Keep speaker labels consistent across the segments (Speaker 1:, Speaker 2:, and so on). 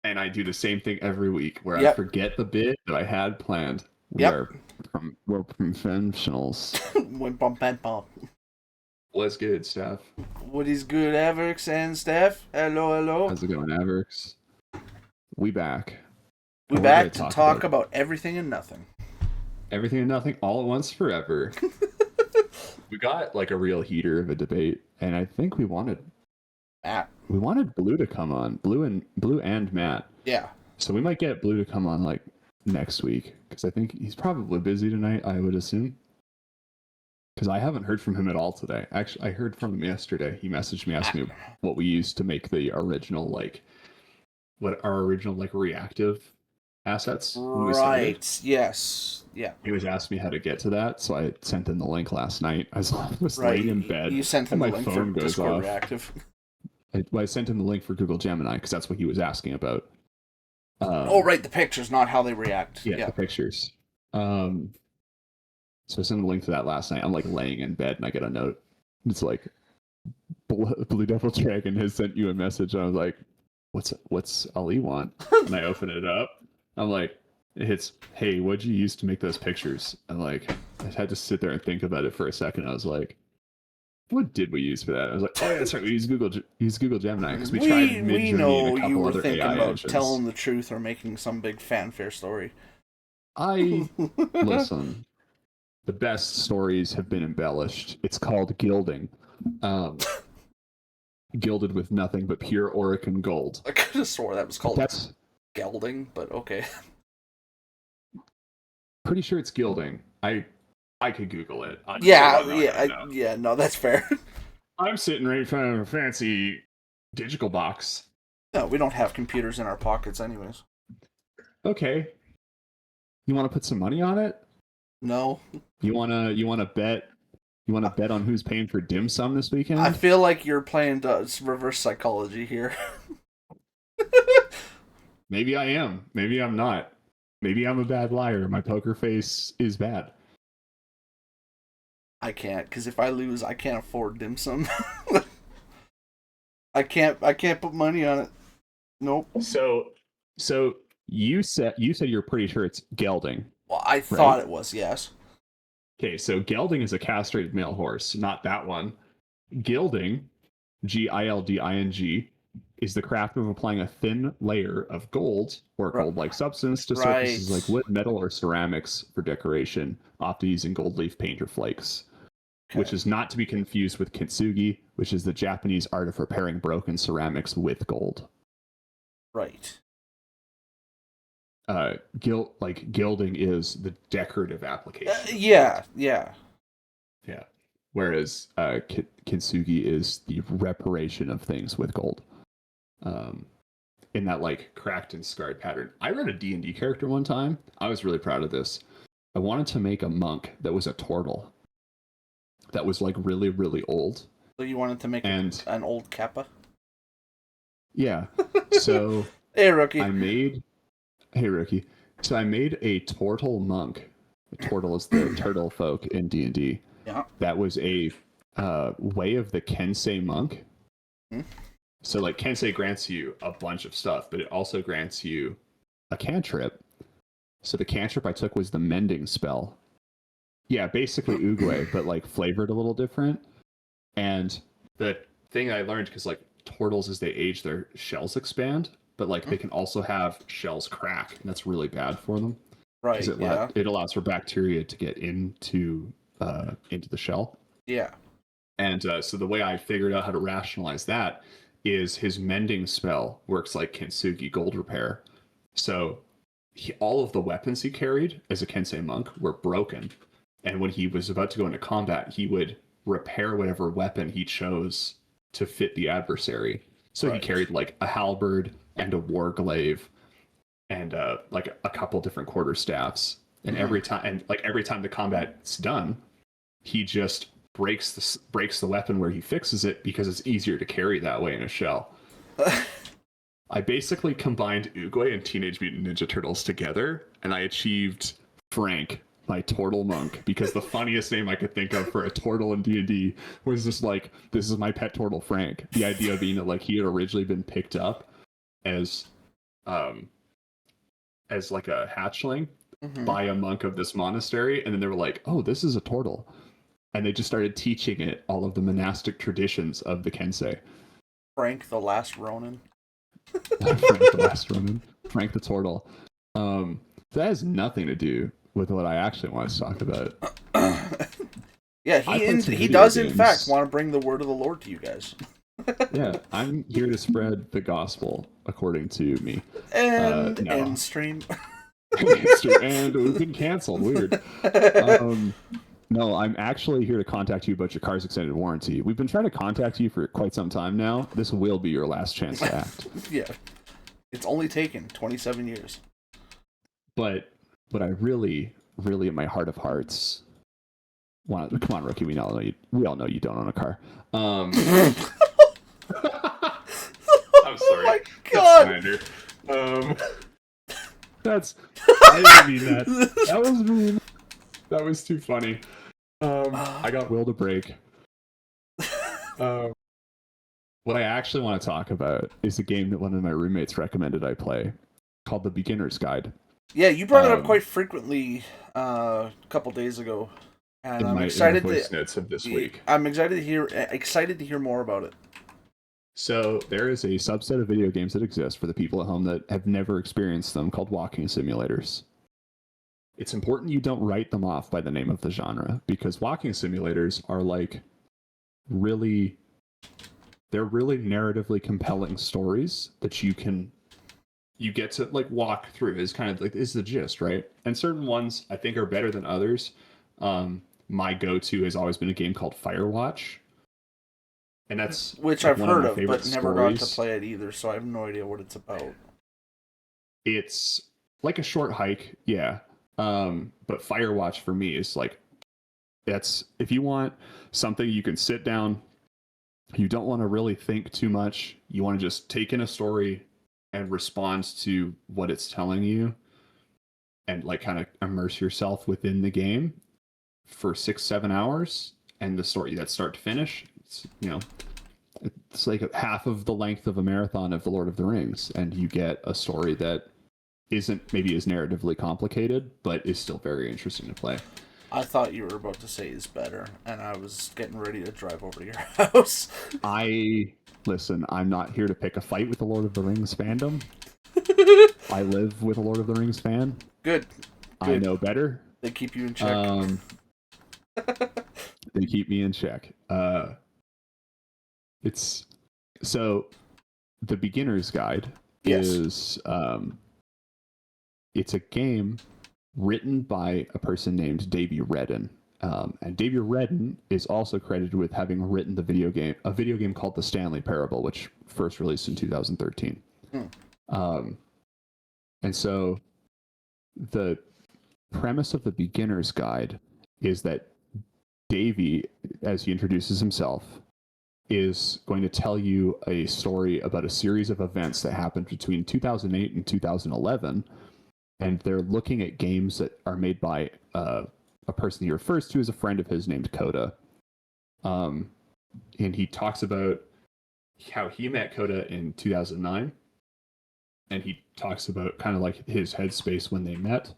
Speaker 1: and I do the same thing every week where I
Speaker 2: Yep.
Speaker 1: forget the bit that I had planned.
Speaker 2: Yep.
Speaker 1: We're professionals.
Speaker 2: Went bump and bump.
Speaker 1: What's good, Steph?
Speaker 2: What is good, Averix and Steph? Hello, hello.
Speaker 1: How's it going, Averix? We back.
Speaker 2: We
Speaker 1: And we're here
Speaker 2: back
Speaker 1: to
Speaker 2: to
Speaker 1: talk
Speaker 2: talk
Speaker 1: about
Speaker 2: about everything and nothing.
Speaker 1: everything and nothing all at once forever. We got like a real heater of a debate, and I think
Speaker 2: Matt.
Speaker 1: we wanted Blue to come on, Blue and Matt.
Speaker 2: Yeah.
Speaker 1: So we might get Blue to come on like next week because I think he's probably busy tonight. I would assume because I haven't heard from him at all today. Actually, I heard from him yesterday. He messaged me, asked me what we used to make the original what our original reactive assets when we started.
Speaker 2: Right. Yes. Yeah.
Speaker 1: He was asking me how to get to that, so I sent him the link last night. I was
Speaker 2: Right.
Speaker 1: laying in bed,
Speaker 2: You sent him
Speaker 1: and
Speaker 2: the
Speaker 1: my
Speaker 2: link for
Speaker 1: phone goes
Speaker 2: Discord
Speaker 1: off.
Speaker 2: Reactive.
Speaker 1: I sent him the link for Google Gemini because that's what he was asking about.
Speaker 2: Oh, right. The pictures, not how they react.
Speaker 1: Yeah, the pictures. So I sent him the link to that last night. I'm like laying in bed, and I get a note. It's like Blue Devil Dragon has sent you a message. And I was like, "What's Ali want?" And I open it up. I'm like, it hits, "Hey, what'd you use to make those pictures?" And like, I had to sit there and think about it for a second. I was like, "What did we use for that?" I was like, "Oh yeah, that's right. We use Google Gemini because we tried
Speaker 2: We
Speaker 1: Midjourney
Speaker 2: know
Speaker 1: and a couple
Speaker 2: you were
Speaker 1: other
Speaker 2: thinking
Speaker 1: AI
Speaker 2: about
Speaker 1: engines."
Speaker 2: telling the truth or making some big fanfare story.
Speaker 1: Listen. The best stories have been embellished. It's called gilding. Gilded with nothing but pure Oregon gold.
Speaker 2: I could have swore that was called
Speaker 1: That's
Speaker 2: gelding, but okay.
Speaker 1: pretty sure it's gilding. I could Google it.
Speaker 2: Yeah. No, that's fair.
Speaker 1: I'm sitting right in front of a fancy digital box.
Speaker 2: No, we don't have computers in our pockets, anyways.
Speaker 1: Okay. You want to put some money on it?
Speaker 2: No.
Speaker 1: You wanna bet? You want to bet on who's paying for dim sum this weekend?
Speaker 2: I feel like you're playing reverse psychology here.
Speaker 1: Maybe I am. Maybe I'm not. Maybe I'm a bad liar. My poker face is bad.
Speaker 2: I can't, because if I lose, I can't afford dim sum. I can't put money on it. Nope.
Speaker 1: So you said you're pretty sure it's gelding.
Speaker 2: Well, I thought it was, yes.
Speaker 1: Okay, so gelding is a castrated male horse, not that one. Gilding, Gilding, is the craft of applying a thin layer of gold or gold-like substance to surfaces like wood, metal, or ceramics for decoration, often using gold leaf paint or flakes. Okay. Which is not to be confused with kintsugi, which is the Japanese art of repairing broken ceramics with gold.
Speaker 2: Right.
Speaker 1: Gilding is the decorative application.
Speaker 2: Yeah.
Speaker 1: Whereas kintsugi is the reparation of things with gold. In that like cracked and scarred pattern. I read a D&D character one time. I was really proud of this. I wanted to make a monk that was a turtle. That was like really, really old.
Speaker 2: So you wanted to make an old kappa?
Speaker 1: Yeah. So
Speaker 2: Hey, rookie.
Speaker 1: So I made a turtle monk. The turtle is the turtle folk in D&D.
Speaker 2: Yeah.
Speaker 1: That was a way of the Kensei monk. Hmm? So like Kensei grants you a bunch of stuff, but it also grants you a cantrip. So the cantrip I took was the mending spell. Yeah, basically Oogway, but like flavored a little different. And the thing I learned, because like turtles as they age, their shells expand, but like they can also have shells crack, and that's really bad for them.
Speaker 2: Right.
Speaker 1: It allows for bacteria to get into the shell.
Speaker 2: Yeah.
Speaker 1: And so the way I figured out how to rationalize that is his mending spell works like Kintsugi gold repair. So all of the weapons he carried as a Kensei monk were broken. And when he was about to go into combat, he would repair whatever weapon he chose to fit the adversary. So he carried like a halberd and a war glaive and like a couple different quarterstaffs. And every time the combat's done, he just breaks the weapon where he fixes it because it's easier to carry that way in a shell. I basically combined Oogway and Teenage Mutant Ninja Turtles together, and I achieved Frank, my turtle monk, because the funniest name I could think of for a turtle in D&D was just like, this is my pet turtle Frank. The idea being that like he had originally been picked up as um, as like a hatchling
Speaker 2: Mm-hmm.
Speaker 1: by a monk of this monastery, and then they were like, "Oh, this is a turtle," and they just started teaching it all of the monastic traditions of the Kensei.
Speaker 2: Frank the Last Ronin.
Speaker 1: Frank the Last Ronin, Frank the Turtle. That has nothing to do with what I actually want to talk about.
Speaker 2: Yeah,
Speaker 1: I played some
Speaker 2: he
Speaker 1: video
Speaker 2: does in fact
Speaker 1: games.
Speaker 2: want to bring the word of the Lord to you guys.
Speaker 1: Yeah, I'm here to spread the gospel, according to me.
Speaker 2: And
Speaker 1: No.
Speaker 2: end stream.
Speaker 1: And we've been canceled. Weird. No, I'm actually here to contact you about your car's extended warranty. We've been trying to contact you for quite some time now. This will be your last chance to act.
Speaker 2: Yeah, it's only taken 27 years.
Speaker 1: But I really, really, in my heart of hearts, want to, come on, rookie. We all know you don't own a car. I'm
Speaker 2: Oh
Speaker 1: sorry.
Speaker 2: my god!
Speaker 1: That's I didn't mean that. That was mean. That was too funny. I got will to break. What I actually want to talk about is a game that one of my roommates recommended I play, called The Beginner's Guide.
Speaker 2: Yeah, you brought it up quite frequently a couple days ago, and
Speaker 1: in
Speaker 2: I'm
Speaker 1: my
Speaker 2: excited
Speaker 1: voice notes of this week.
Speaker 2: I'm excited to hear more about it.
Speaker 1: So there is a subset of video games that exist for the people at home that have never experienced them, called walking simulators. It's important you don't write them off by the name of the genre, because walking simulators are like they're really narratively compelling stories that you get to like walk through, is kind of like is the gist, right? And certain ones I think are better than others. My go-to has always been a game called Firewatch, and that's
Speaker 2: which
Speaker 1: like
Speaker 2: I've
Speaker 1: one
Speaker 2: heard
Speaker 1: of my
Speaker 2: of, but
Speaker 1: favorite
Speaker 2: never got to
Speaker 1: stories.
Speaker 2: play it either, so I have no idea what it's about.
Speaker 1: It's like a short hike, yeah. But Firewatch for me is like, that's if you want something you can sit down, you don't want to really think too much, you want to just take in a story and respond to what it's telling you, and like kind of immerse yourself within the game for 6-7 hours, and the story that's start to finish, it's like half of the length of a marathon of the Lord of the Rings, and you get a story that isn't maybe as narratively complicated, but is still very interesting to play.
Speaker 2: I thought you were about to say is better, and I was getting ready to drive over to your house.
Speaker 1: Listen, I'm not here to pick a fight with the Lord of the Rings fandom. I live with a Lord of the Rings fan.
Speaker 2: Good.
Speaker 1: I know better.
Speaker 2: They keep you in check.
Speaker 1: They keep me in check. It's so the Beginner's Guide is it's a game written by a person named Davey Redden. And Davey Redden is also credited with having written a video game called The Stanley Parable, which first released in 2013. And so the premise of the Beginner's Guide is that Davey, as he introduces himself, is going to tell you a story about a series of events that happened between 2008 and 2011. And they're looking at games that are made by a person he refers to as a friend of his named Coda. And he talks about how he met Coda in 2009. And he talks about kind of like his headspace when they met.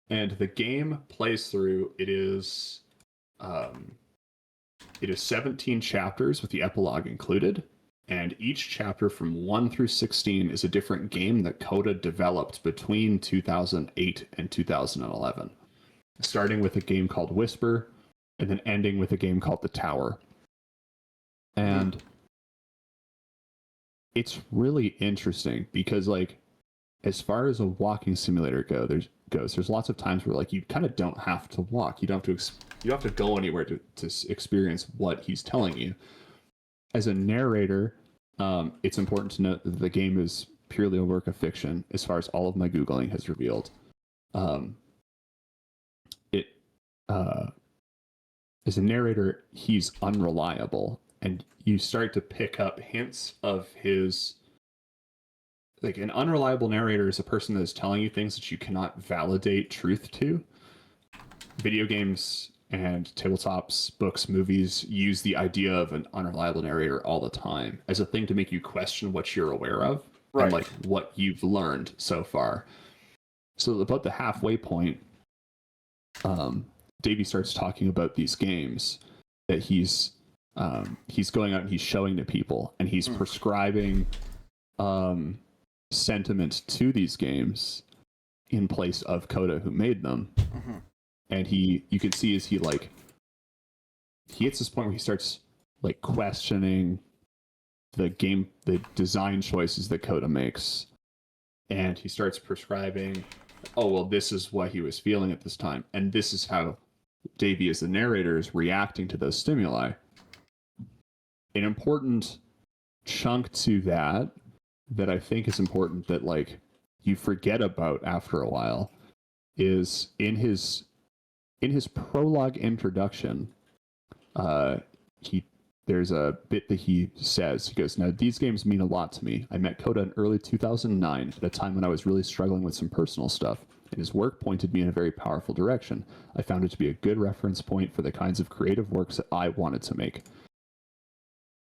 Speaker 1: And the game plays through, it is 17 chapters with the epilogue included. And each chapter from 1 through 16 is a different game that Coda developed between 2008 and 2011. Starting with a game called Whisper, and then ending with a game called The Tower. And it's really interesting because, like, as far as a walking simulator there's lots of times where, like, you kind of don't have to walk. You don't have to go anywhere to experience what he's telling you. As a narrator, it's important to note that the game is purely a work of fiction, as far as all of my Googling has revealed. As a narrator, he's unreliable, and you start to pick up hints of his... Like, an unreliable narrator is a person that is telling you things that you cannot validate truth to. Video games and tabletops, books, movies use the idea of an unreliable narrator all the time as a thing to make you question what you're aware of. and
Speaker 2: Right.
Speaker 1: like what you've learned so far. So about the halfway point, Davey starts talking about these games that he's going out and he's showing to people, and he's prescribing sentiment to these games in place of Coda, who made them. And you can see as he hits this point where he starts like questioning the design choices that Coda makes, and he starts prescribing, oh well, this is what he was feeling at this time, and this is how Davey as the narrator is reacting to those stimuli. An important chunk to that I think is important that like you forget about after a while is in his prologue introduction, there's a bit that he says. He goes, "Now these games mean a lot to me. I met Coda in early 2009 at a time when I was really struggling with some personal stuff, and his work pointed me in a very powerful direction. I found it to be a good reference point for the kinds of creative works that I wanted to make."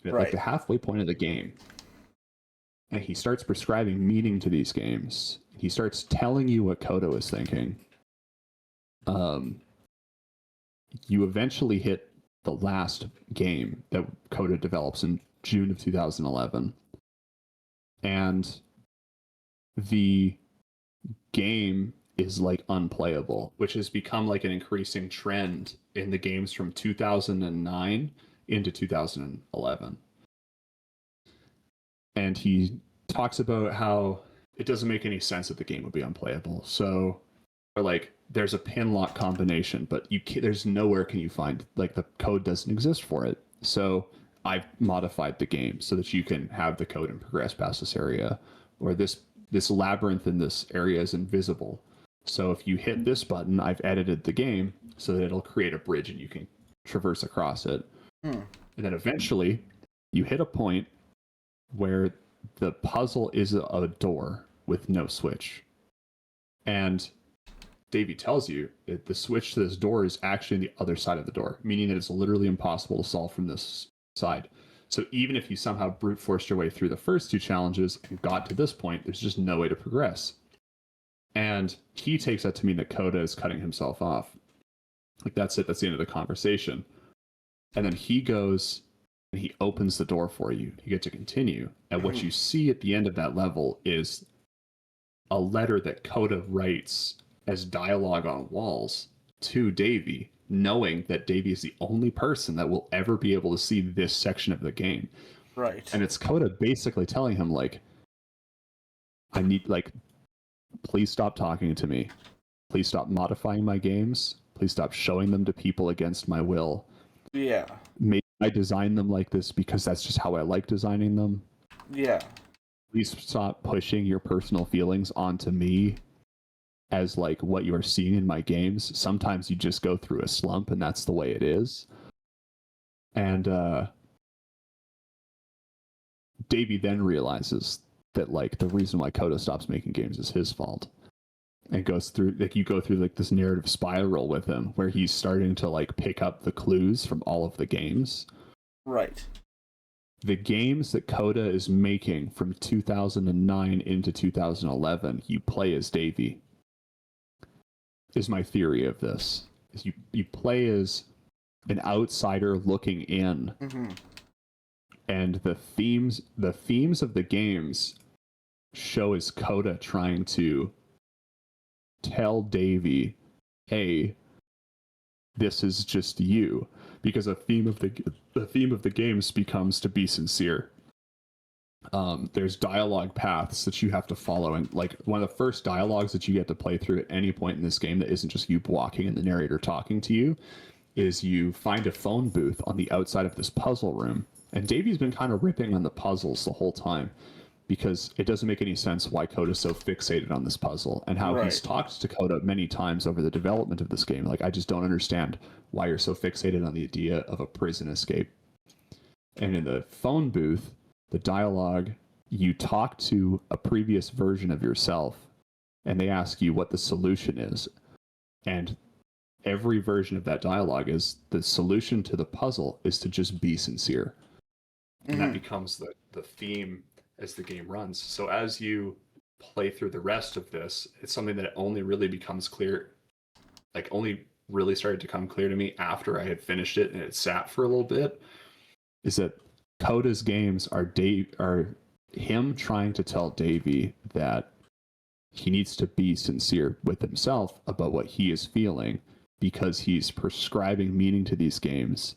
Speaker 1: And at like the halfway point of the game, and he starts prescribing meaning to these games. He starts telling you what Coda was thinking. You eventually hit the last game that Coda develops in June of 2011. And the game is like unplayable, which has become like an increasing trend in the games from 2009 into 2011. And he talks about how it doesn't make any sense that the game would be unplayable. So, or like, there's a pin lock combination, but there's nowhere can you find, like, the code doesn't exist for it. So I've modified the game so that you can have the code and progress past this area, or this labyrinth in this area is invisible. So if you hit this button, I've edited the game so that it'll create a bridge and you can traverse across it. And then eventually you hit a point where the puzzle is a door with no switch. And Davey tells you that the switch to this door is actually on the other side of the door, meaning that it's literally impossible to solve from this side. So even if you somehow brute forced your way through the first two challenges and got to this point, there's just no way to progress. And he takes that to mean that Coda is cutting himself off. Like, that's it. That's the end of the conversation. And then he goes and he opens the door for you. You get to continue. And what you see at the end of that level is a letter that Coda writes as dialogue on walls to Davey, knowing that Davey is the only person that will ever be able to see this section of the game.
Speaker 2: Right.
Speaker 1: And it's Coda basically telling him, like, I need, like, please stop talking to me. Please stop modifying my games. Please stop showing them to people against my will.
Speaker 2: Yeah.
Speaker 1: Maybe I design them like this because that's just how I like designing them.
Speaker 2: Yeah.
Speaker 1: Please stop pushing your personal feelings onto me as like what you are seeing in my games. Sometimes you just go through a slump and that's the way it is. And Davey then realizes that like the reason why Coda stops making games is his fault. And goes through, like, you go through like this narrative spiral with him where he's starting to like pick up the clues from all of the games.
Speaker 2: Right.
Speaker 1: The games that Coda is making from 2009 into 2011, you play as Davey. Is my theory of this. Is you play as an outsider looking in. And the themes of the games show as Coda trying to tell Davey, hey, this is just you, because the theme of the games becomes to be sincere. There's dialogue paths that you have to follow, and like one of the first dialogues that you get to play through at any point in this game that isn't just you walking and the narrator talking to you is you find a phone booth on the outside of this puzzle room. And Davey's been kind of ripping on the puzzles the whole time, because it doesn't make any sense why Coda's so fixated on this puzzle, and how he's talked to Coda many times over the development of this game. Like, I just don't understand why you're so fixated on the idea of a prison escape. And in the phone booth, the dialogue, you talk to a previous version of yourself, and they ask you what the solution is. And every version of that dialogue is the solution to the puzzle is to just be sincere. And that becomes the theme as the game runs. So as you play through the rest of this, it's something that only really becomes clear, like only really started to come clear to me after I had finished it and it sat for a little bit, is that Coda's games are him trying to tell Davey that he needs to be sincere with himself about what he is feeling, because he's prescribing meaning to these games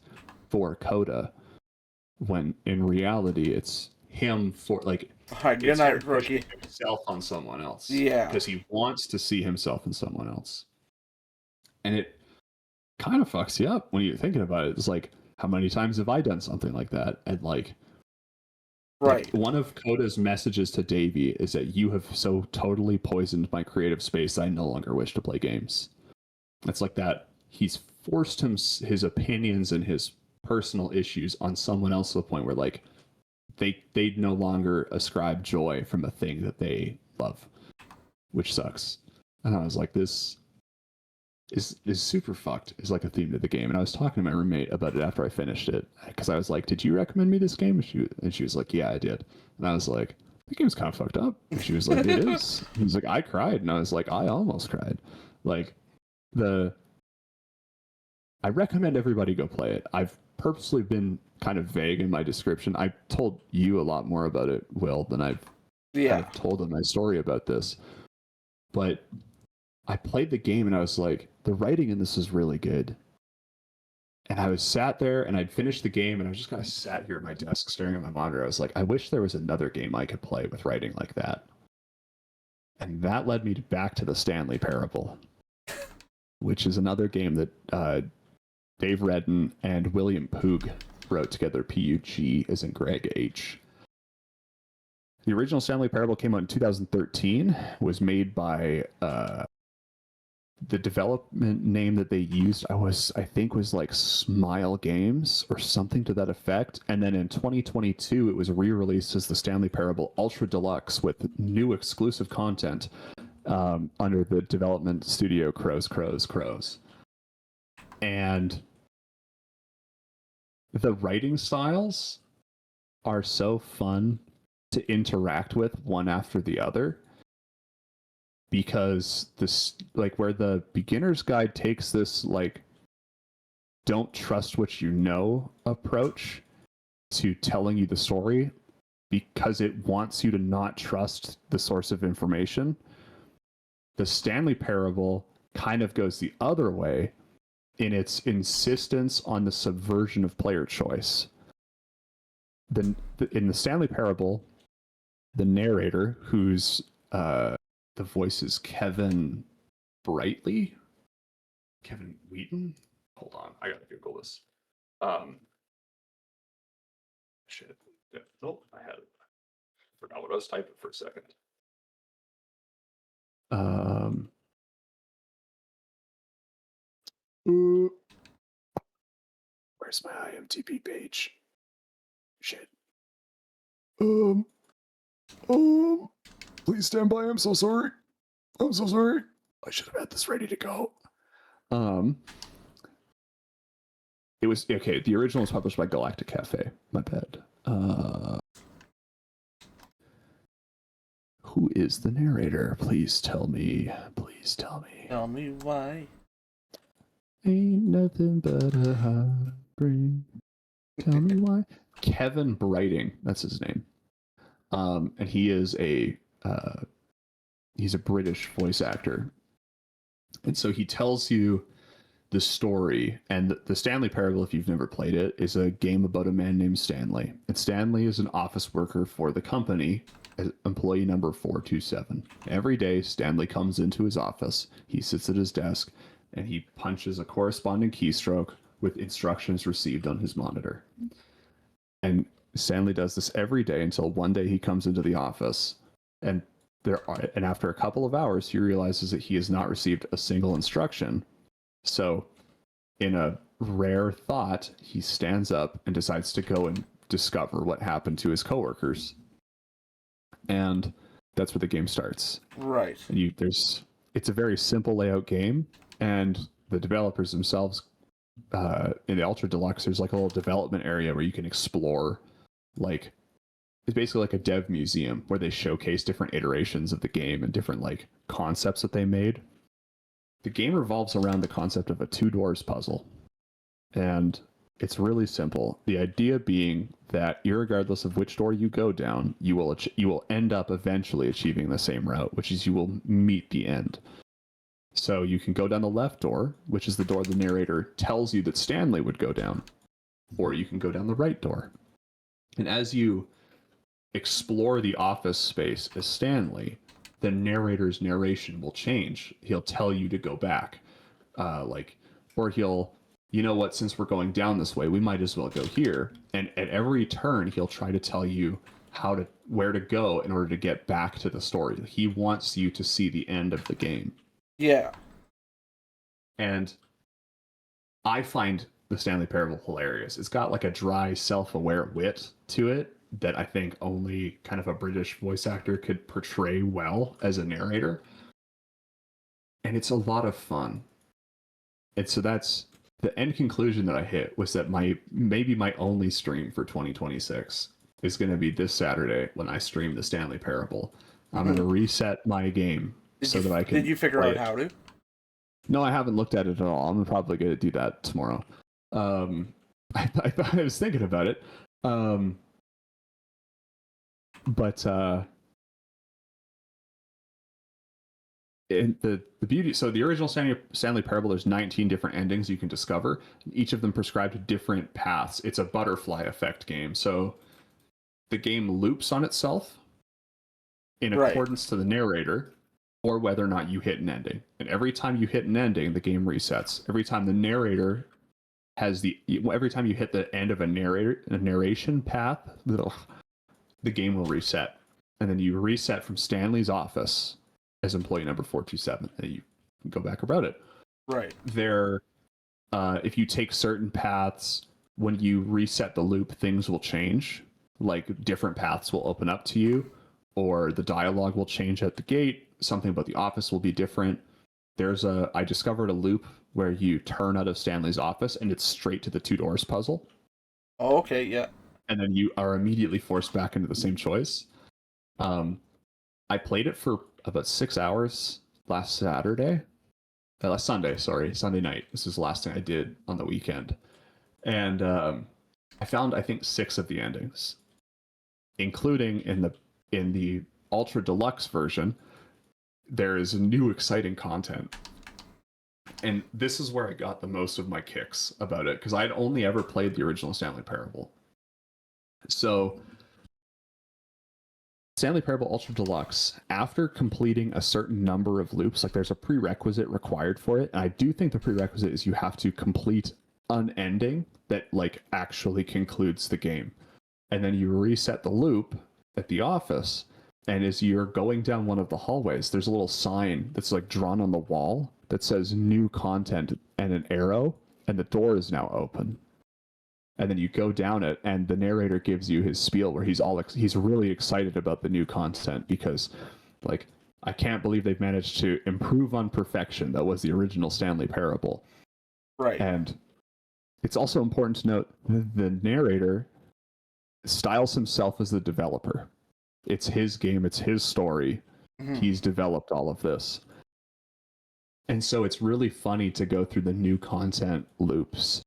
Speaker 1: for Coda, when in reality it's him for like
Speaker 2: Good night, rookie.
Speaker 1: himself on someone else.
Speaker 2: Yeah,
Speaker 1: because he wants to see himself in someone else, and it kind of fucks you up when you're thinking about it. It's like, how many times have I done something like that? And like,
Speaker 2: right.
Speaker 1: Like, one of Coda's messages to Davey is that you have so totally poisoned my creative space, I no longer wish to play games. It's like that. He's forced his opinions and his personal issues on someone else to the point where like they no longer ascribe joy from a thing that they love, which sucks. And I was like, this is super fucked is like a theme to the game. And I was talking to my roommate about it after I finished it, because I was like, did you recommend me this game? And she was like, yeah, I did. And I was like, the game's kind of fucked up. And she was like, it is. He was like, I cried. And I was like, I almost cried. Like, I recommend everybody go play it. I've purposely been kind of vague in my description. I told you a lot more about it, Will, than I've told in my story about this. But I played the game and I was like, the writing in this is really good. And I was sat there and I'd finished the game and I was just kind of sat here at my desk staring at my monitor. I was like, I wish there was another game I could play with writing like that. And that led me back to the Stanley Parable, which is another game that Dave Redden and William Poog wrote together. P-U-G as in Greg H. The original Stanley Parable came out in 2013, was made by the development name that they used, I think was like Smile Games or something to that effect. And then in 2022, it was re-released as the Stanley Parable Ultra Deluxe with new exclusive content under the development studio Crows. And the writing styles are so fun to interact with one after the other, because this, like, where the beginner's guide takes this like don't trust what you know approach to telling you the story because it wants you to not trust the source of information, the Stanley Parable kind of goes the other way in its insistence on the subversion of player choice. In the Stanley Parable, the narrator, who's the voice is Kevin Wheaton. Hold on, I gotta Google this. Shit. Yeah. Nope, I had it. Forgot what I was typing for a second. Where's my IMDb page? Shit. Please stand by. I'm so sorry. I should have had this ready to go. It was okay. The original was published by Galactic Cafe. My bad. Who is the narrator? Please tell me.
Speaker 2: Tell me why.
Speaker 1: Ain't nothing but a heartbreak. Tell me why. Kevin Brighting, that's his name. And he is he's a British voice actor. And so he tells you the story, and the Stanley Parable, if you've never played it, is a game about a man named Stanley. And Stanley is an office worker for the company, employee number 427. Every day, Stanley comes into his office, he sits at his desk, and he punches a corresponding keystroke with instructions received on his monitor. And Stanley does this every day until one day he comes into the office, and after a couple of hours, he realizes that he has not received a single instruction. So, in a rare thought, he stands up and decides to go and discover what happened to his coworkers. And that's where the game starts.
Speaker 2: Right.
Speaker 1: And it's a very simple layout game, and the developers themselves, in the Ultra Deluxe, there's like a little development area where you can explore like it's basically like a dev museum where they showcase different iterations of the game and different like concepts that they made. The game revolves around the concept of a two doors puzzle. And it's really simple. The idea being that irregardless of which door you go down, you will end up eventually achieving the same route, which is you will meet the end. So you can go down the left door, which is the door the narrator tells you that Stanley would go down, or you can go down the right door. And as you explore the office space as Stanley, the narrator's narration will change. He'll tell you to go back, or he'll, you know what, since we're going down this way, we might as well go here. And at every turn, he'll try to tell you where to go in order to get back to the story. He wants you to see the end of the game.
Speaker 2: Yeah.
Speaker 1: And I find the Stanley Parable hilarious. It's got like a dry, self-aware wit to it that I think only kind of a British voice actor could portray well as a narrator. And it's a lot of fun. And so that's the end conclusion that I hit, was that maybe my only stream for 2026 is going to be this Saturday when I stream the Stanley Parable. I'm going to reset my game that I can.
Speaker 2: Did you figure out how to?
Speaker 1: No, I haven't looked at it at all. I'm probably going to do that tomorrow. I was thinking about it. In the beauty, so the original Stanley Parable, there's 19 different endings you can discover. Each of them prescribed different paths. It's a butterfly effect game. So the game loops on itself in accordance to the narrator, or whether or not you hit an ending. And every time you hit an ending, the game resets. Every time the narrator every time you hit the end of a narration path, the game will reset. And then you reset from Stanley's office as employee number 427, and you can go back about it.
Speaker 2: Right.
Speaker 1: If you take certain paths, when you reset the loop, things will change. Like different paths will open up to you, or the dialogue will change at the gate. Something about the office will be different. I discovered a loop where you turn out of Stanley's office and it's straight to the two doors puzzle.
Speaker 2: Oh, okay, yeah.
Speaker 1: And then you are immediately forced back into the same choice. I played it for about 6 hours last Sunday night. This is the last thing I did on the weekend. And I found, I think, 6 of the endings, including in the Ultra Deluxe version, there is new exciting content. And this is where I got the most of my kicks about it, because I'd only ever played the original Stanley Parable. So Stanley Parable Ultra Deluxe, after completing a certain number of loops, like there's a prerequisite required for it, and I do think the prerequisite is you have to complete an ending that like actually concludes the game. And then you reset the loop at the office, and as you're going down one of the hallways, there's a little sign that's like drawn on the wall that says new content and an arrow, and the door is now open. And then you go down it, and the narrator gives you his spiel where he's really excited about the new content, because like, I can't believe they've managed to improve on perfection. That was the original Stanley Parable.
Speaker 2: Right.
Speaker 1: And it's also important to note the narrator styles himself as the developer. It's his game, it's his story. Mm-hmm. He's developed all of this. And so it's really funny to go through the new content loops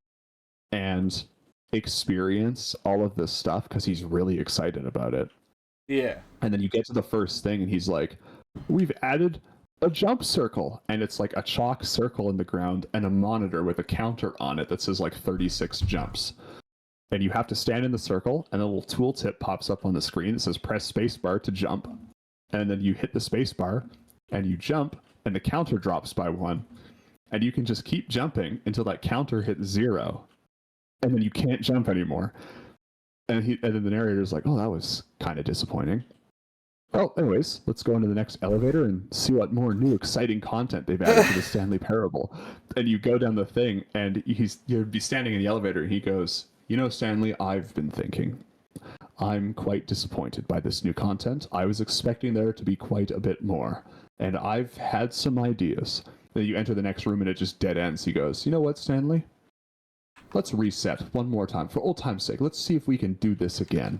Speaker 1: and experience all of this stuff, because he's really excited about it.
Speaker 2: Yeah.
Speaker 1: And then you get to the first thing and he's like, we've added a jump circle, and it's like a chalk circle in the ground and a monitor with a counter on it that says like 36 jumps. And you have to stand in the circle, and a little tooltip pops up on the screen that says press spacebar to jump. And then you hit the spacebar and you jump, and the counter drops by 1. And you can just keep jumping until that counter hits 0. And then you can't jump anymore. And then the narrator's like, oh, that was kind of disappointing. Well, anyways, let's go into the next elevator and see what more new exciting content they've added to the Stanley Parable. And you go down the thing, and you'd be standing in the elevator, and he goes, you know, Stanley, I've been thinking. I'm quite disappointed by this new content. I was expecting there to be quite a bit more, and I've had some ideas. Then you enter the next room, and it just dead ends. He goes, you know what, Stanley? Let's reset one more time. For old time's sake, let's see if we can do this again.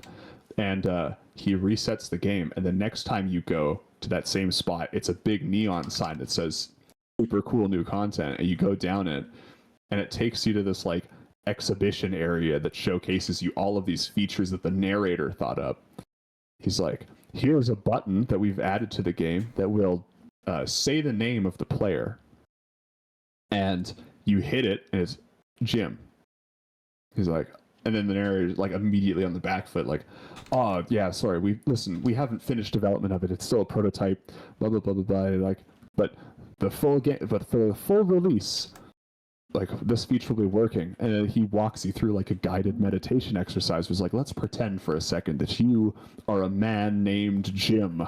Speaker 1: and he resets the game, and the next time you go to that same spot, it's a big neon sign that says super cool new content, and you go down it, and it takes you to this like exhibition area that showcases you all of these features that the narrator thought up. He's like, here's a button that we've added to the game that will say the name of the player, and you hit it, and it's Jim. He's like, and then the narrator like immediately on the back foot, like, oh yeah, sorry, we haven't finished development of it. It's still a prototype. Blah blah blah blah blah. Like, but the full game, but for the full release, like this feature will be working. And then he walks you through like a guided meditation exercise. It was like, let's pretend for a second that you are a man named Jim.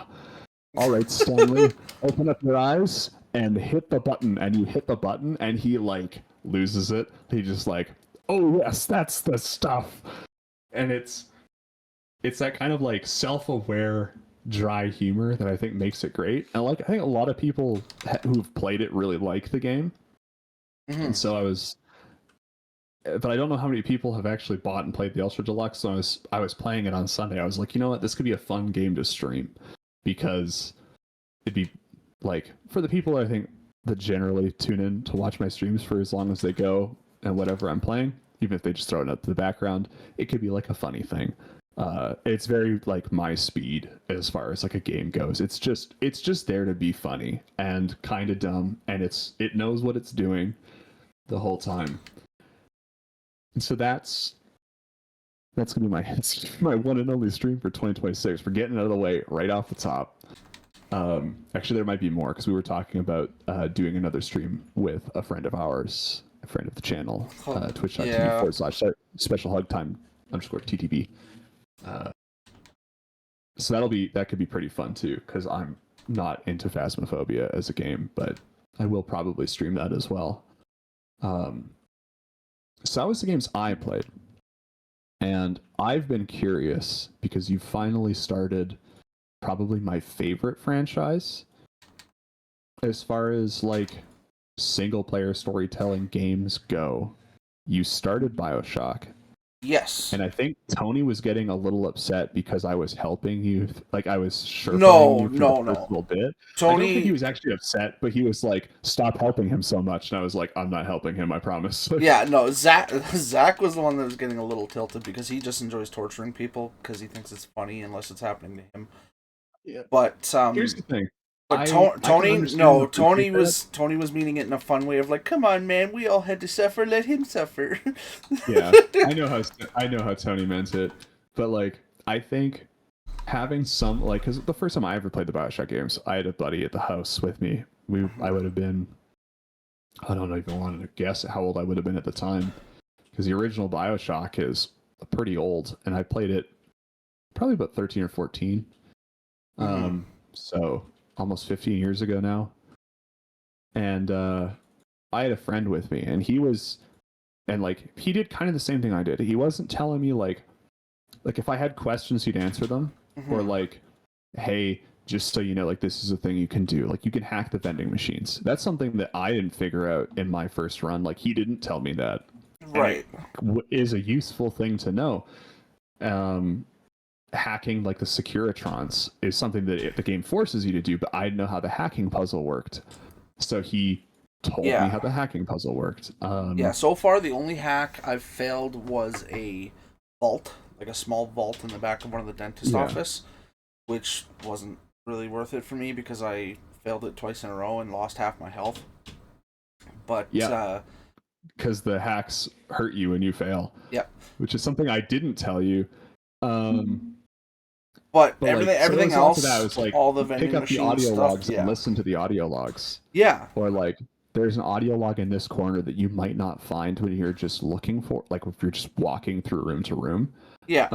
Speaker 1: All right, Stanley, open up your eyes and hit the button. And you hit the button, and he like loses it. He just like, oh yes, that's the stuff. And it's that kind of like self-aware, dry humor that I think makes it great. And like I think a lot of people who've played it really like the game. Mm-hmm. And so but I don't know how many people have actually bought and played the Ultra Deluxe. So I was playing it on Sunday. I was like, you know what, this could be a fun game to stream, because it'd be like for the people I think that generally tune in to watch my streams for as long as they go and whatever I'm playing, even if they just throw it up to the background, it could be like a funny thing. It's very like my speed as far as like a game goes. It's just there to be funny and kind of dumb, and it knows what it's doing the whole time. And so that's gonna be my one and only stream for 2026. We're getting out of the way right off the top. Actually, there might be more, because we were talking about doing another stream with a friend of ours, a friend of the channel, twitch.tv/specialhugtime_TTB. So that could be pretty fun too, because I'm not into Phasmophobia as a game, but I will probably stream that as well. So that was the games I played, and I've been curious because you finally started probably my favorite franchise as far as like single player storytelling games go. You started BioShock.
Speaker 2: Yes.
Speaker 1: And I think Tony was getting a little upset because I was helping you, like I was sure.
Speaker 2: No.
Speaker 1: Little bit.
Speaker 2: Tony,
Speaker 1: I don't think he was actually upset, but he was like, "Stop helping him so much." And I was like, "I'm not helping him, I promise."
Speaker 2: Yeah, no. Zach was the one that was getting a little tilted because he just enjoys torturing people because he thinks it's funny unless it's happening to him.
Speaker 1: Yeah.
Speaker 2: But
Speaker 1: here's the thing.
Speaker 2: But Tony was meaning it in a fun way of like, come on, man, we all had to suffer, let him suffer.
Speaker 1: Yeah, I know how Tony meant it, but like I think having some like, because the first time I ever played the BioShock games, I had a buddy at the house with me. I would have been, I don't even want to guess how old I would have been at the time, because the original BioShock is pretty old, and I played it probably about 13 or 14. So almost 15 years ago now. And I had a friend with me, and he did kind of the same thing I did. He wasn't telling me like if I had questions, he'd answer them, or like, hey, just so you know, like this is a thing you can do. Like you can hack the vending machines. That's something that I didn't figure out in my first run. Like he didn't tell me that.
Speaker 2: Right.
Speaker 1: Is a useful thing to know. Hacking like the Securitrons is something that the game forces you to do, but I didn't know how the hacking puzzle worked. So he told me how the hacking puzzle worked.
Speaker 2: So far the only hack I've failed was a vault, like a small vault in the back of one of the dentist office, which wasn't really worth it for me because I failed it twice in a row and lost half my health. But
Speaker 1: because the hacks hurt you when you fail.
Speaker 2: Yeah.
Speaker 1: Which is something I didn't tell you.
Speaker 2: But everything else,
Speaker 1: that was like,
Speaker 2: all the vending
Speaker 1: pick up the audio
Speaker 2: stuff,
Speaker 1: logs and listen to the audio logs.
Speaker 2: Yeah.
Speaker 1: Or like, there's an audio log in this corner that you might not find when you're just looking for, like if you're just walking through room to room.
Speaker 2: Yeah.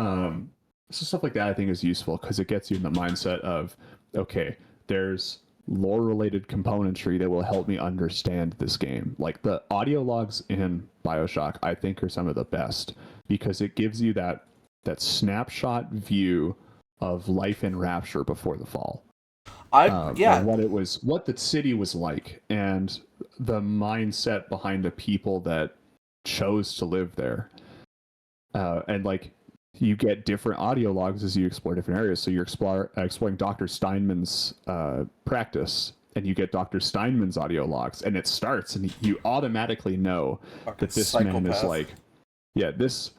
Speaker 1: So stuff like that I think is useful because it gets you in the mindset of, okay, there's lore-related componentry that will help me understand this game. Like the audio logs in BioShock, I think, are some of the best because it gives you that snapshot view of life in Rapture before the fall. What the city was like, and the mindset behind the people that chose to live there, and like you get different audio logs as you explore different areas. So you're exploring Dr. Steinman's practice, and you get Dr. Steinman's audio logs, and it starts, and you automatically know
Speaker 2: Fucking
Speaker 1: that this man is
Speaker 2: psychopath.
Speaker 1: like, yeah, this.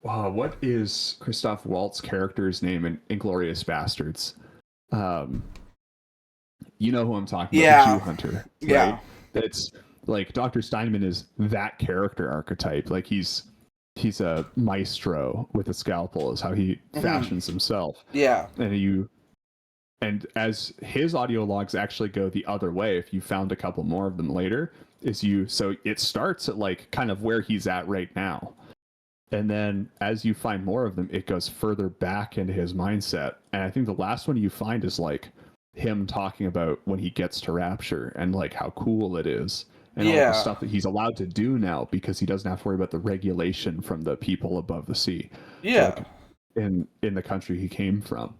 Speaker 1: What is Christoph Waltz's character's name in Inglorious Bastards? Um, you know who I'm talking about, the Jew
Speaker 2: Yeah.
Speaker 1: hunter,
Speaker 2: Yeah.
Speaker 1: right? It's like Dr. Steinman is that character archetype. Like he's a maestro with a scalpel is how he fashions himself.
Speaker 2: Yeah.
Speaker 1: And as his audio logs actually go the other way, if you found a couple more of them later, so it starts at like kind of where he's at right now. And then as you find more of them, it goes further back into his mindset. And I think the last one you find is like him talking about when he gets to Rapture and like how cool it is and all the
Speaker 2: Yeah.
Speaker 1: stuff that he's allowed to do now because he doesn't have to worry about the regulation from the people above the sea.
Speaker 2: Yeah.
Speaker 1: Like in the country he came from.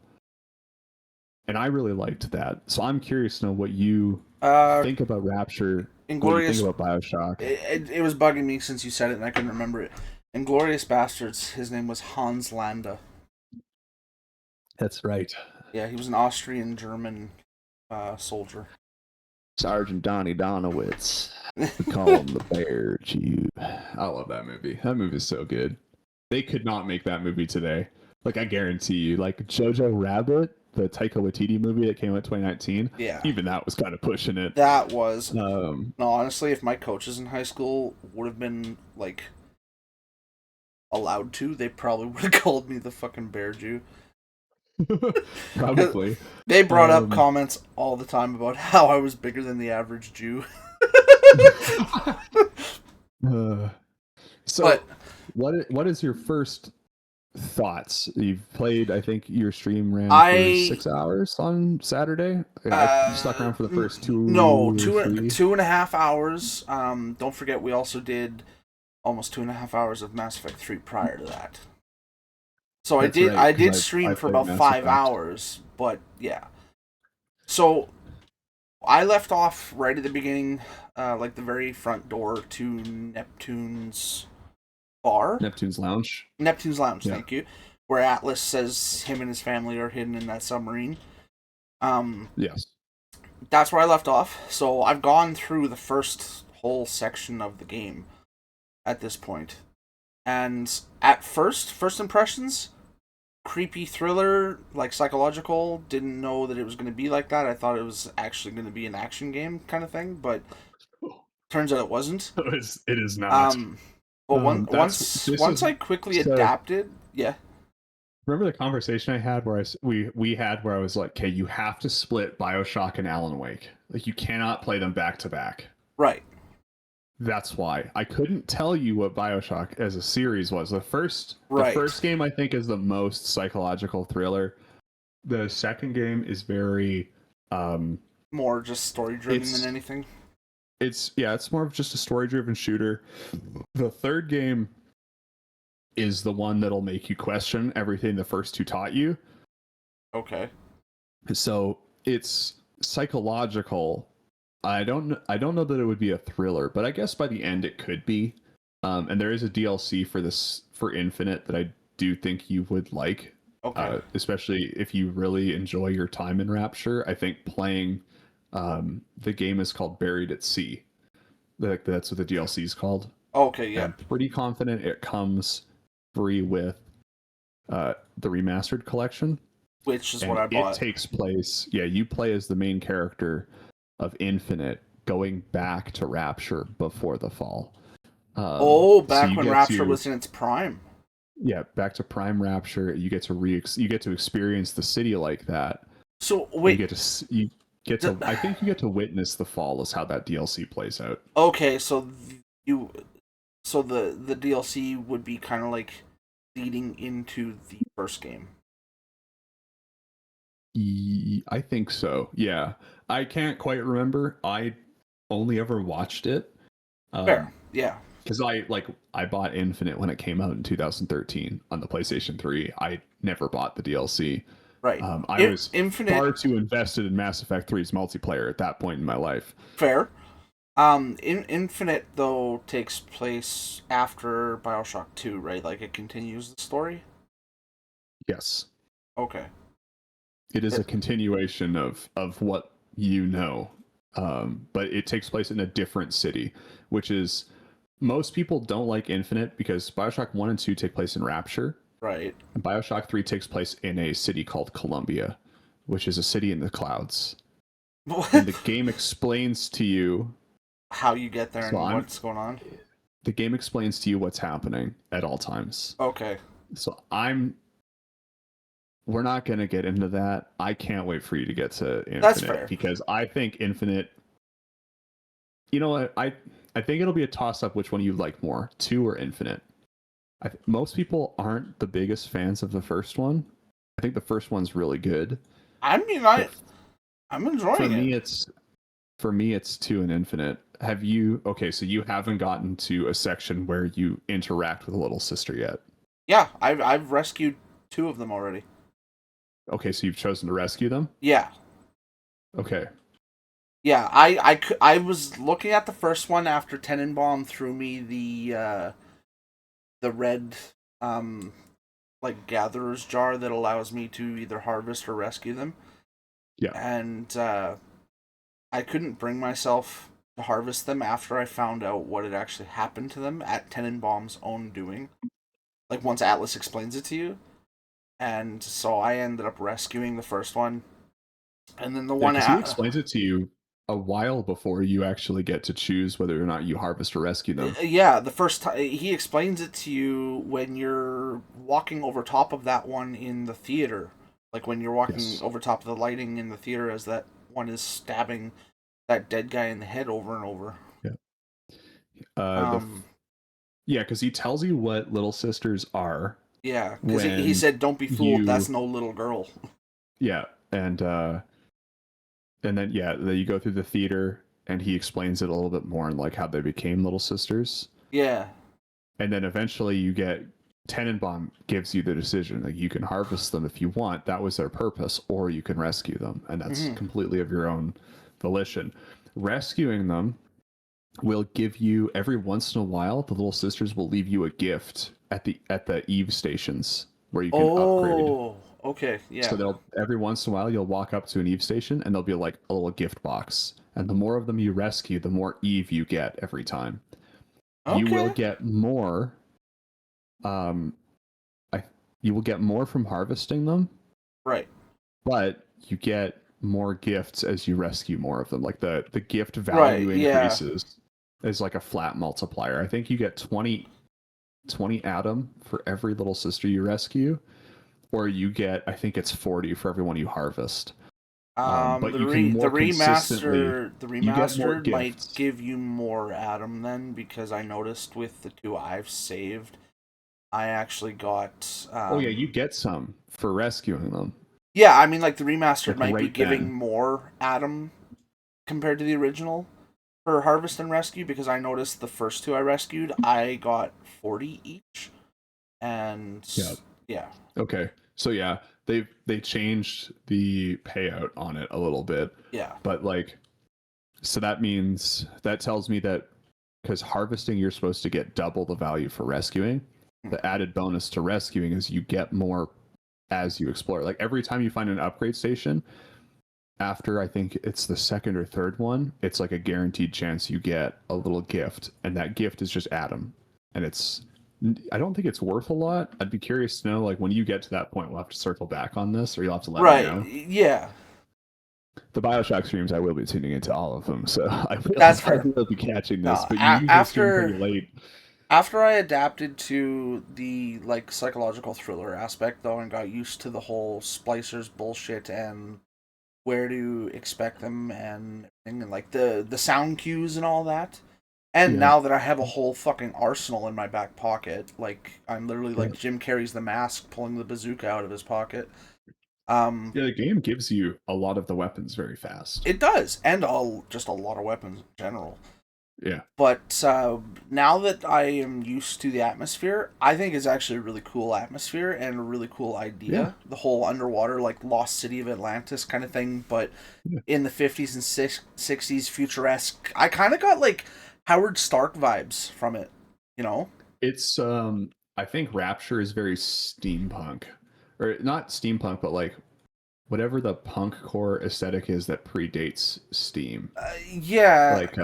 Speaker 1: And I really liked that. So I'm curious to know what you think about Rapture, what you think about Bioshock.
Speaker 2: It was bugging me since you said it and I couldn't remember it. Inglorious Bastards, his name was Hans Landa.
Speaker 1: That's right.
Speaker 2: Yeah, he was an Austrian-German soldier.
Speaker 1: Sergeant Donnie Donowitz. We call him the Bear Jew. I love that movie. That movie is so good. They could not make that movie today. Like, I guarantee you. Like, Jojo Rabbit, the Taika Waititi movie that came out in 2019,
Speaker 2: Yeah.
Speaker 1: even that was kind of pushing it.
Speaker 2: That was...
Speaker 1: No,
Speaker 2: honestly, if my coaches in high school would have been, like, allowed to, they probably would have called me the fucking Bear Jew.
Speaker 1: probably.
Speaker 2: They brought up comments all the time about how I was bigger than the average Jew.
Speaker 1: So, what is your first thoughts? You've played, I think your stream ran for 6 hours on Saturday. I stuck around for the first two
Speaker 2: and a half hours. Don't forget we also did almost 2.5 hours of Mass Effect 3 prior to that. So I did stream for about 5 hours, but yeah. So I left off right at the beginning, like the very front door to Neptune's bar.
Speaker 1: Neptune's Lounge.
Speaker 2: Neptune's Lounge, yeah. Thank you. Where Atlas says him and his family are hidden in that submarine.
Speaker 1: Yes.
Speaker 2: That's where I left off. So I've gone through the first whole section of the game at this point. And at first impressions, creepy thriller, like psychological, didn't know that it was going to be like that. I thought it was actually going to be an action game kind of thing, but turns out it wasn't.
Speaker 1: It is not.
Speaker 2: But once I quickly adapted, yeah.
Speaker 1: Remember the conversation I had where we had where I was like, okay, you have to split BioShock and Alan Wake. Like, you cannot play them back to back.
Speaker 2: Right.
Speaker 1: That's why I couldn't tell you what BioShock as a series was. The first game I think is the most psychological thriller. The second game is very
Speaker 2: more just story driven than anything.
Speaker 1: It's more of just a story driven shooter. The third game is the one that'll make you question everything the first two taught you.
Speaker 2: Okay.
Speaker 1: So it's psychological. I don't know that it would be a thriller, but I guess by the end it could be. And there is a DLC for Infinite that I do think you would like.
Speaker 2: Okay.
Speaker 1: Especially if you really enjoy your time in Rapture. I think playing the game is called Buried at Sea. That's what the DLC is called.
Speaker 2: Okay, yeah.
Speaker 1: I'm pretty confident it comes free with the remastered collection.
Speaker 2: Which is what I bought.
Speaker 1: It takes place, you play as the main character of Infinite going back to Rapture before the fall.
Speaker 2: Back when Rapture was in its prime.
Speaker 1: Yeah, back to prime Rapture. You get to experience the city like that.
Speaker 2: So wait,
Speaker 1: I think you get to witness the fall is how that DLC plays out.
Speaker 2: Okay, so the DLC would be kind of like leading into the first game.
Speaker 1: I think so. Yeah, I can't quite remember. I only ever watched it.
Speaker 2: Fair, yeah.
Speaker 1: Because I bought Infinite when it came out in 2013 on the PlayStation 3. I never bought the DLC.
Speaker 2: Right.
Speaker 1: I was far too invested in Mass Effect 3's multiplayer at that point in my life.
Speaker 2: Fair. Infinite, though, takes place after BioShock 2, right? Like, it continues the story?
Speaker 1: Yes.
Speaker 2: Okay.
Speaker 1: It is a
Speaker 2: It,
Speaker 1: continuation of what you know, but it takes place in a different city, which is most people don't like Infinite because Bioshock 1 and 2 take place in Rapture,
Speaker 2: right.
Speaker 1: and Bioshock 3 takes place in a city called Columbia, which is a city in the clouds. And the
Speaker 2: What?
Speaker 1: game explains to you.
Speaker 2: How you get there
Speaker 1: So
Speaker 2: and
Speaker 1: I'm.
Speaker 2: what's going on?
Speaker 1: The game explains to you what's happening at all times.
Speaker 2: Okay.
Speaker 1: So I'm. We're not going to get into that. I can't wait for you to get to
Speaker 2: That's
Speaker 1: Infinite
Speaker 2: fair.
Speaker 1: because I think Infinite. You know what? I think it'll be a toss up which one you like more, 2 or Infinite. Most people aren't the biggest fans of the first one. I think the first one's really good,
Speaker 2: I mean,
Speaker 1: but
Speaker 2: I'm
Speaker 1: for
Speaker 2: enjoying it.
Speaker 1: me it's for me it's 2 and Infinite. Have you Okay, so you haven't gotten to a section where you interact with a little sister yet.
Speaker 2: Yeah, I've rescued 2 of them already.
Speaker 1: Okay, so you've chosen to rescue them?
Speaker 2: Yeah.
Speaker 1: Okay.
Speaker 2: Yeah, I was looking at the first one after Tenenbaum threw me the red um like gatherer's jar that allows me to either harvest or rescue them.
Speaker 1: Yeah.
Speaker 2: And I couldn't bring myself to harvest them after I found out what had actually happened to them at Tenenbaum's own doing. Like once Atlas explains it to you. And so I ended up rescuing the first one. And then the
Speaker 1: Yeah,
Speaker 2: one
Speaker 1: because he
Speaker 2: at
Speaker 1: explains it to you a while before you actually get to choose whether or not you harvest or rescue them.
Speaker 2: yeah, the first time he explains it to you when you're walking over top of that one in the theater, like when you're walking
Speaker 1: Yes.
Speaker 2: over top of the lighting in the theater as that one is stabbing that dead guy in the head over and over.
Speaker 1: Yeah. The
Speaker 2: Um,
Speaker 1: Yeah, because he tells you what little sisters are
Speaker 2: yeah, because he
Speaker 1: when
Speaker 2: said, "Don't be fooled. That's
Speaker 1: you
Speaker 2: no little girl."
Speaker 1: yeah, and then then you go through the theater and he explains it a little bit more and like how they became little sisters.
Speaker 2: Yeah.
Speaker 1: And then eventually you get Tenenbaum gives you the decision. Like you can harvest them if you want, that was their purpose, or you can rescue them, and that's
Speaker 2: Hmm.
Speaker 1: completely of your own volition. Rescuing them will give you every once in a while the little sisters will leave you a gift at the Eve stations where you can upgrade.
Speaker 2: Oh, okay.
Speaker 1: So
Speaker 2: Yeah.
Speaker 1: they'll every once in a while you'll walk up to an Eve station and there'll be like a little gift box. And the more of them you rescue, the more Eve you get every time. You will
Speaker 2: Okay.
Speaker 1: get more um I you will get more from harvesting them,
Speaker 2: Right.
Speaker 1: but you get more gifts as you rescue more of them. Like the gift
Speaker 2: Right.
Speaker 1: value
Speaker 2: Yeah.
Speaker 1: increases is like a flat multiplier. I think you get 20 atom for every little sister you rescue, or you get, I think it's 40 for everyone you harvest. But you can
Speaker 2: The
Speaker 1: more consistently, you get more
Speaker 2: remastered might
Speaker 1: gifts.
Speaker 2: give you more Atom then, because I noticed with the 2 I've saved, I actually got
Speaker 1: Oh yeah, you get some for rescuing them.
Speaker 2: yeah, I mean, like the remastered
Speaker 1: Like
Speaker 2: might be
Speaker 1: right
Speaker 2: giving
Speaker 1: then.
Speaker 2: more Atom compared to the original for harvest and rescue, because I noticed the first 2 I rescued, I got 40 each, and
Speaker 1: Yeah.
Speaker 2: yeah.
Speaker 1: Okay. So yeah, they changed the payout on it a little bit.
Speaker 2: Yeah.
Speaker 1: But like so that tells me that because harvesting you're supposed to get double the value for rescuing.
Speaker 2: Hmm.
Speaker 1: The added bonus to rescuing is you get more as you explore. Like every time you find an upgrade station, after I think it's the second or third one, it's like a guaranteed chance you get a little gift, and that gift is just Atom, and I don't think it's worth a lot. I'd be curious to know, like when you get to that point, we'll have to circle back on this, or you'll have to let me
Speaker 2: Right.
Speaker 1: know.
Speaker 2: Yeah.
Speaker 1: The Bioshock streams, I will be tuning into all of them, so
Speaker 2: That's
Speaker 1: I
Speaker 2: fair.
Speaker 1: will be catching this.
Speaker 2: No,
Speaker 1: But you usually stream pretty
Speaker 2: after
Speaker 1: late.
Speaker 2: I adapted to the like psychological thriller aspect though and got used to the whole splicers bullshit and where to expect them and everything, and like the sound cues and all that. And
Speaker 1: Yeah,
Speaker 2: now that I have a whole fucking arsenal in my back pocket, like I'm literally
Speaker 1: yeah,
Speaker 2: like Jim Carrey's The Mask pulling the bazooka out of his pocket. Um
Speaker 1: yeah. The game gives you a lot of the weapons very fast.
Speaker 2: it does, and all just a lot of weapons in general.
Speaker 1: Yeah,
Speaker 2: But now that I am used to the atmosphere, I think it's actually a really cool atmosphere and a really cool
Speaker 1: yeah,
Speaker 2: idea. The whole underwater, like Lost City of Atlantis kind of thing, but
Speaker 1: yeah.
Speaker 2: in the 50s and 60s, futuresque. I kind of got like Howard Stark vibes from it, you know?
Speaker 1: It's I think Rapture is very steampunk. or not steampunk, but like whatever the punk core aesthetic is that predates Steam.
Speaker 2: Yeah,
Speaker 1: Like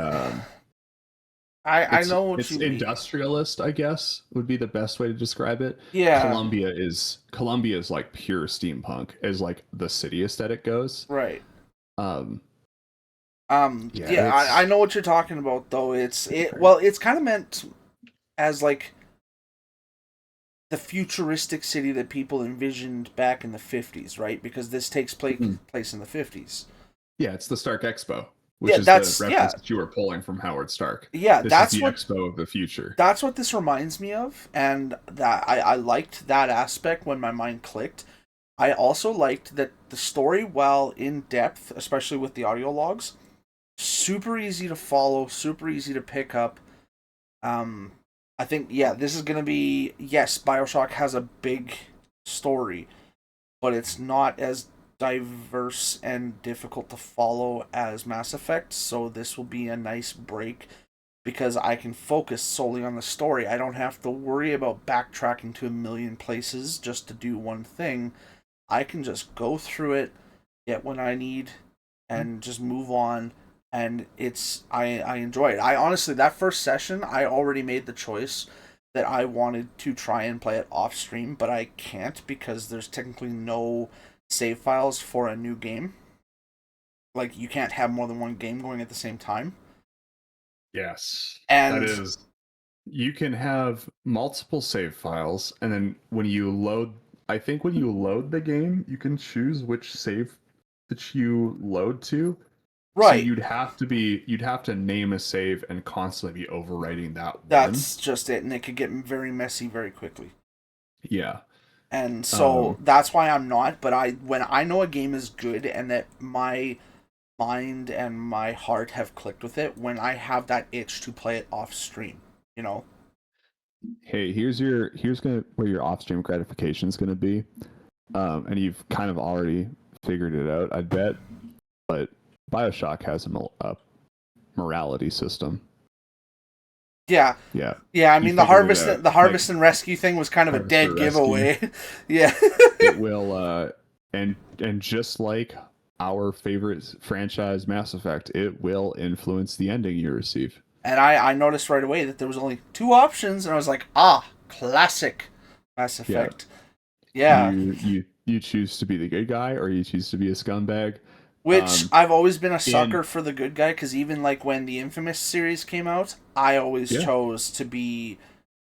Speaker 2: I know what
Speaker 1: it's
Speaker 2: you mean.
Speaker 1: industrialist, I guess, would be the best way to describe it.
Speaker 2: Yeah,
Speaker 1: Columbia is like pure steampunk as like the city aesthetic goes.
Speaker 2: right.
Speaker 1: Um yeah,
Speaker 2: Yeah, I
Speaker 1: it's
Speaker 2: know what you're talking about though. Well, it's kind of meant as like the futuristic city that people envisioned back in the 50s, right? Because this takes place in the 50s.
Speaker 1: yeah, it's the Stark Expo, which
Speaker 2: Yeah,
Speaker 1: is the
Speaker 2: that's yeah.
Speaker 1: reference that you were pulling from Howard Stark.
Speaker 2: Yeah,
Speaker 1: This is the Expo of the future.
Speaker 2: that's what this reminds me of, and that I liked that aspect when my mind clicked. I also liked that the story, while in depth, especially with the audio logs, super easy to follow, super easy to pick up. Um, I think this is gonna be yes. Bioshock has a big story, but it's not as diverse and difficult to follow as Mass Effect. So this will be a nice break because I can focus solely on the story. I don't have to worry about backtracking to a million places just to do one thing. I can just go through it, get what I need, and just move on. And I enjoy it. I honestly, that first session, I already made the choice that I wanted to try and play it off stream, but I can't because there's technically no save files for a new game. Like you can't have more than one game going at the same time.
Speaker 1: Yes. That
Speaker 2: And
Speaker 1: is, you can have multiple save files, and then when you load, I think when you load the game, you can choose which save that you load to. So
Speaker 2: right,
Speaker 1: you'd have to name a save and constantly be overwriting that one.
Speaker 2: that's just it, and it could get very messy very quickly.
Speaker 1: Yeah.
Speaker 2: And so
Speaker 1: Um,
Speaker 2: that's why I'm not. But when I know a game is good and that my mind and my heart have clicked with it, when I have that itch to play it off stream, you know.
Speaker 1: hey, here's gonna where your off-stream gratification is gonna be, and you've kind of already figured it out, I bet. But Bioshock has a morality system.
Speaker 2: Yeah,
Speaker 1: Yeah,
Speaker 2: yeah. I
Speaker 1: you
Speaker 2: mean, the
Speaker 1: figured it
Speaker 2: harvest,
Speaker 1: out.
Speaker 2: the
Speaker 1: Like
Speaker 2: harvest and rescue thing was kind of a
Speaker 1: Harvester
Speaker 2: dead
Speaker 1: Rescue,
Speaker 2: giveaway. Yeah,
Speaker 1: it will, and just like our favorite franchise, Mass Effect, it will influence the ending you receive.
Speaker 2: and I noticed right away that there was only two options, and I was like, ah, classic Mass
Speaker 1: Yeah,
Speaker 2: Effect. Yeah,
Speaker 1: you choose to be the good guy or you choose to be a scumbag.
Speaker 2: which
Speaker 1: Um,
Speaker 2: I've always been a
Speaker 1: in
Speaker 2: sucker for the good guy because even like when the Infamous series came out, I always
Speaker 1: Yeah.
Speaker 2: chose to be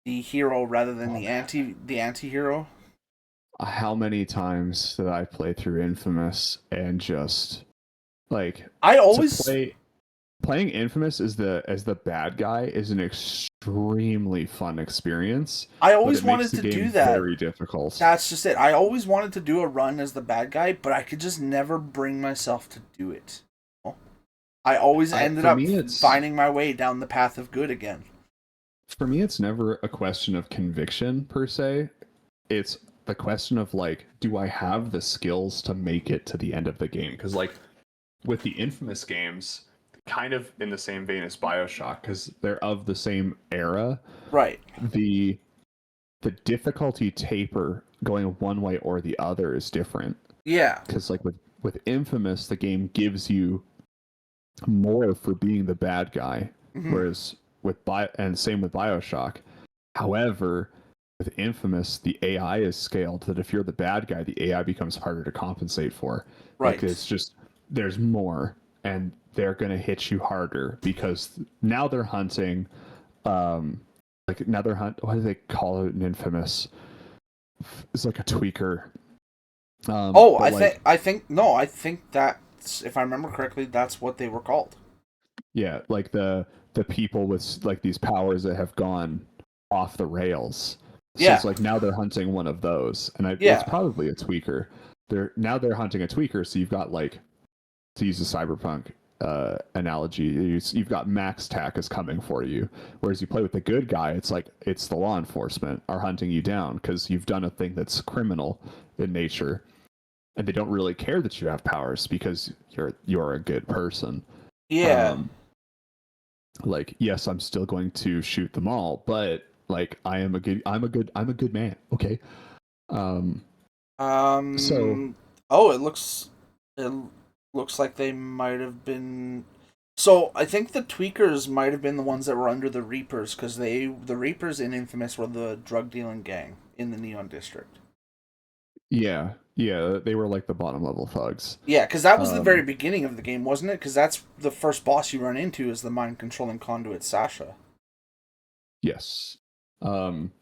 Speaker 2: the hero rather than
Speaker 1: Oh man,
Speaker 2: the anti-hero.
Speaker 1: how many times did I play through Infamous and just like
Speaker 2: I
Speaker 1: to
Speaker 2: always
Speaker 1: play playing Infamous as the bad guy is an extremely fun experience,
Speaker 2: I
Speaker 1: but
Speaker 2: always
Speaker 1: it makes
Speaker 2: wanted
Speaker 1: the
Speaker 2: to do
Speaker 1: game
Speaker 2: that.
Speaker 1: very difficult.
Speaker 2: That's just it. I always wanted to do a run as the bad guy, but I could just never bring myself to do it. I always
Speaker 1: I
Speaker 2: ended
Speaker 1: for
Speaker 2: up
Speaker 1: me it's
Speaker 2: finding my way down the path of good again.
Speaker 1: for me it's never a question of conviction per se. It's the question of like, do I have the skills to make it to the end of the game? Because like with the Infamous games, kind of in the same vein as Bioshock, because they're of the same era,
Speaker 2: Right.
Speaker 1: the difficulty taper going one way or the other is different.
Speaker 2: Yeah.
Speaker 1: Because like with Infamous, the game gives you more for being the bad guy,
Speaker 2: Hmm.
Speaker 1: whereas and same with Bioshock. However, with Infamous, the AI is scaled that if you're the bad guy, the AI becomes harder to compensate for. Like
Speaker 2: Right.
Speaker 1: it's just there's more, and they're gonna hit you harder because now they're hunting. Like now they're what do they call it in Infamous? It's like a tweaker.
Speaker 2: Oh,
Speaker 1: But
Speaker 2: I think that's if I remember correctly, that's what they were called.
Speaker 1: yeah, like the people with like these powers that have gone off the rails. So
Speaker 2: Yeah.
Speaker 1: it's like now they're hunting one of those, and it's
Speaker 2: Yeah.
Speaker 1: probably a tweaker. They're hunting a tweaker. So you've got like, to use a cyberpunk analogy, you've got max tack is coming for you. Whereas you play with the good guy, it's like it's the law enforcement are hunting you down because you've done a thing that's criminal in nature, and they don't really care that you have powers because you're a good person.
Speaker 2: Yeah.
Speaker 1: Um, like yes, I'm still going to shoot them all, but like I'm a good man. Okay. Um, So
Speaker 2: Oh, it looks like they might have been. So I think the tweakers might have been the ones that were under the Reapers, because the Reapers in Infamous were the drug dealing gang in the Neon District.
Speaker 1: yeah, yeah, they were like the bottom level thugs.
Speaker 2: Yeah, because that was the very
Speaker 1: Um,
Speaker 2: beginning of the game, wasn't it? Because that's the first boss you run into is the mind controlling conduit Sasha.
Speaker 1: yes. Um,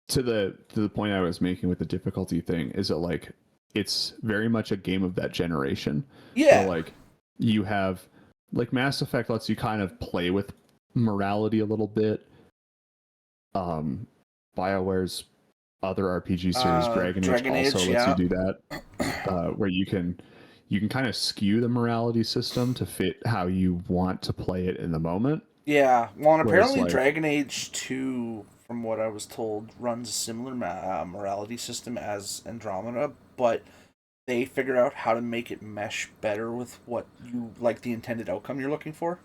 Speaker 1: to the point I was making with the difficulty thing is that like it's very much a game of that generation where
Speaker 2: Yeah.
Speaker 1: like you have like Mass Effect lets you kind of play with morality a little bit. Um, BioWare's other RPG series, Dragon Age,
Speaker 2: Dragon
Speaker 1: also
Speaker 2: Age,
Speaker 1: lets you
Speaker 2: yeah.
Speaker 1: do that, where you can kind of skew the morality system to fit how you want to play it in the moment.
Speaker 2: Yeah, well, and
Speaker 1: Whereas
Speaker 2: apparently
Speaker 1: like
Speaker 2: Dragon Age 2, from what I was told, runs a similar morality system as Andromeda, but they figured out how to make it mesh better with what you like the intended outcome you're looking for.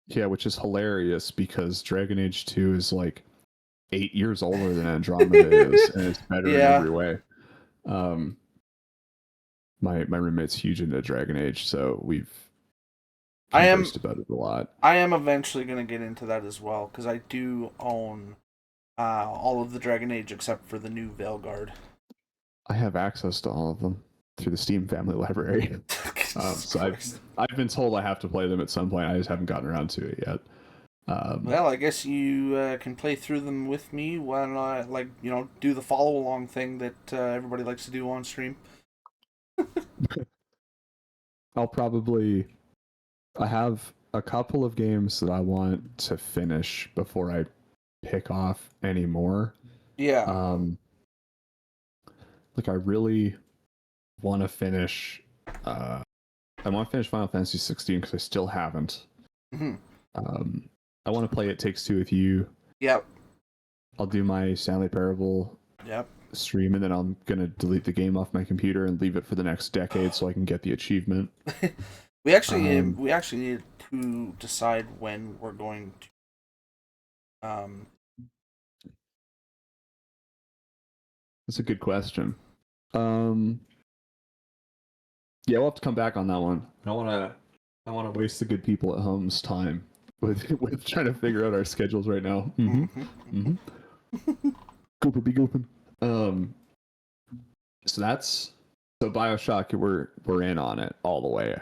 Speaker 1: yeah, which is hilarious because Dragon Age 2 is like 8 years older than Andromeda is, and it's better in
Speaker 2: Yeah,
Speaker 1: every way. Um, my roommate's huge into Dragon Age, so we've
Speaker 2: I am
Speaker 1: conversed about it a lot.
Speaker 2: I am eventually going to get into that as well because I do own all of the Dragon Age except for the new Veilguard.
Speaker 1: I have access to all of them through the Steam family library.
Speaker 2: Jesus
Speaker 1: So
Speaker 2: Christ.
Speaker 1: I've been told I have to play them at some point. I just haven't gotten around to it yet. Um,
Speaker 2: Well, I guess you can play through them with me when I do the follow along thing that everybody likes to do on stream.
Speaker 1: I'll probably I have a couple of games that I want to finish before I pick off any more.
Speaker 2: Yeah.
Speaker 1: Um, like I really want to finish. Uh, I want to finish Final Fantasy 16 because I still haven't.
Speaker 2: Hmm.
Speaker 1: Um, I want to play It Takes Two with you.
Speaker 2: Yep.
Speaker 1: I'll do my Stanley Parable
Speaker 2: Yep.
Speaker 1: stream, and then I'm gonna delete the game off my computer and leave it for the next decade so I can get the achievement. Um,
Speaker 2: we actually need to decide when we're going to
Speaker 1: that's a good question. Um, yeah, we'll have to come back on that one. I want to waste the good people at home's time with with trying to figure out our schedules right now. Mm-hmm. Mm-hmm. Gooping be gooping. Um, so that's so Bioshock. We're in on it all the way.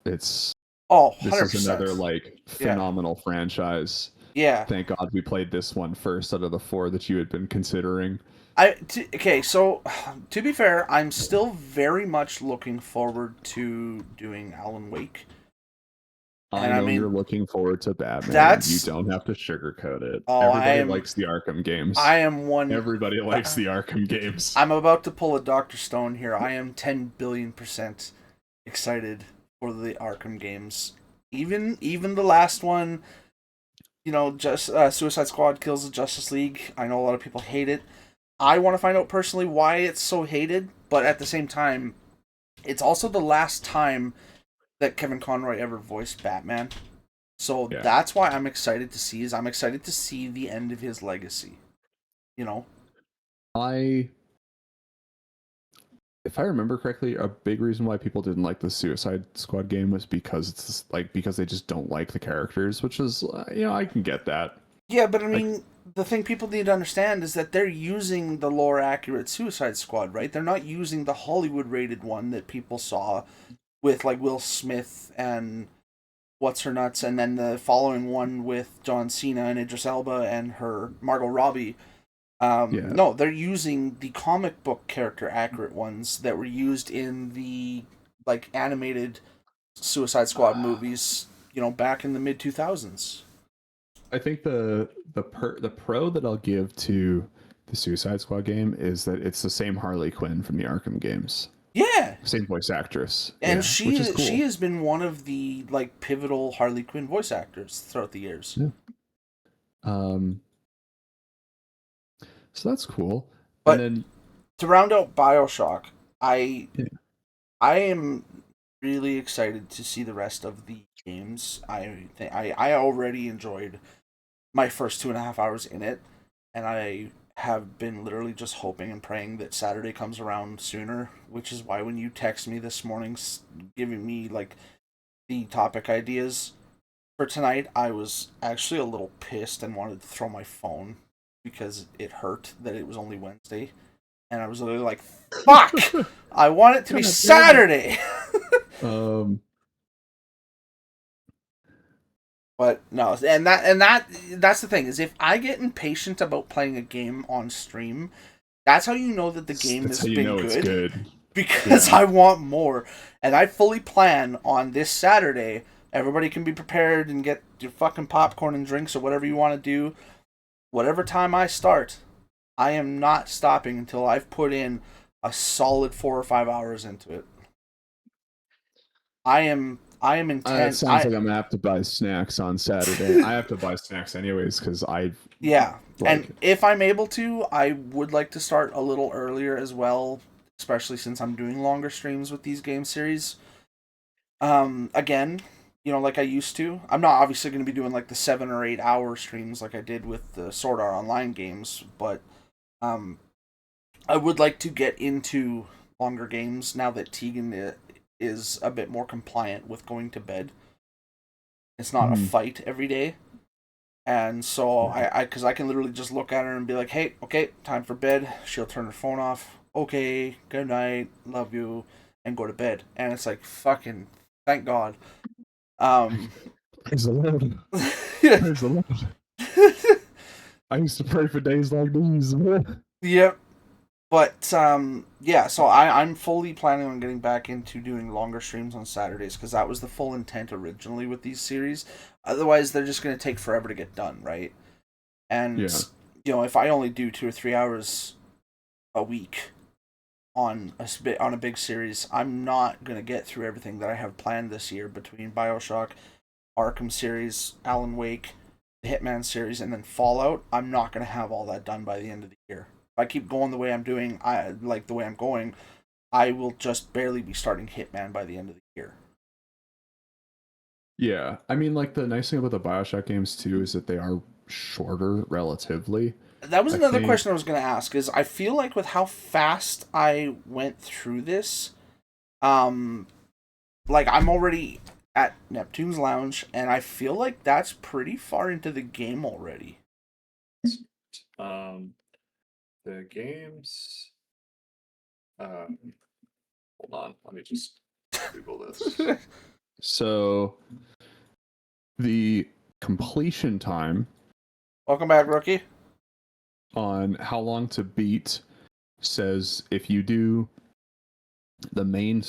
Speaker 1: It's
Speaker 2: Oh,
Speaker 1: this is
Speaker 2: 100%.
Speaker 1: another like
Speaker 2: Yeah.
Speaker 1: phenomenal franchise.
Speaker 2: Yeah.
Speaker 1: Thank God we played this one first out of the four that you had been considering.
Speaker 2: Okay, so to be fair, I'm still very much looking forward to doing Alan Wake.
Speaker 1: I
Speaker 2: And I
Speaker 1: know you're
Speaker 2: mean,
Speaker 1: looking forward to Batman. You
Speaker 2: that's
Speaker 1: don't have to sugarcoat it.
Speaker 2: oh,
Speaker 1: Everybody likes the Arkham games.
Speaker 2: I am one
Speaker 1: Everybody likes the Arkham games.
Speaker 2: I'm about to pull a Dr. Stone here. I am 10 billion% excited for the Arkham games. Even the last one, just Suicide Squad kills the Justice League. I know a lot of people hate it. I want to find out personally why it's so hated, but at the same time, it's also the last time that Kevin Conroy ever voiced Batman. So
Speaker 1: Yeah.
Speaker 2: that's why I'm excited to see I'm excited to see the end of his legacy. You know?
Speaker 1: I if I remember correctly, a big reason why people didn't like the Suicide Squad game was because it's just, like because they just don't like the characters, which is I can get that.
Speaker 2: Yeah, but I
Speaker 1: Like
Speaker 2: mean, the thing people need to understand is that they're using the lore accurate Suicide Squad, right? They're not using the Hollywood rated one that people saw with like Will Smith and what's her nuts, and then the following one with John Cena and Idris Elba and her Margot Robbie.
Speaker 1: yeah,
Speaker 2: No, they're using the comic book character accurate ones that were used in the like animated Suicide Squad movies, back in the mid 2000s.
Speaker 1: I think the pro that I'll give to the Suicide Squad game is that it's the same Harley Quinn from the Arkham games,
Speaker 2: Yeah,
Speaker 1: same voice actress,
Speaker 2: and
Speaker 1: yeah, which is
Speaker 2: she
Speaker 1: cool.
Speaker 2: has been one of the like pivotal Harley Quinn voice actors throughout the years.
Speaker 1: Yeah. Um, so that's cool. And
Speaker 2: But
Speaker 1: then
Speaker 2: to round out BioShock, I
Speaker 1: yeah,
Speaker 2: I am really excited to see the rest of the games. I already enjoyed my first 2.5 hours in it, and I have been literally just hoping and praying that Saturday comes around sooner, which is why when you text me this morning giving me like the topic ideas for tonight, I was actually a little pissed and wanted to throw my phone because it hurt that it was only Wednesday. And I was literally like, fuck! I want it to be Saturday!
Speaker 1: Um,
Speaker 2: But no, and that's the thing, is if I get impatient about playing a game on stream, that's how you know that the game
Speaker 1: that's
Speaker 2: has
Speaker 1: how you
Speaker 2: been
Speaker 1: know it's good.
Speaker 2: because
Speaker 1: Yeah.
Speaker 2: I want more. And I fully plan on this Saturday. Everybody can be prepared and get your fucking popcorn and drinks or whatever you want to do. Whatever time I start, I am not stopping until I've put in a solid 4 or 5 hours into it. I am
Speaker 1: It
Speaker 2: intent.
Speaker 1: sounds like I'm gonna have to buy snacks on Saturday. I have to buy snacks anyways because I
Speaker 2: Yeah.
Speaker 1: like.
Speaker 2: And if I'm able to, I would like to start a little earlier as well, especially since I'm doing longer streams with these game series. Again, like I used to. I'm not obviously going to be doing like the 7 or 8 hour streams like I did with the Sword Art Online games, but I would like to get into longer games now that Tegan is a bit more compliant with going to bed. It's not a fight every day. And so because I can literally just look at her and be like, hey, okay, time for bed. She'll turn her phone off. Okay, good night, love you, and go to bed. And it's like, fucking, thank God.
Speaker 1: Praise the Lord. Praise the Lord. I used to pray for days like these.
Speaker 2: Yep. But yeah, so I'm fully planning on getting back into doing longer streams on Saturdays because that was the full intent originally with these series. Otherwise, they're just going to take forever to get done, right? And if I only do 2 or 3 hours a week on a big series, I'm not going to get through everything that I have planned this year between BioShock, Arkham series, Alan Wake, the Hitman series, and then Fallout. I'm not going to have all that done by the end of the year. If I keep going the way I'm doing, the way I'm going, I will just barely be starting Hitman by the end of the year.
Speaker 1: Yeah, I mean, like the nice thing about the BioShock games too is that they are shorter relatively.
Speaker 2: That was another question I was going to ask. Is I feel like with how fast I went through this, like I'm already at Neptune's Lounge, and I feel like that's pretty far into the game already.
Speaker 1: The games. Hold on, let me just Google this. So, the completion time.
Speaker 2: Welcome back, rookie.
Speaker 1: On how long to beat says if you do the main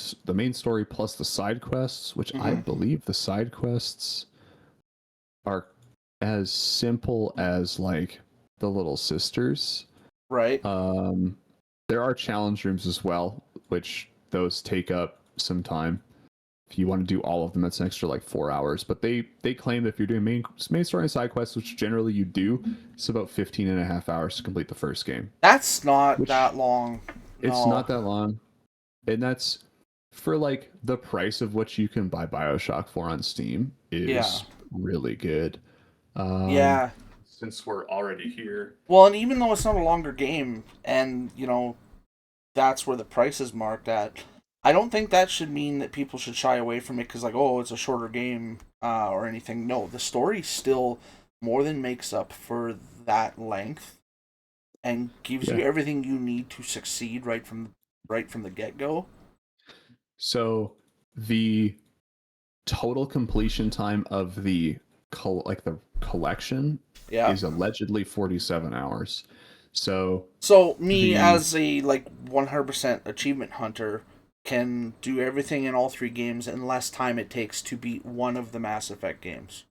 Speaker 1: story plus the side quests, which I believe the side quests are as simple as like the Little Sisters.
Speaker 2: Right.
Speaker 1: There are challenge rooms as well, which those take up some time. If you want to do all of them, that's an extra like 4 hours. But they claim that if you're doing main story and side quests, which generally you do, it's about 15 and a half hours to complete the first game.
Speaker 2: That's not that long.
Speaker 1: It's not that long. And that's for like the price of what you can buy BioShock for on Steam is really good.
Speaker 2: Yeah.
Speaker 1: Since we're already here.
Speaker 2: Well, and even though it's not a longer game, and that's where the price is marked at, I don't think that should mean that people should shy away from it because, like, oh, it's a shorter game or anything. No, the story still more than makes up for that length and gives you everything you need to succeed right from the get-go.
Speaker 1: So the total completion time of the collection is allegedly 47 hours. So
Speaker 2: me as a 100% achievement hunter can do everything in all 3 games in less time it takes to beat one of the Mass Effect games.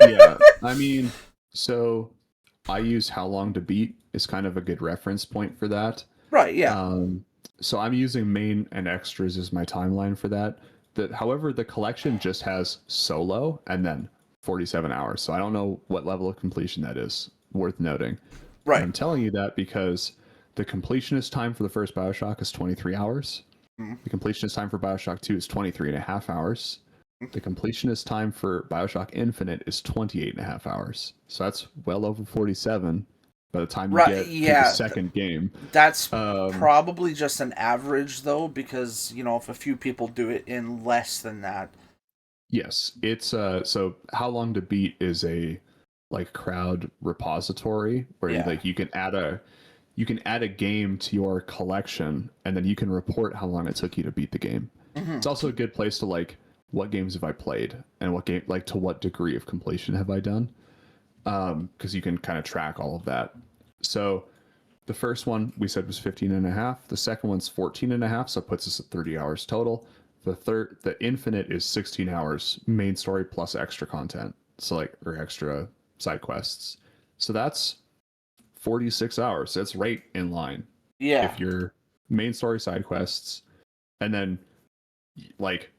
Speaker 1: Yeah, I mean, so I use how long to beat is kind of a good reference point for that.
Speaker 2: Right, yeah.
Speaker 1: So I'm using main and extras as my timeline for that. However, the collection just has solo and then 47 hours. So I don't know what level of completion that is. Worth noting.
Speaker 2: Right.
Speaker 1: And I'm telling you that because the completionist time for the first BioShock is 23 hours. The completionist time for BioShock 2 is 23 and a half hours. The completionist time for BioShock Infinite is 28 and a half hours. So that's well over 47. by the time you
Speaker 2: Right,
Speaker 1: get through the
Speaker 2: yeah,
Speaker 1: second game.
Speaker 2: that's
Speaker 1: Um,
Speaker 2: probably just an average though, because if a few people do it in less than that.
Speaker 1: yes, it's so how long to beat is a like crowd repository where
Speaker 2: Yeah.
Speaker 1: you can add a game to your collection and then you can report how long it took you to beat the game.
Speaker 2: Hmm.
Speaker 1: It's also a good place to like what games have I played and what game like to what degree of completion have I done, because you can kind of track all of that. So the first one we said was 15 and a half. The second one's 14 and a half, so it puts us at 30 hours total. The infinite is 16 hours main story plus extra content. So like, or extra side quests. So that's 46 hours. That's right in line.
Speaker 2: Yeah.
Speaker 1: If your main story side quests, and then like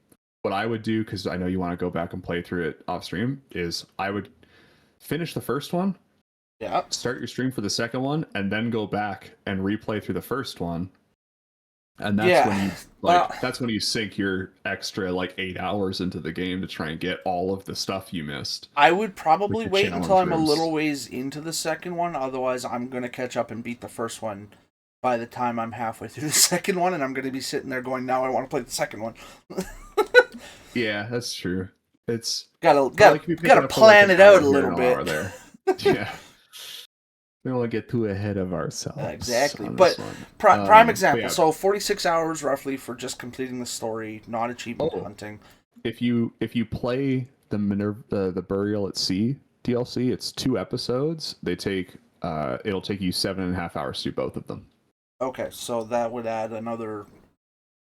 Speaker 1: what I would do, because I know you want to go back and play through it off stream, is I would finish the first one,
Speaker 2: Yeah.
Speaker 1: start your stream for the second one, and then go back and replay through the first one. And that's when
Speaker 2: Yeah.
Speaker 1: you
Speaker 2: Well,
Speaker 1: that's when you sink your extra like 8 hours into the game to try and get all of the stuff you missed
Speaker 2: I would
Speaker 1: with
Speaker 2: probably
Speaker 1: the
Speaker 2: wait until
Speaker 1: challenge
Speaker 2: I'm a
Speaker 1: rooms.
Speaker 2: little ways into the second one. Otherwise, I'm going to catch up and beat the first one by the time I'm halfway through the second one, and I'm going to be sitting there going, now I want to play the second one.
Speaker 1: Yeah, that's true. It's
Speaker 2: Gotta
Speaker 1: I like
Speaker 2: gotta
Speaker 1: to be picking
Speaker 2: gotta
Speaker 1: up for like
Speaker 2: plan
Speaker 1: an
Speaker 2: it
Speaker 1: hour
Speaker 2: out a
Speaker 1: here
Speaker 2: little
Speaker 1: and an
Speaker 2: bit.
Speaker 1: hour there. Yeah. We don't want to get too ahead of ourselves
Speaker 2: Exactly.
Speaker 1: on
Speaker 2: But
Speaker 1: this one.
Speaker 2: prime
Speaker 1: But
Speaker 2: example.
Speaker 1: yeah.
Speaker 2: So 46 hours roughly for just completing the story, not achievement
Speaker 1: Oh,
Speaker 2: hunting.
Speaker 1: if you play the the Burial at Sea DLC, it's 2 episodes. It'll take you 7.5 hours to do both of them.
Speaker 2: Okay, so that would add another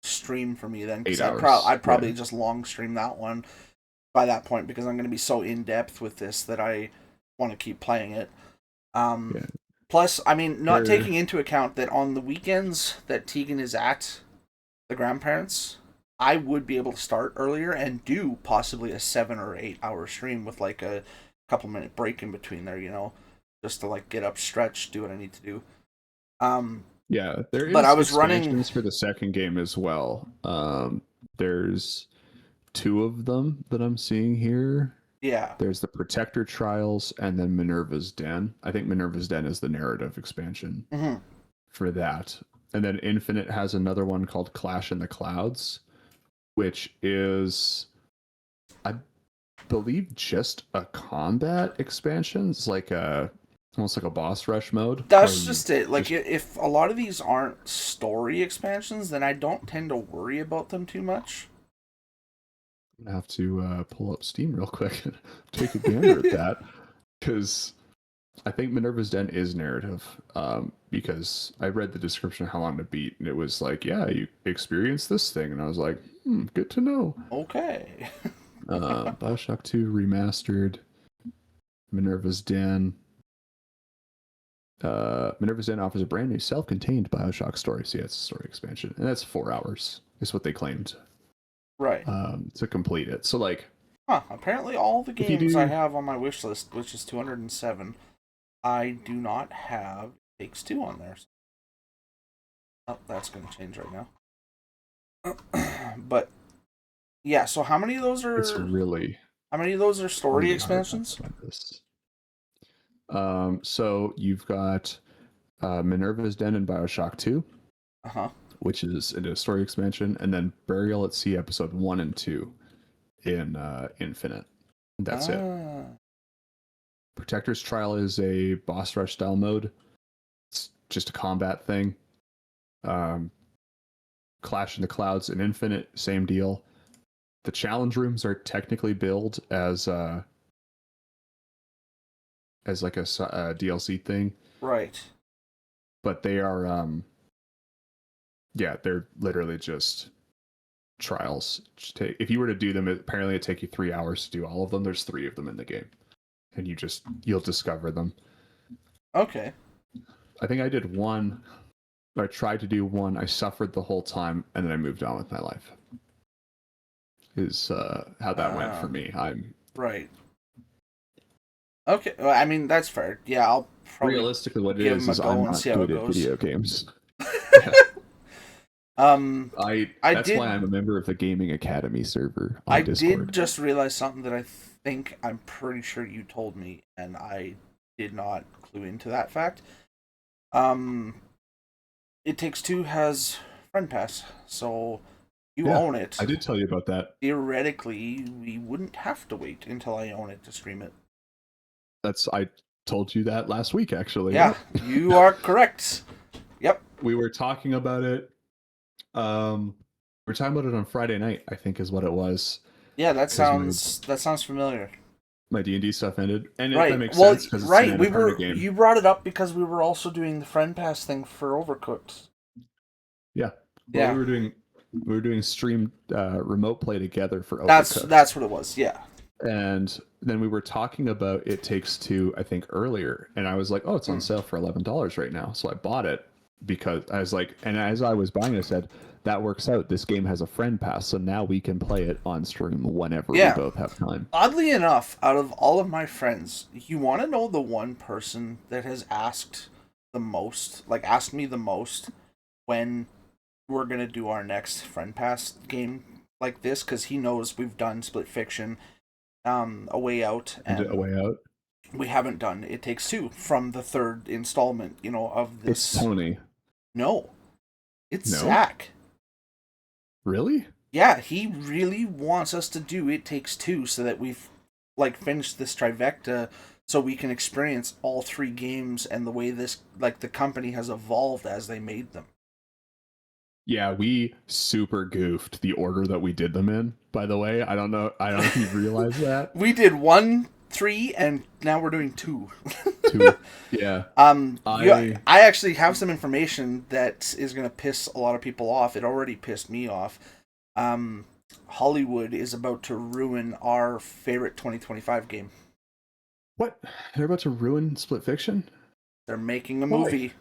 Speaker 2: stream for me then, because
Speaker 1: 8 hours.
Speaker 2: I'd
Speaker 1: Yeah.
Speaker 2: probably just long stream that one by that point, because I'm going to be so in depth with this that I want to keep playing it.
Speaker 1: Yeah.
Speaker 2: Plus, I mean, not
Speaker 1: There
Speaker 2: taking into account that on the weekends that Tegan is at the grandparents, I would be able to start earlier and do possibly a 7 or 8 hour stream with like a couple minute break in between there, just to like get up, stretch, do what I need to do.
Speaker 1: Yeah, there
Speaker 2: But I
Speaker 1: is
Speaker 2: was running,
Speaker 1: expansions for the second game as well. There's 2 of them that I'm seeing here.
Speaker 2: yeah.
Speaker 1: There's the Protector Trials and then Minerva's Den. I think Minerva's Den is the narrative expansion
Speaker 2: Hmm.
Speaker 1: for that. And then Infinite has another one called Clash in the Clouds, which is, I believe, just a combat expansion. It's like almost like a boss rush mode. Where
Speaker 2: That's
Speaker 1: you
Speaker 2: just it. Like,
Speaker 1: just
Speaker 2: if a lot of these aren't story expansions, then I don't tend to worry about them too much.
Speaker 1: have to pull up Steam real quick and take a gander at that, because I think Minerva's Den is narrative. Because I read the description of how long to beat, and it was like, yeah, you experience this thing, and I was like, good to know.
Speaker 2: Okay.
Speaker 1: Bioshock 2 remastered, Minerva's Den. Minerva's Den offers a brand new self-contained Bioshock story. So yeah, it's a story expansion, and that's 4 hours. Is what they claimed
Speaker 2: Right.
Speaker 1: to complete it. So like,
Speaker 2: Huh. Apparently, all the
Speaker 1: if you
Speaker 2: games I
Speaker 1: do,
Speaker 2: have on my wish list, which is 207, I do not have Takes Two on there. Oh, that's going to change right now. But yeah, so
Speaker 1: it's really
Speaker 2: how many of those are story
Speaker 1: really hard not to
Speaker 2: expansions?
Speaker 1: find this. So you've got Minerva's Den in Bioshock 2,
Speaker 2: Uh huh.
Speaker 1: which is a story expansion, and then Burial at Sea episode 1 and 2 in Infinite. That's it. Protector's Trial is a boss rush style mode. It's just a combat thing. Clash in the Clouds and Infinite, same deal. The challenge rooms are technically billed as like a DLC thing,
Speaker 2: Right.
Speaker 1: but they are yeah, they're literally just trials. If you were to do them, apparently it'd take you 3 hours to do all of them. There's 3 of them in the game, and you'll discover them.
Speaker 2: Okay.
Speaker 1: I think I did one. I tried to do one. I suffered the whole time, and then I moved on with my life. Is how that went for me. I'm
Speaker 2: Right. Okay. Well, I mean, that's fair. Yeah, I'll probably
Speaker 1: realistically what it
Speaker 2: give them a
Speaker 1: is
Speaker 2: go
Speaker 1: I'm
Speaker 2: and
Speaker 1: not
Speaker 2: see how it
Speaker 1: good at
Speaker 2: goes.
Speaker 1: video games.
Speaker 2: I
Speaker 1: That's
Speaker 2: did.
Speaker 1: why I'm a member of the Gaming Academy server on
Speaker 2: I
Speaker 1: Discord.
Speaker 2: did just realize something that I'm pretty sure you told me, and I did not clue into that fact. Um, It Takes Two has Friend Pass, so you
Speaker 1: Yeah,
Speaker 2: own it.
Speaker 1: I did tell you about that.
Speaker 2: Theoretically, we wouldn't have to wait until I own it to stream it.
Speaker 1: I told you that last week, actually.
Speaker 2: Yeah,
Speaker 1: Yep.
Speaker 2: you are correct. Yep.
Speaker 1: We were talking about it. We were talking about it on Friday night, I think, is what it was.
Speaker 2: Yeah, that
Speaker 1: Because
Speaker 2: sounds familiar.
Speaker 1: my D&D stuff ended, and that
Speaker 2: Right.
Speaker 1: makes
Speaker 2: Well,
Speaker 1: sense because it's an
Speaker 2: right. We
Speaker 1: Annapurna
Speaker 2: were.
Speaker 1: game.
Speaker 2: You brought it up because we were also doing the Friend Pass thing for Overcooked.
Speaker 1: Yeah. Well,
Speaker 2: Yeah.
Speaker 1: we were doing stream remote play together for Overcooked.
Speaker 2: That's what it was. Yeah.
Speaker 1: And then we were talking about It Takes Two, I think, earlier, and I was like, "Oh, it's on sale for $11 right now." So I bought it because I was like, and as I was buying it, I said, "That works out. This game has a friend pass, so now we can play it on stream whenever we
Speaker 2: Yeah.
Speaker 1: both have time."
Speaker 2: Oddly enough, out of all of my friends, you want to know the one person that has asked the most, like asked me the most when we're going to do our next Friend Pass game like this, because he knows we've done Split Fiction, A Way Out,
Speaker 1: And
Speaker 2: and
Speaker 1: A Way Out.
Speaker 2: we haven't done It Takes Two from the third installment, of
Speaker 1: It's
Speaker 2: this.
Speaker 1: Tony.
Speaker 2: No, it's
Speaker 1: No?
Speaker 2: Zach.
Speaker 1: Really?
Speaker 2: Yeah, he really wants us to do It Takes Two so that we've finished this trifecta, so we can experience all three games and the way this the company has evolved as they made them.
Speaker 1: Yeah, we super goofed the order that we did them in. By the way, I don't know if you realize that.
Speaker 2: We did 1, 3, and now we're doing 2.
Speaker 1: Two. Yeah.
Speaker 2: I actually have some information that is going to piss a lot of people off. It already pissed me off. Hollywood is about to ruin our favorite 2025 game.
Speaker 1: What? They're about to ruin Split Fiction?
Speaker 2: They're making a
Speaker 1: Why?
Speaker 2: movie.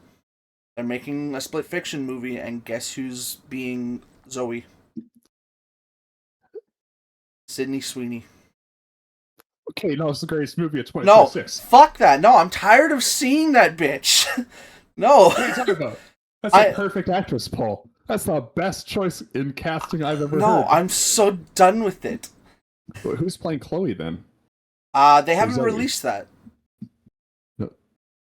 Speaker 2: They're making a Split Fiction movie, and guess who's being Zoe? Sydney Sweeney.
Speaker 1: Okay, no, it's the greatest movie of
Speaker 2: No,
Speaker 1: 2026.
Speaker 2: fuck that. No, I'm tired of seeing that bitch. No.
Speaker 1: What are you talking about? That's a perfect actress, Paul. That's the best choice in casting I've ever heard.
Speaker 2: No, I'm so done with it.
Speaker 1: Who's playing Chloe then?
Speaker 2: They haven't released that.
Speaker 1: No.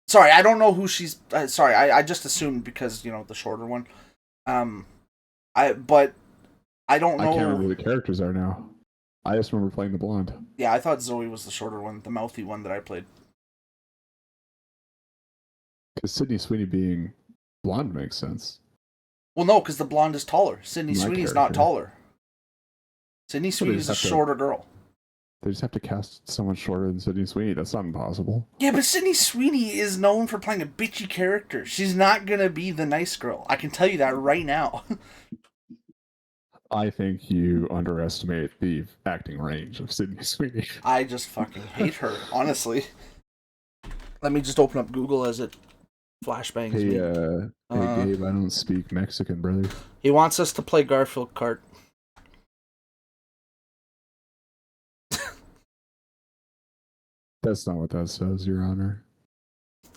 Speaker 2: Sorry, I don't know who she's. Sorry, I just assumed because the shorter one. But I don't know.
Speaker 1: I can't remember who the characters are now. I just remember playing the blonde.
Speaker 2: Yeah, I thought Zoe was the shorter one, the mouthy one that I played.
Speaker 1: Because Sydney Sweeney being blonde makes sense.
Speaker 2: Well, no, because the blonde is taller. Sydney Sweeney's not taller. Sydney Sweeney's a shorter girl.
Speaker 1: They just have to cast someone shorter than Sydney Sweeney. That's not impossible.
Speaker 2: Yeah, but Sydney Sweeney is known for playing a bitchy character. She's not gonna be the nice girl. I can tell you that right now.
Speaker 1: I think you underestimate the acting range of Sydney Sweeney.
Speaker 2: I just fucking hate her, honestly. Let me just open up Google as it flashbangs me.
Speaker 1: Hey Gabe, I don't speak Mexican, brother.
Speaker 2: He wants us to play Garfield Kart.
Speaker 1: That's not what that says, Your Honor.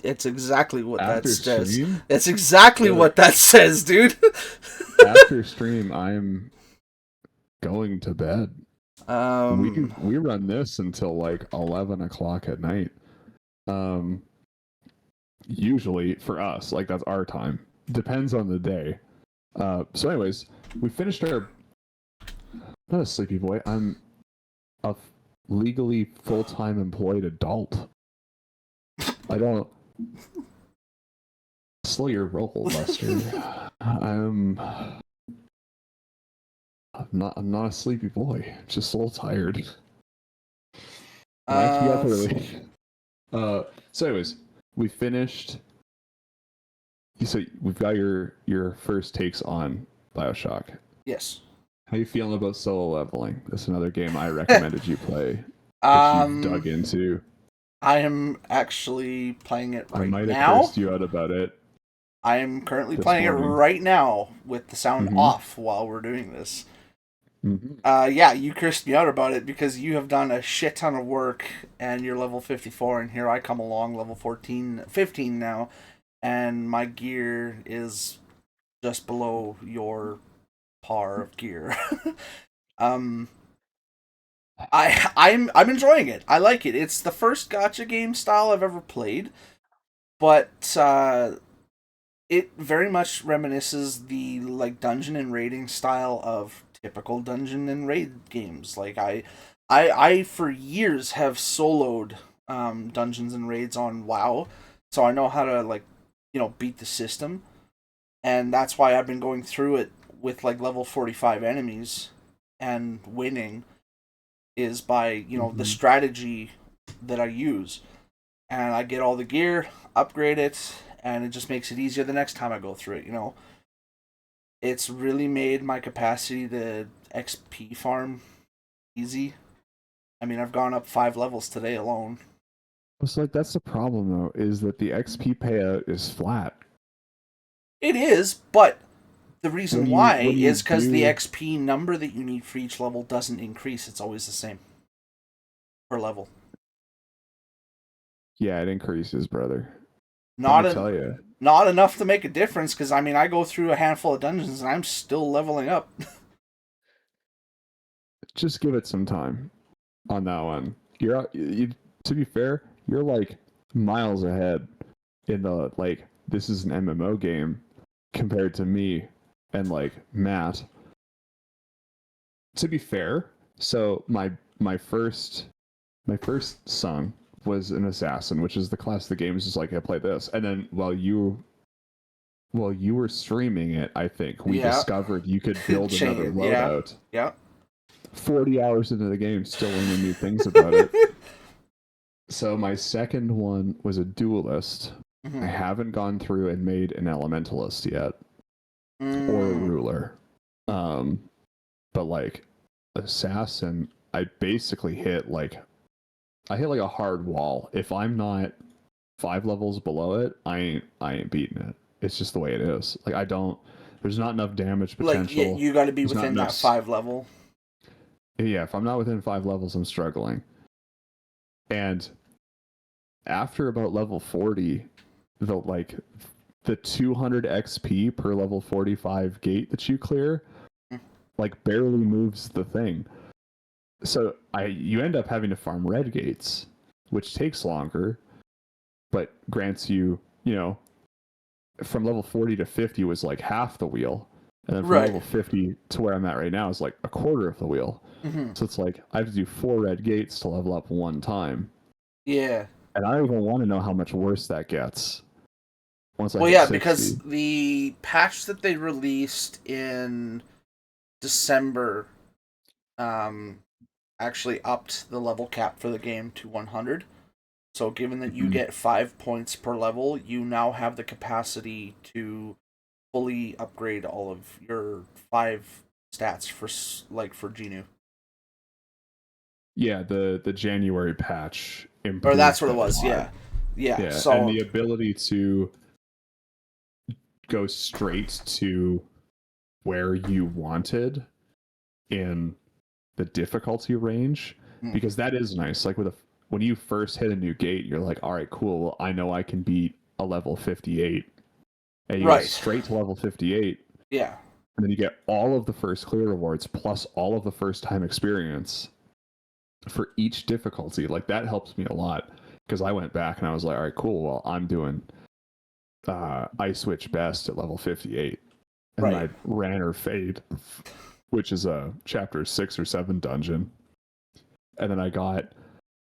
Speaker 2: It's exactly what
Speaker 1: After
Speaker 2: that says.
Speaker 1: stream?
Speaker 2: That's exactly what that says, dude.
Speaker 1: After stream, I'm going to bed. We run this until like 11 o'clock at night. Usually for us, like that's our time. Depends on the day. So anyways, we finished our... I'm not a sleepy boy. I'm a legally full-time employed adult. I don't... Slow your roll, Buster. I'm not a sleepy boy. Just a little tired. I have to be up early. So anyways, we finished. So we've got your first takes on BioShock.
Speaker 2: Yes.
Speaker 1: How you feeling about solo leveling? That's another game I recommended you play. That you've dug into.
Speaker 2: I am actually playing it right now.
Speaker 1: I might have cursed you out about it.
Speaker 2: I am currently playing it right now with the sound off while we're doing this.
Speaker 1: Mm-hmm.
Speaker 2: Yeah, you cursed me out about it because you have done a shit ton of work and you're level 54 and here I come along level 15 now and my gear is just below your par of gear. I'm enjoying it. I like it. It's the first gacha game style I've ever played. but it very much reminisces the like dungeon and raiding style of typical dungeon and raid games. Like I for years have soloed dungeons and raids on WoW, so I know how to like beat the system, and that's why I've been going through it with like level 45 enemies and winning is by the strategy that I use, and I get all the gear, upgrade it, and it just makes it easier the next time I go through it. It's really made my capacity to XP farm easy. I mean, I've gone up 5 levels today alone.
Speaker 1: It's like that's the problem though, is that the XP payout is flat.
Speaker 2: It is, but the reason why is because the
Speaker 1: do...
Speaker 2: XP number that you need for each level doesn't increase. It's always the same per level.
Speaker 1: Yeah, it increases, brother.
Speaker 2: Not
Speaker 1: tell you.
Speaker 2: Not enough to make a difference, because I mean, I go through a handful of dungeons and I'm still leveling up.
Speaker 1: Just give it some time on that one. To be fair, you're like miles ahead in the like this is an MMO game compared to me and like Matt. To be fair, so my first song was an assassin, which is the class of the game is just like I play this, and then while you were streaming it, I think we discovered you could build another loadout.
Speaker 2: Yeah.
Speaker 1: 40 hours into the game, still learning new things about it. So my second one was a duelist. I haven't gone through and made an elementalist yet, or a ruler. But like assassin, I basically hit like a hard wall. If I'm not 5 levels below it, I ain't beating it. It's just the way it is. Like there's not enough damage potential.
Speaker 2: Like you got to be within that 5 level.
Speaker 1: Yeah, if I'm not within 5 levels, I'm struggling. And after about level 40, the 200 XP per level 45 gate that you clear, like barely moves the thing. So you end up having to farm red gates, which takes longer, but grants you, from level 40 to 50 was like half the wheel. And then from level 50 to where I'm at right now is like a quarter of the wheel. So it's like I have to do 4 red gates to level up one time.
Speaker 2: Yeah.
Speaker 1: And I don't even want to know how much worse that gets.
Speaker 2: Because the patch that they released in December actually upped the level cap for the game to 100. So given that you get 5 points per level, you now have the capacity to fully upgrade all of your 5 stats for Genu.
Speaker 1: Yeah, the January patch improved.
Speaker 2: Or that's what it was, yeah. So,
Speaker 1: and the ability to go straight to where you wanted in the difficulty range, because that is nice. Like when you first hit a new gate, you're like, all right, cool, well, I know I can beat a level 58. And you go straight to level 58.
Speaker 2: Yeah.
Speaker 1: And then you get all of the first clear rewards plus all of the first time experience for each difficulty. Like that helps me a lot, because I went back and I was like, all right, cool, well, I'm doing Ice Witch best at level 58. And then I ran her Fade, which is a chapter 6 or 7 dungeon. And then I got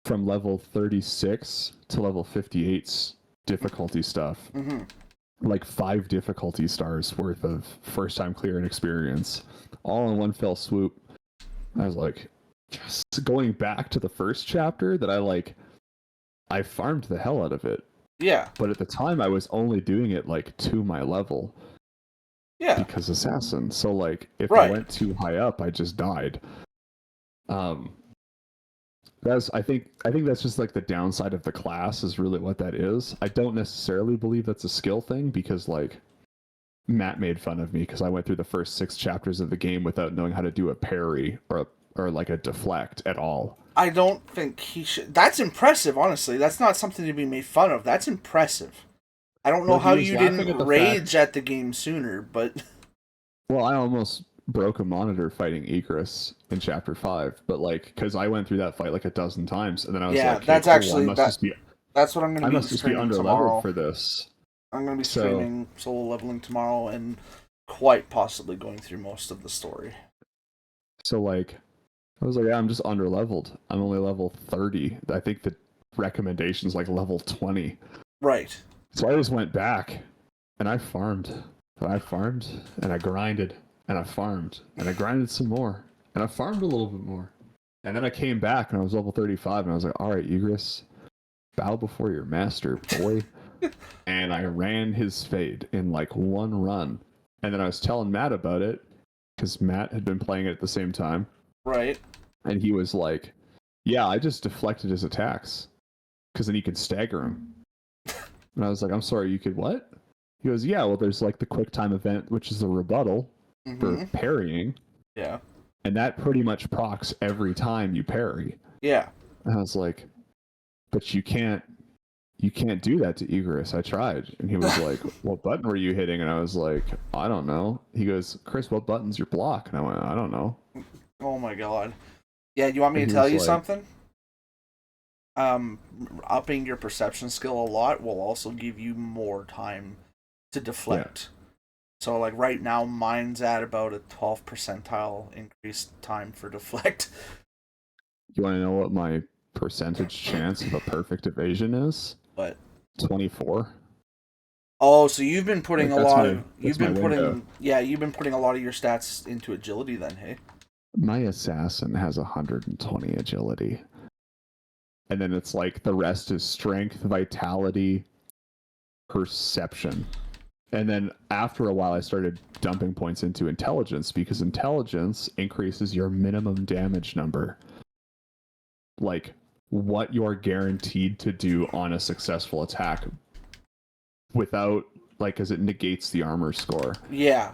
Speaker 1: from level 36 to level 58's difficulty stuff. Like 5 difficulty stars worth of first time clearing experience, all in one fell swoop. I was like, just going back to the first chapter that I farmed the hell out of it.
Speaker 2: Yeah.
Speaker 1: But at the time I was only doing it like to my level.
Speaker 2: Yeah.
Speaker 1: Because assassin. So like if I went too high up, I just died. I think that's just like the downside of the class is really what that is. I don't necessarily believe that's a skill thing, because like Matt made fun of me because I went through the first 6 chapters of the game without knowing how to do a parry or like a deflect at all.
Speaker 2: I don't think he should. That's impressive, honestly. That's not something to be made fun of. That's impressive. I don't know how you didn't rage at the game sooner, but...
Speaker 1: Well, I almost broke a monitor fighting Egress in chapter 5, but like, because I went through that fight like a dozen times, and then I was like,
Speaker 2: that's
Speaker 1: cool,
Speaker 2: actually... That's what I'm going
Speaker 1: I
Speaker 2: to be
Speaker 1: must just be
Speaker 2: streaming
Speaker 1: under leveled
Speaker 2: tomorrow.
Speaker 1: for this.
Speaker 2: I'm going to be
Speaker 1: So
Speaker 2: streaming solo leveling tomorrow and quite possibly going through most of the story.
Speaker 1: like I was like, yeah, I'm just under leveled. I'm only level 30. I think the recommendation's like level 20.
Speaker 2: Right.
Speaker 1: So I just went back and I farmed. And I farmed and I grinded and I farmed and I grinded some more and I farmed a little bit more. And then I came back and I was level 35 and I was like, all right, Igris, bow before your master, boy. And I ran his fade in like one run. And then I was telling Matt about it because Matt had been playing it at the same time.
Speaker 2: Right.
Speaker 1: And he was like, yeah, I just deflected his attacks because then you can stagger him. And I was like, I'm sorry, you could what? He goes, yeah, well, there's like the quick time event, which is a rebuttal for parrying.
Speaker 2: Yeah.
Speaker 1: And that pretty much procs every time you parry.
Speaker 2: Yeah.
Speaker 1: And I was like, but you can't do that to Igris. I tried. And he was like, what button were you hitting? And I was like, I don't know. He goes, Chris, what button's your block? And I went, I don't know.
Speaker 2: Oh my god. Yeah, you want me
Speaker 1: And
Speaker 2: to
Speaker 1: he
Speaker 2: tell
Speaker 1: was
Speaker 2: you
Speaker 1: like,
Speaker 2: something? Upping your perception skill a lot will also give you more time to deflect.
Speaker 1: Yeah.
Speaker 2: So, like, right now, mine's at about a 12th percentile increased time for deflect.
Speaker 1: You want to know what my percentage chance of a perfect evasion is?
Speaker 2: But
Speaker 1: 24.
Speaker 2: oh, so you've been putting
Speaker 1: Like,
Speaker 2: a
Speaker 1: that's
Speaker 2: lot
Speaker 1: my-
Speaker 2: of
Speaker 1: that's my window.
Speaker 2: you've been putting a lot of your stats into agility then, hey?
Speaker 1: My assassin has 120 agility. And then it's like the rest is strength, vitality, perception. And then after a while, I started dumping points into intelligence because intelligence increases your minimum damage number. Like what you're guaranteed to do on a successful attack without, like, as it negates the armor score.
Speaker 2: Yeah.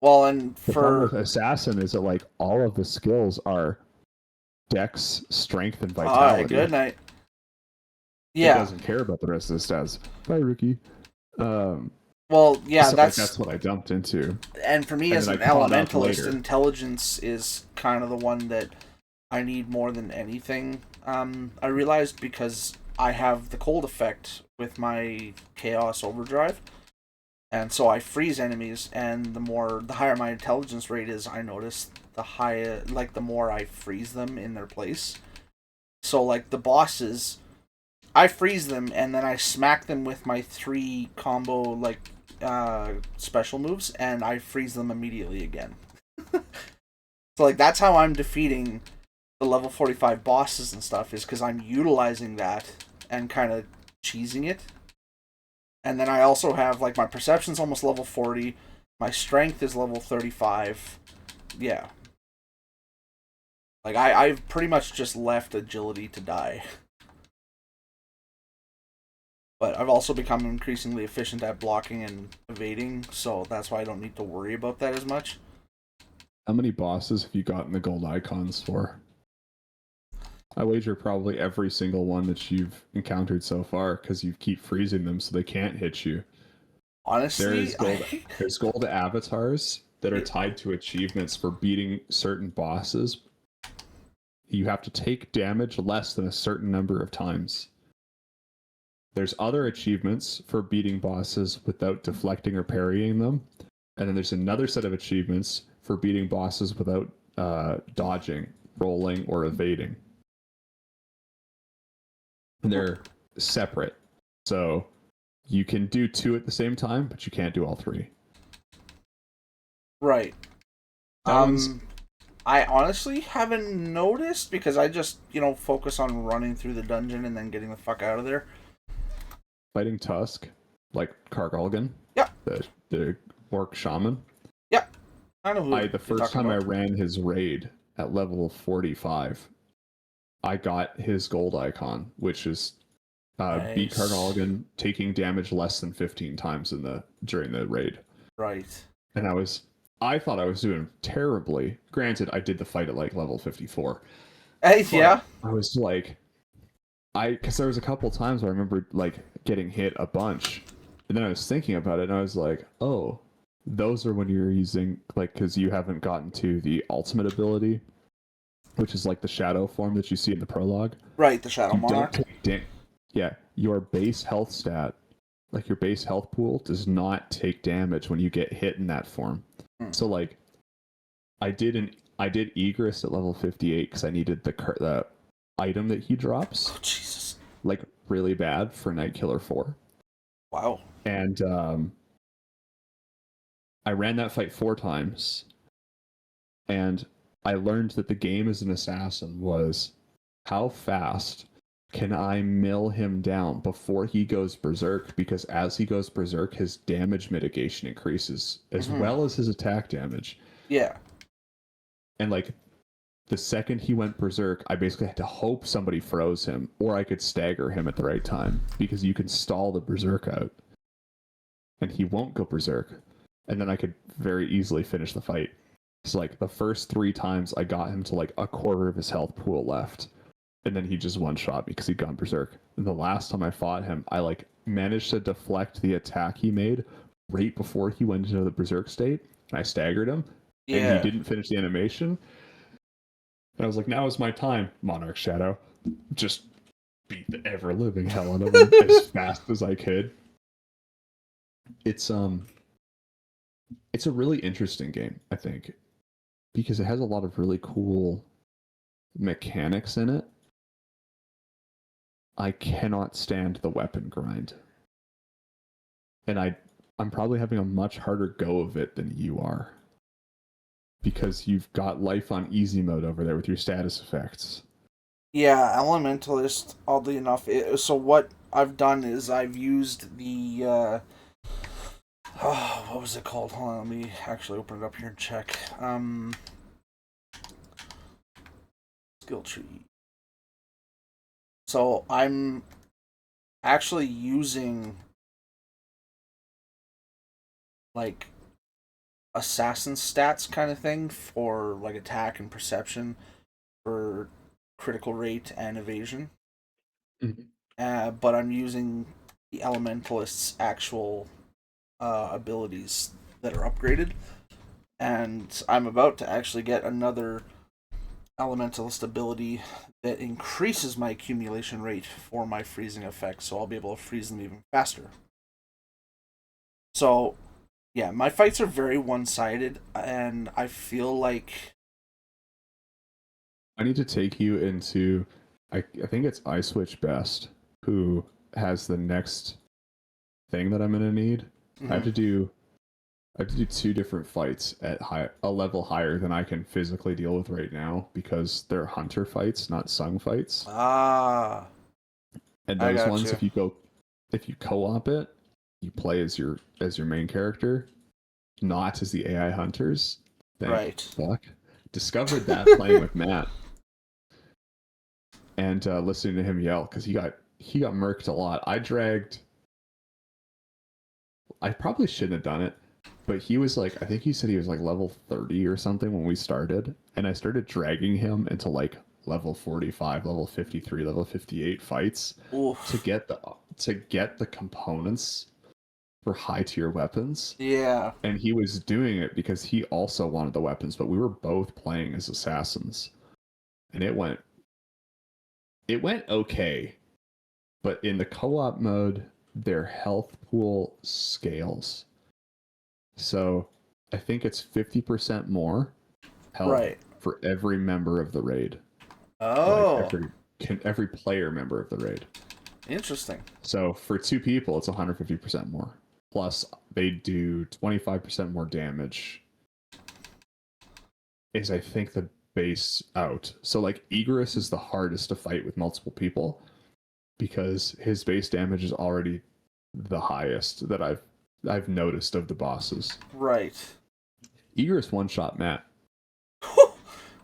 Speaker 2: Well, and
Speaker 1: The problem with assassin is that like all of the skills are dex, strength, and vitality.
Speaker 2: Alright, good night. Yeah.
Speaker 1: It doesn't care about the rest of the stats. Bye, Ricky.
Speaker 2: Well, yeah,
Speaker 1: so that's what I dumped into.
Speaker 2: And for me, as an elementalist, intelligence is kind of the one that I need more than anything. I realized because I have the cold effect with my Chaos Overdrive, and so I freeze enemies. And the higher my intelligence rate is, I notice the more I freeze them in their place. So like the bosses, I freeze them and then I smack them with my 3 combo like special moves, and I freeze them immediately again. So like that's how I'm defeating the level 45 bosses and stuff, is because I'm utilizing that and kind of cheesing it. And then I also have like my perception's almost level 40, my strength is level 35. Yeah. Like I've pretty much just left agility to die. But I've also become increasingly efficient at blocking and evading, so that's why I don't need to worry about that as much.
Speaker 1: How many bosses have you gotten the gold icons for? I wager probably every single one that you've encountered so far, because you keep freezing them so they can't hit you.
Speaker 2: Honestly,
Speaker 1: there's gold avatars that are tied to achievements for beating certain bosses. You have to take damage less than a certain number of times. There's other achievements for beating bosses without deflecting or parrying them. And then there's another set of achievements for beating bosses without dodging, rolling, or evading. And they're separate. So you can do 2 at the same time, but you can't do all 3.
Speaker 2: Right. I honestly haven't noticed, because I just, focus on running through the dungeon and then getting the fuck out of there.
Speaker 1: Fighting Tusk, like Kargalgan.
Speaker 2: Yeah.
Speaker 1: The orc shaman.
Speaker 2: Yeah. I know who
Speaker 1: the first time about. I ran his raid at level 45, I got his gold icon, which is
Speaker 2: nice.
Speaker 1: Beat Kargalgan taking damage less than 15 times during the raid.
Speaker 2: Right.
Speaker 1: And I thought I was doing terribly. Granted, I did the fight at like level 54.
Speaker 2: Yeah.
Speaker 1: I was like, because there was a couple times where I remember like getting hit a bunch, and then I was thinking about it, and I was like, oh, those are when you're using, like, because you haven't gotten to the ultimate ability, which is like the shadow form that you see in the prologue.
Speaker 2: Right, the Shadow Monarch.
Speaker 1: Yeah, your base health stat, like your base health pool, does not take damage when you get hit in that form.
Speaker 2: Hmm.
Speaker 1: So like, I did Egress at level 58 because I needed the item that he drops,
Speaker 2: Oh, Jesus.
Speaker 1: like really bad for Night Killer 4.
Speaker 2: Wow.
Speaker 1: And I ran that fight 4 times, and I learned that the game as an assassin was how fast can I mill him down before he goes berserk, because as he goes berserk, his damage mitigation increases as well as his attack damage.
Speaker 2: Yeah.
Speaker 1: And like the second he went berserk, I basically had to hope somebody froze him, or I could stagger him at the right time, because you can stall the berserk out and he won't go berserk. And then I could very easily finish the fight. So like the first 3 times I got him to like a quarter of his health pool left. And then he just one-shot me because he'd gone berserk. And the last time I fought him, I like managed to deflect the attack he made right before he went into the berserk state. And I staggered him. And he didn't finish the animation. And I was like, now is my time, Monarch Shadow. Just beat the ever-living hell out of him as fast as I could. It's a really interesting game, I think, because it has a lot of really cool mechanics in it. I cannot stand the weapon grind. And I'm probably having a much harder go of it than you are. Because you've got life on easy mode over there with your status effects.
Speaker 2: Yeah, Elementalist, oddly enough. So what I've done is I've used the oh, what was it called? Hold on, let me actually open it up here and check. Skill tree. So I'm actually using like assassin stats kind of thing for like attack and perception for critical rate and evasion. But I'm using the elementalist's actual abilities that are upgraded, and I'm about to actually get another elementalist ability that increases my accumulation rate for my freezing effect, so I'll be able to freeze them even faster. So, yeah, my fights are very one-sided, and I feel like
Speaker 1: I need to take you into, I think it's iSwitch Best, who has the next thing that I'm gonna need. I have to do 2 different fights at a level higher than I can physically deal with right now, because they're hunter fights, not sung fights.
Speaker 2: ah,
Speaker 1: And
Speaker 2: I
Speaker 1: those
Speaker 2: got
Speaker 1: ones,
Speaker 2: you.
Speaker 1: if you co-op it, you play as your main character, not as the AI hunters. Thank
Speaker 2: Right.
Speaker 1: fuck. Discovered that playing with Matt and listening to him yell, because he got murked a lot. I probably shouldn't have done it, but he was like, I think he said he was like level 30 or something when we started, and I started dragging him into like level 45, level 53, level 58 fights
Speaker 2: Oof.
Speaker 1: to get the components for high tier weapons.
Speaker 2: Yeah.
Speaker 1: And he was doing it because he also wanted the weapons, but we were both playing as assassins. And it went okay. But in the co-op mode, their health pool scales. So I think it's 50% more health
Speaker 2: Right.
Speaker 1: for every member of the raid.
Speaker 2: Oh.
Speaker 1: Like every player member of the raid.
Speaker 2: Interesting.
Speaker 1: So for 2 people, it's 150% more. Plus, they do 25% more damage. Is I think the base out. So like Egress is the hardest to fight with multiple people, because his base damage is already the highest that I've noticed of the bosses.
Speaker 2: Right.
Speaker 1: Egress one-shot Matt.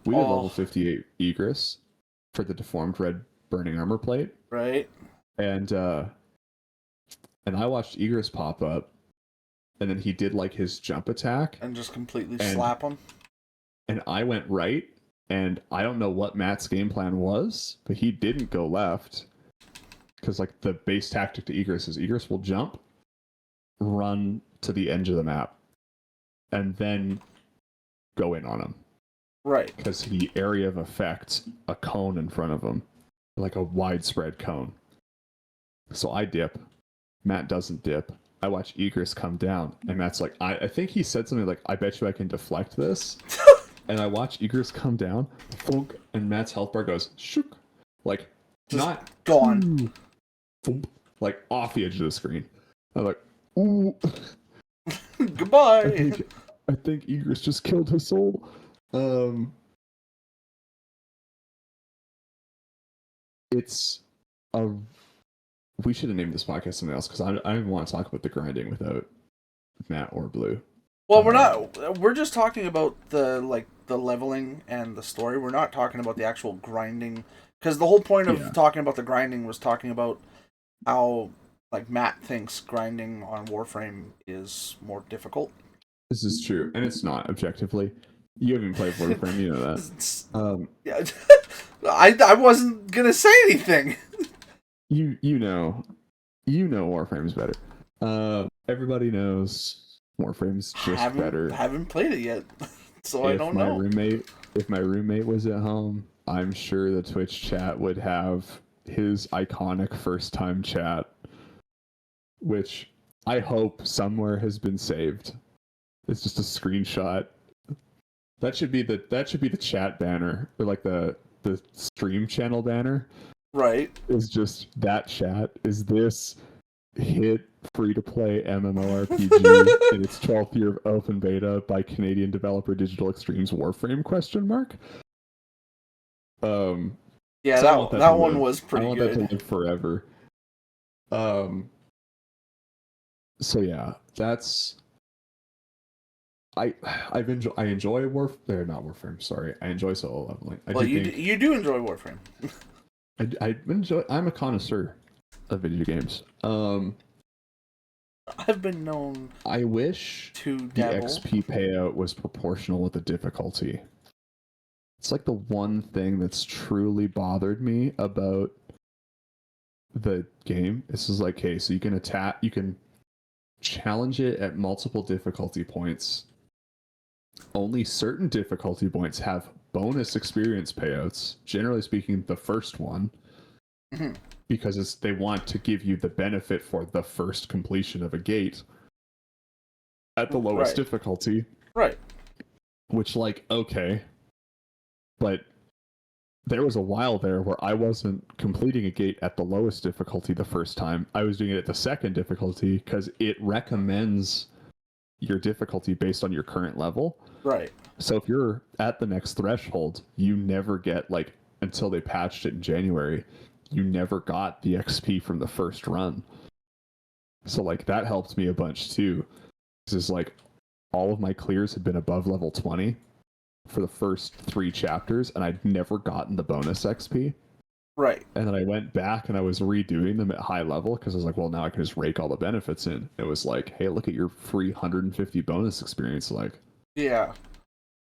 Speaker 1: We did level 58 Egress for the deformed red burning armor plate.
Speaker 2: Right.
Speaker 1: And I watched Egress pop up, and then he did like his jump attack
Speaker 2: And just completely slap him.
Speaker 1: And I went right, and I don't know what Matt's game plan was, but he didn't go left. Because like the base tactic to Egress is Egress will jump, run to the edge of the map, and then go in on him.
Speaker 2: Right.
Speaker 1: Because he area of effect a cone in front of him, like a widespread cone. So I dip. Matt doesn't dip. I watch Egress come down, and Matt's like, I think he said something like, I bet you I can deflect this. And I watch Egress come down, thunk, and Matt's health bar goes, shook. Like,
Speaker 2: Just
Speaker 1: not
Speaker 2: gone.
Speaker 1: Thump, like off the edge of the screen. I'm like, ooh.
Speaker 2: Goodbye.
Speaker 1: I think Egress just killed his soul. It's a. We should have named this podcast something else because I don't want to talk about the grinding without Matt or Blue.
Speaker 2: Well, we're not. We're just talking about the leveling and the story. We're not talking about the actual grinding, because the whole point of talking about the grinding was talking about how like Matt thinks grinding on Warframe is more difficult.
Speaker 1: This is true, and it's not objectively. You haven't played Warframe, you know that.
Speaker 2: Yeah, I wasn't gonna say anything.
Speaker 1: You know Warframe's better. Everybody knows Warframe's just better.
Speaker 2: Haven't played it yet, so I don't know.
Speaker 1: If my roommate was at home, I'm sure the Twitch chat would have his iconic first time chat, which I hope somewhere has been saved. It's just a screenshot. That should be the chat banner, or like the stream channel banner.
Speaker 2: Right.
Speaker 1: Is just that chat. Is this hit free-to-play MMORPG in its 12th year of open beta by Canadian developer Digital Extremes Warframe ?
Speaker 2: Yeah,
Speaker 1: so
Speaker 2: that one was pretty good.
Speaker 1: I want that to live forever. So yeah, that's I enjoy Warframe. Sorry, I enjoy solo leveling.
Speaker 2: You do enjoy Warframe.
Speaker 1: I'm a connoisseur of video games.
Speaker 2: I've been known.
Speaker 1: I wish
Speaker 2: to
Speaker 1: the
Speaker 2: dabble.
Speaker 1: XP payout was proportional with the difficulty. It's like the one thing that's truly bothered me about the game. This is like, okay, so you can challenge it at multiple difficulty points. Only certain difficulty points have bonus experience payouts. Generally speaking, the first one.
Speaker 2: Mm-hmm.
Speaker 1: Because they want to give you the benefit for the first completion of a gate at the lowest difficulty.
Speaker 2: Right.
Speaker 1: Which, like, okay. But there was a while there where I wasn't completing a gate at the lowest difficulty the first time. I was doing it at the second difficulty because it recommends your difficulty based on your current level.
Speaker 2: Right.
Speaker 1: So if you're at the next threshold, you never get, like, until they patched it in January, you never got the XP from the first run. So, like, that helped me a bunch, too. This is, like, all of my clears had been above level 20 for the first 3 chapters, and I'd never gotten the bonus XP.
Speaker 2: Right.
Speaker 1: And then I went back and I was redoing them at high level, because I was like, well, now I can just rake all the benefits in. It was like, hey, look at your free 150 bonus experience. Like,
Speaker 2: yeah.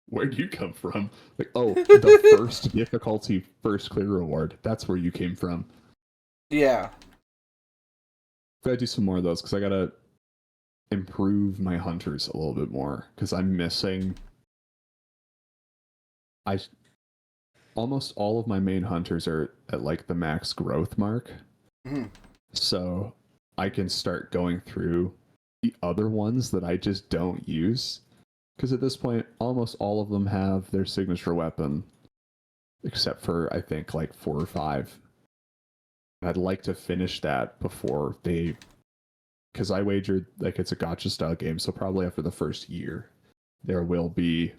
Speaker 1: Where'd you come from? Like, oh, the first difficulty, first clear reward. That's where you came from.
Speaker 2: Yeah.
Speaker 1: Gotta do some more of those, because I gotta improve my hunters a little bit more, because I'm missing... Almost all of my main hunters are at, like, the max growth mark.
Speaker 2: Mm-hmm.
Speaker 1: So I can start going through the other ones that I just don't use. Because at this point, almost all of them have their signature weapon, except for, I think, like 4 or 5. And I'd like to finish that before they... Because I wagered, like, it's a gacha-style game, so probably after the first year, there will be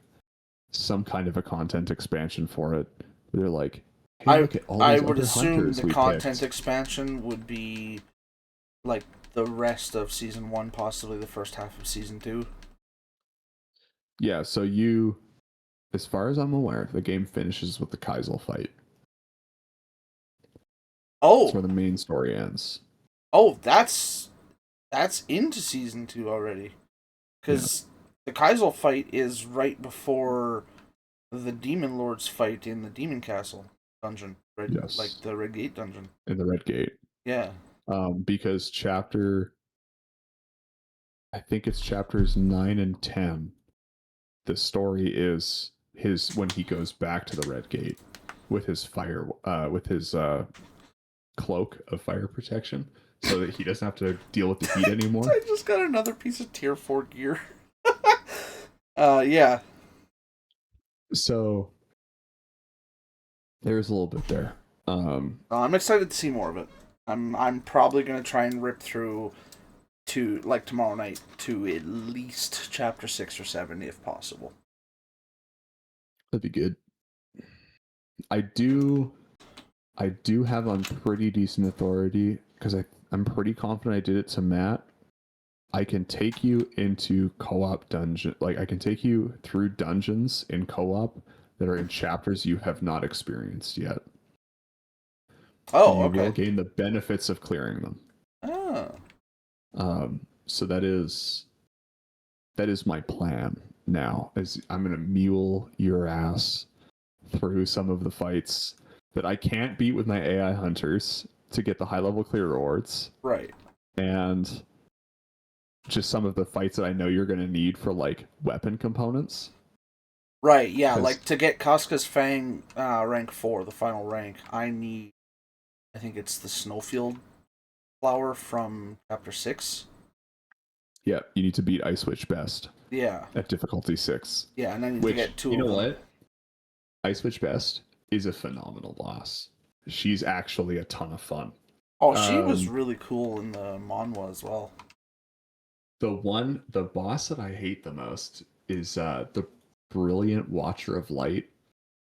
Speaker 1: some kind of a content expansion for it. They're like, hey, look at all these
Speaker 2: I
Speaker 1: other
Speaker 2: would assume
Speaker 1: hunters
Speaker 2: the
Speaker 1: we
Speaker 2: content
Speaker 1: picked.
Speaker 2: expansion would be like the rest of Season 1, possibly the first half of Season 2.
Speaker 1: Yeah, so as far as I'm aware, the game finishes with the Kaisel fight.
Speaker 2: Oh!
Speaker 1: That's where the main story ends.
Speaker 2: Oh, that's into Season 2 already. Because the Kaisel fight is right before the Demon Lord's fight in the Demon Castle dungeon.
Speaker 1: Yes.
Speaker 2: Like the Red Gate dungeon.
Speaker 1: In the Red Gate.
Speaker 2: Yeah.
Speaker 1: Because I think it's chapters 9 and 10. The story is when he goes back to the Red Gate with his cloak of fire protection so that he doesn't have to deal with the heat anymore.
Speaker 2: I just got another piece of tier 4 gear. Yeah.
Speaker 1: So there's a little bit there.
Speaker 2: I'm excited to see more of it. I'm probably gonna try and rip through to like tomorrow night to at least chapter 6 or 7 if possible.
Speaker 1: That'd be good. I do have on pretty decent authority because I'm pretty confident I did it to Matt. I can take you into co-op dungeon, like I can take you through dungeons in co-op that are in chapters you have not experienced yet.
Speaker 2: Oh,
Speaker 1: you
Speaker 2: okay.
Speaker 1: will gain the benefits of clearing them.
Speaker 2: Oh.
Speaker 1: So that is my plan now. Is I'm gonna mule your ass through some of the fights that I can't beat with my AI hunters to get the high level clear rewards.
Speaker 2: Right.
Speaker 1: And just some of the fights that I know you're gonna need for like weapon components.
Speaker 2: Right, yeah, like to get Casca's Fang rank 4, the final rank, I think it's the Snowfield flower from chapter 6.
Speaker 1: Yeah, you need to beat Ice Witch best.
Speaker 2: Yeah.
Speaker 1: At difficulty 6.
Speaker 2: Yeah, and I need to get 2 of them. You know what?
Speaker 1: Ice Witch best is a phenomenal boss. She's actually a ton of fun.
Speaker 2: Oh, she was really cool in the manhwa as well.
Speaker 1: The boss that I hate the most is the Brilliant Watcher of Light.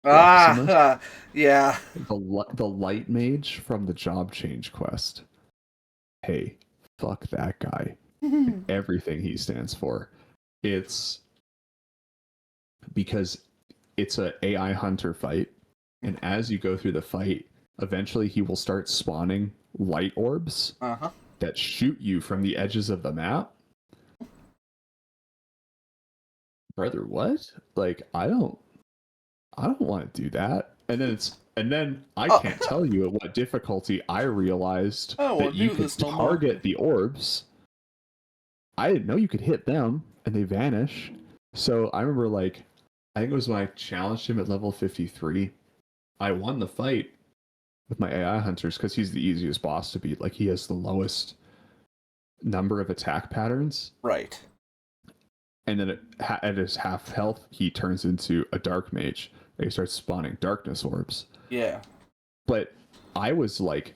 Speaker 2: Yeah.
Speaker 1: The light mage from the job change quest. Hey, fuck that guy. Everything he stands for. It's because it's a AI hunter fight, and as you go through the fight, eventually he will start spawning light orbs that shoot you from the edges of the map. Brother, what? Like, I don't want to do that. And then I can't tell you at what difficulty I realized that you could target the orbs. I didn't know you could hit them and they vanish. So I remember, like, I think it was when I challenged him at level 53. I won the fight with my AI hunters because he's the easiest boss to beat. Like, he has the lowest number of attack patterns.
Speaker 2: Right.
Speaker 1: And then at his half health, he turns into a dark mage. And he starts spawning darkness orbs.
Speaker 2: Yeah.
Speaker 1: But I was, like,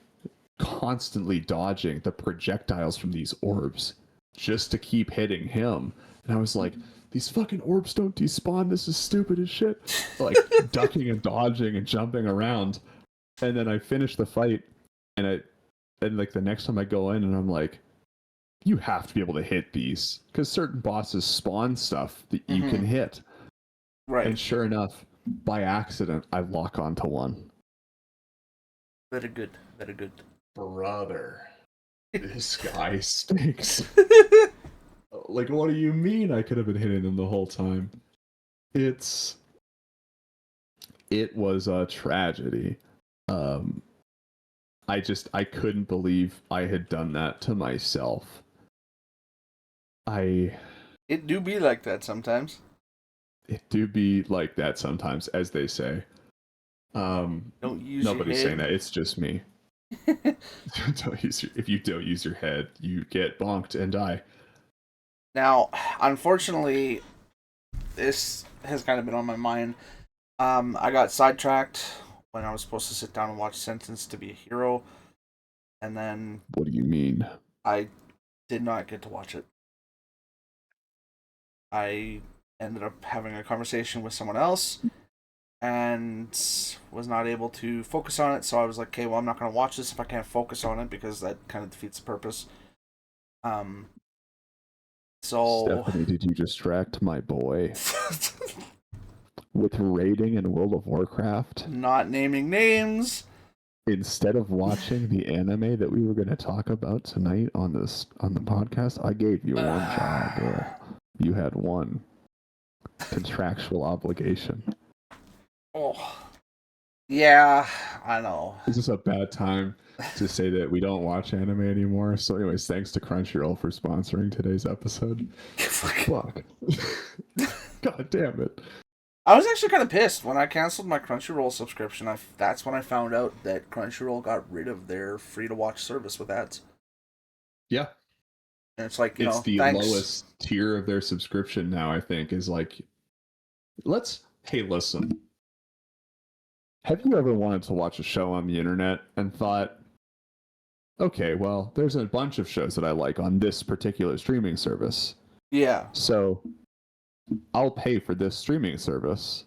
Speaker 1: constantly dodging the projectiles from these orbs just to keep hitting him. And I was like, these fucking orbs don't despawn. This is stupid as shit. Like, ducking and dodging and jumping around. And then I finished the fight, and like the next time I go in and I'm like, you have to be able to hit these because certain bosses spawn stuff that you can hit.
Speaker 2: Right.
Speaker 1: And sure enough, by accident, I lock onto one.
Speaker 2: Very good. Very good.
Speaker 1: Brother, this guy stinks. Like, what do you mean I could have been hitting him the whole time? It was a tragedy. I couldn't believe I had done that to myself.
Speaker 2: It do be like that sometimes.
Speaker 1: It do be like that sometimes, as they say.
Speaker 2: Don't use
Speaker 1: nobody's
Speaker 2: your head.
Speaker 1: saying that. It's just me. If you don't use your head, you get bonked and die.
Speaker 2: Now, unfortunately, this has kind of been on my mind. I got sidetracked when I was supposed to sit down and watch Sentenced to be a Hero, and then...
Speaker 1: What do you mean?
Speaker 2: I did not get to watch it. I ended up having a conversation with someone else and was not able to focus on it, so I was like, okay, well, I'm not going to watch this if I can't focus on it, because that kind of defeats the purpose. So...
Speaker 1: Stephanie, did you distract my boy with raiding in World of Warcraft?
Speaker 2: Not naming names.
Speaker 1: Instead of watching the anime that we were going to talk about tonight on the podcast, I gave you one job, boy. You had one contractual obligation.
Speaker 2: Oh, yeah, I know.
Speaker 1: Is this a bad time to say that we don't watch anime anymore? So anyways, thanks to Crunchyroll for sponsoring today's episode. Fuck. God damn it.
Speaker 2: I was actually kind of pissed when I canceled my Crunchyroll subscription. That's when I found out that Crunchyroll got rid of their free to watch service with ads.
Speaker 1: Yeah.
Speaker 2: And it's like,
Speaker 1: It's the
Speaker 2: thanks.
Speaker 1: lowest tier of their subscription now, I think, is like, hey, listen. Have you ever wanted to watch a show on the internet and thought, okay, well, there's a bunch of shows that I like on this particular streaming service.
Speaker 2: Yeah.
Speaker 1: So I'll pay for this streaming service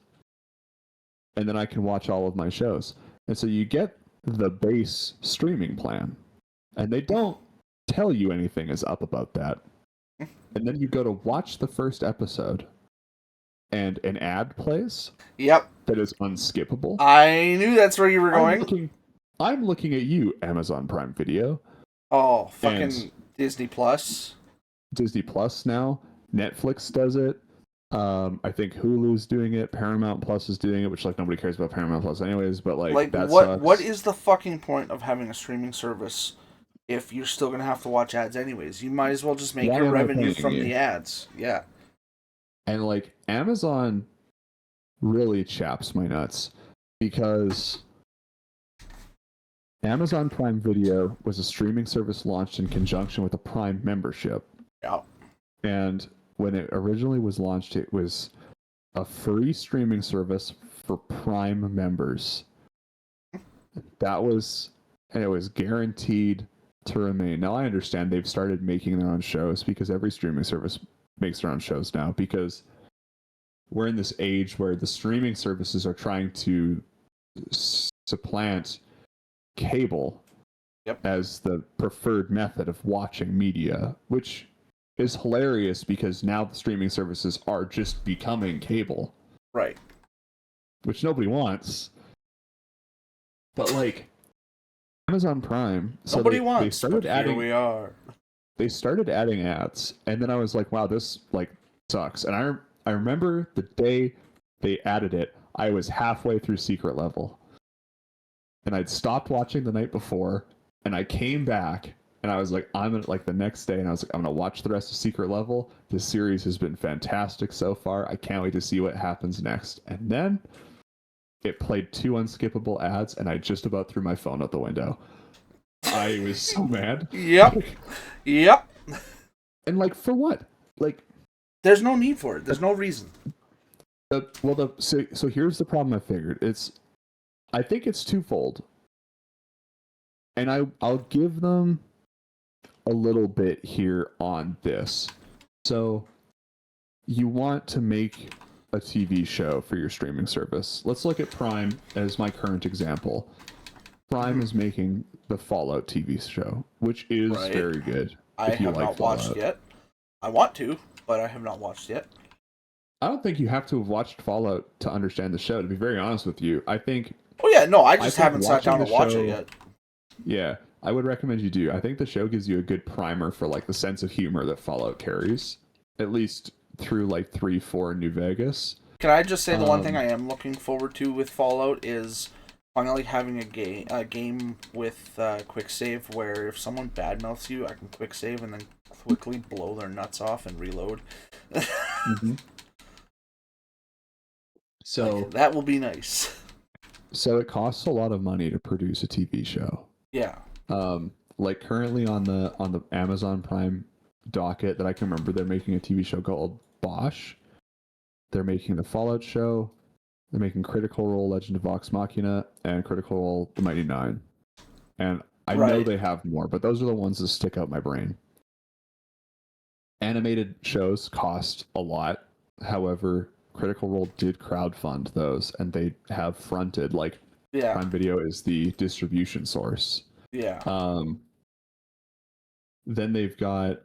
Speaker 1: and then I can watch all of my shows. And so you get the base streaming plan and they don't tell you anything is up about that. And then you go to watch the first episode and an ad plays.
Speaker 2: Yep.
Speaker 1: That is unskippable.
Speaker 2: I knew that's where you were going.
Speaker 1: I'm looking at you, Amazon Prime Video.
Speaker 2: Oh, fucking Disney Plus.
Speaker 1: Disney Plus now. Netflix does it. I think Hulu's doing it. Paramount Plus is doing it, which like nobody cares about Paramount Plus anyways. But like that sucks.
Speaker 2: What is the fucking point of having a streaming service if you're still gonna have to watch ads anyways? You might as well just make your revenue from the ads. Yeah.
Speaker 1: And like Amazon really chaps my nuts because Amazon Prime Video was a streaming service launched in conjunction with a Prime membership.
Speaker 2: Yeah. And
Speaker 1: when it originally was launched, it was a free streaming service for Prime members. And it was guaranteed to remain. Now I understand they've started making their own shows because every streaming service makes their own shows now because we're in this age where the streaming services are trying to supplant cable as the preferred method of watching media, which is hilarious because now the streaming services are just becoming cable.
Speaker 2: Right.
Speaker 1: Which nobody wants. But like Amazon Prime,
Speaker 2: nobody wants. They
Speaker 1: started adding.
Speaker 2: Here we are.
Speaker 1: They started adding ads, and then I was like, "Wow, this like sucks." And I remember the day they added it, I was halfway through Secret Level. And I'd stopped watching the night before, and I came back, and I was like, the next day, and I was like, I'm going to watch the rest of Secret Level. This series has been fantastic so far. I can't wait to see what happens next. And then it played 2 unskippable ads, and I just about threw my phone out the window. I was so mad.
Speaker 2: Yep. Yep.
Speaker 1: And like, for what? Like,
Speaker 2: there's no need for it. There's no reason.
Speaker 1: So here's the problem I figured. I think it's twofold. And I'll give them a little bit here on this. So you want to make a TV show for your streaming service. Let's look at Prime as my current example. Prime is making the Fallout TV show, which is very good.
Speaker 2: I have not watched yet. I want to, but I have not watched yet.
Speaker 1: I don't think you have to have watched Fallout to understand the show, to be very honest with you. I think...
Speaker 2: Oh yeah, no, I just haven't sat down to watch it yet.
Speaker 1: Yeah, I would recommend you do. I think the show gives you a good primer for like the sense of humor that Fallout carries, at least through like 3-4 New Vegas.
Speaker 2: Can I just say the one thing I am looking forward to with Fallout is finally having a game with quick save where if someone badmouths you, I can quick save and then quickly blow their nuts off and reload.
Speaker 1: Mm-hmm. So
Speaker 2: that will be nice.
Speaker 1: So it costs a lot of money to produce a TV show.
Speaker 2: Yeah.
Speaker 1: Like currently on the Amazon Prime docket that I can remember, they're making a TV show called Bosch. They're making the Fallout show. They're making Critical Role Legend of Vox Machina and Critical Role The Mighty Nine. And I know they have more, but those are the ones that stick out my brain. Animated shows cost a lot. However, Critical Role did crowdfund those, and they have fronted, like, Prime Video is the distribution source.
Speaker 2: Yeah.
Speaker 1: Then they've got,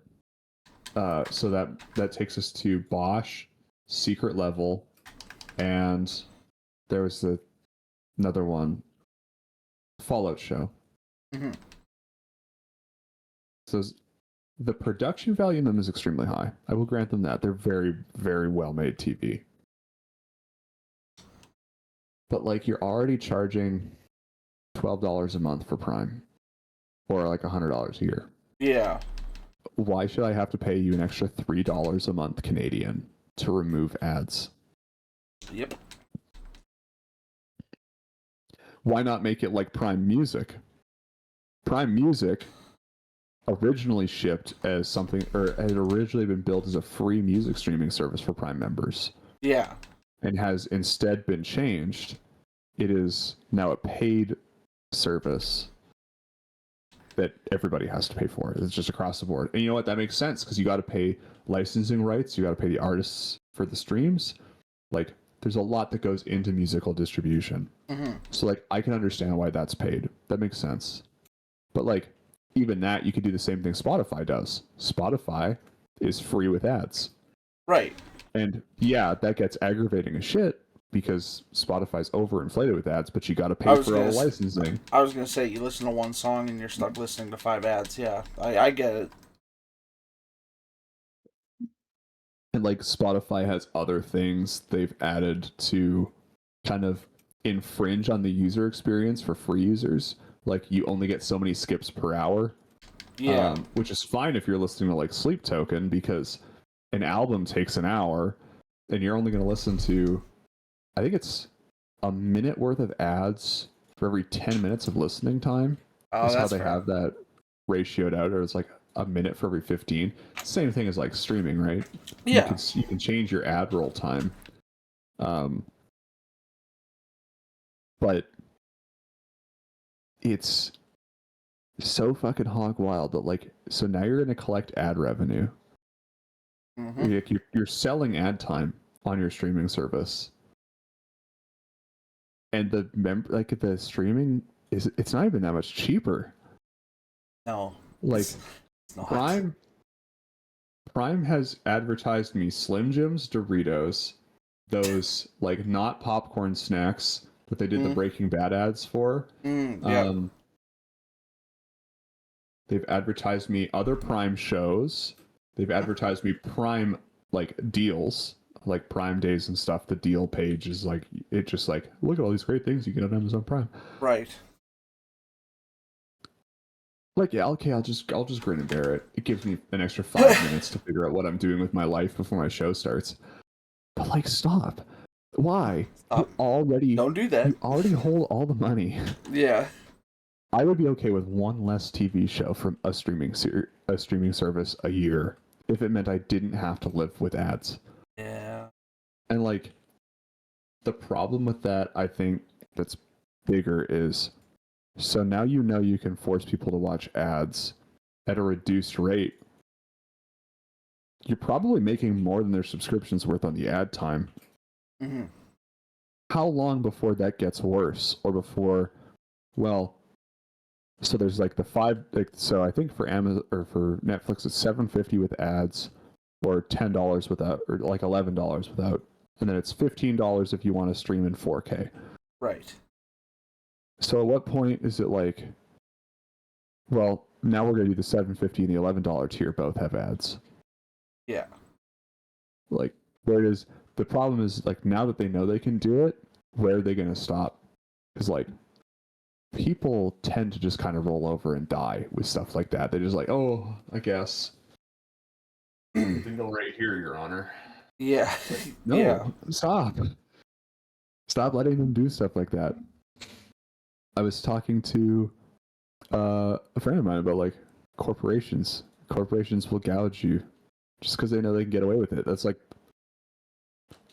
Speaker 1: so that takes us to Bosch, Secret Level, and there was another one, Fallout show.
Speaker 2: Mm-hmm.
Speaker 1: So the production value in them is extremely high. I will grant them that. They're very, very well-made TV. But, like, you're already charging $12 a month for Prime. Or, like, $100 a year.
Speaker 2: Yeah.
Speaker 1: Why should I have to pay you an extra $3 a month Canadian to remove ads?
Speaker 2: Yep.
Speaker 1: Why not make it like Prime Music? Prime Music originally shipped as something, or had originally been built as a free music streaming service for Prime members.
Speaker 2: Yeah.
Speaker 1: And has instead been changed. It is now a paid service that everybody has to pay for. It's just across the board. And you know what? That makes sense because you got to pay licensing rights. You got to pay the artists for the streams. Like, there's a lot that goes into musical distribution.
Speaker 2: Mm-hmm.
Speaker 1: So, like, I can understand why that's paid. That makes sense. But, like, even that, you could do the same thing Spotify does. Spotify is free with ads.
Speaker 2: Right.
Speaker 1: And yeah, that gets aggravating as shit because Spotify's overinflated with ads, but you got to pay for all the licensing.
Speaker 2: I was going to say, you listen to one song and you're stuck listening to 5 ads. Yeah, I get it.
Speaker 1: And like Spotify has other things they've added to kind of infringe on the user experience for free users. Like you only get so many skips per hour.
Speaker 2: Yeah.
Speaker 1: Which is fine if you're listening to like Sleep Token because an album takes an hour and you're only going to listen to, I think it's a minute worth of ads for every 10 minutes of listening time.
Speaker 2: Oh,
Speaker 1: that's how they
Speaker 2: fair.
Speaker 1: have that ratioed out, or it's like a minute for every 15. Same thing as like streaming, right?
Speaker 2: Yeah.
Speaker 1: You can change your ad roll time. But it's so fucking hog wild that like, so now you're going to collect ad revenue.
Speaker 2: Mm-hmm.
Speaker 1: You're selling ad time on your streaming service. And the streaming it's not even that much cheaper.
Speaker 2: No.
Speaker 1: Like
Speaker 2: it's not.
Speaker 1: Prime has advertised me Slim Jims, Doritos, those like not popcorn snacks that they did the Breaking Bad ads for.
Speaker 2: Yeah.
Speaker 1: They've advertised me other Prime shows. They've advertised me Prime like deals, like Prime days and stuff. The deal page is like, it just like, look at all these great things you get on Amazon Prime.
Speaker 2: Right.
Speaker 1: Like, yeah, okay, I'll just grin and bear it. It gives me an extra 5 minutes to figure out what I'm doing with my life before my show starts. But like, stop. Why?
Speaker 2: Stop. Don't do that.
Speaker 1: You already hold all the money.
Speaker 2: Yeah.
Speaker 1: I would be okay with one less TV show from a streaming service a year if it meant I didn't have to live with ads.
Speaker 2: Yeah.
Speaker 1: And like, the problem with that, I think, that's bigger is, so now you can force people to watch ads at a reduced rate. You're probably making more than their subscription's worth on the ad time.
Speaker 2: Mm-hmm.
Speaker 1: How long before that gets worse? Or before, well, so there's like the so I think for Amazon or for Netflix it's $7.50 with ads, or $10 without, or like $11 without, and then it's $15 if you want to stream in 4K.
Speaker 2: Right.
Speaker 1: So at what point is it like, well, now we're going to do the $7.50 and the $11 tier both have ads?
Speaker 2: Yeah.
Speaker 1: Like, where is the problem is, like, now that they know they can do it, where are they going to stop? Because, like, people tend to just kind of roll over and die with stuff like that. They're just like, oh, I guess. They go right here, Your Honor.
Speaker 2: Yeah.
Speaker 1: Like, no,
Speaker 2: yeah.
Speaker 1: Stop. Stop letting them do stuff like that. I was talking to a friend of mine about, like, corporations. Corporations will gouge you just because they know they can get away with it. That's like,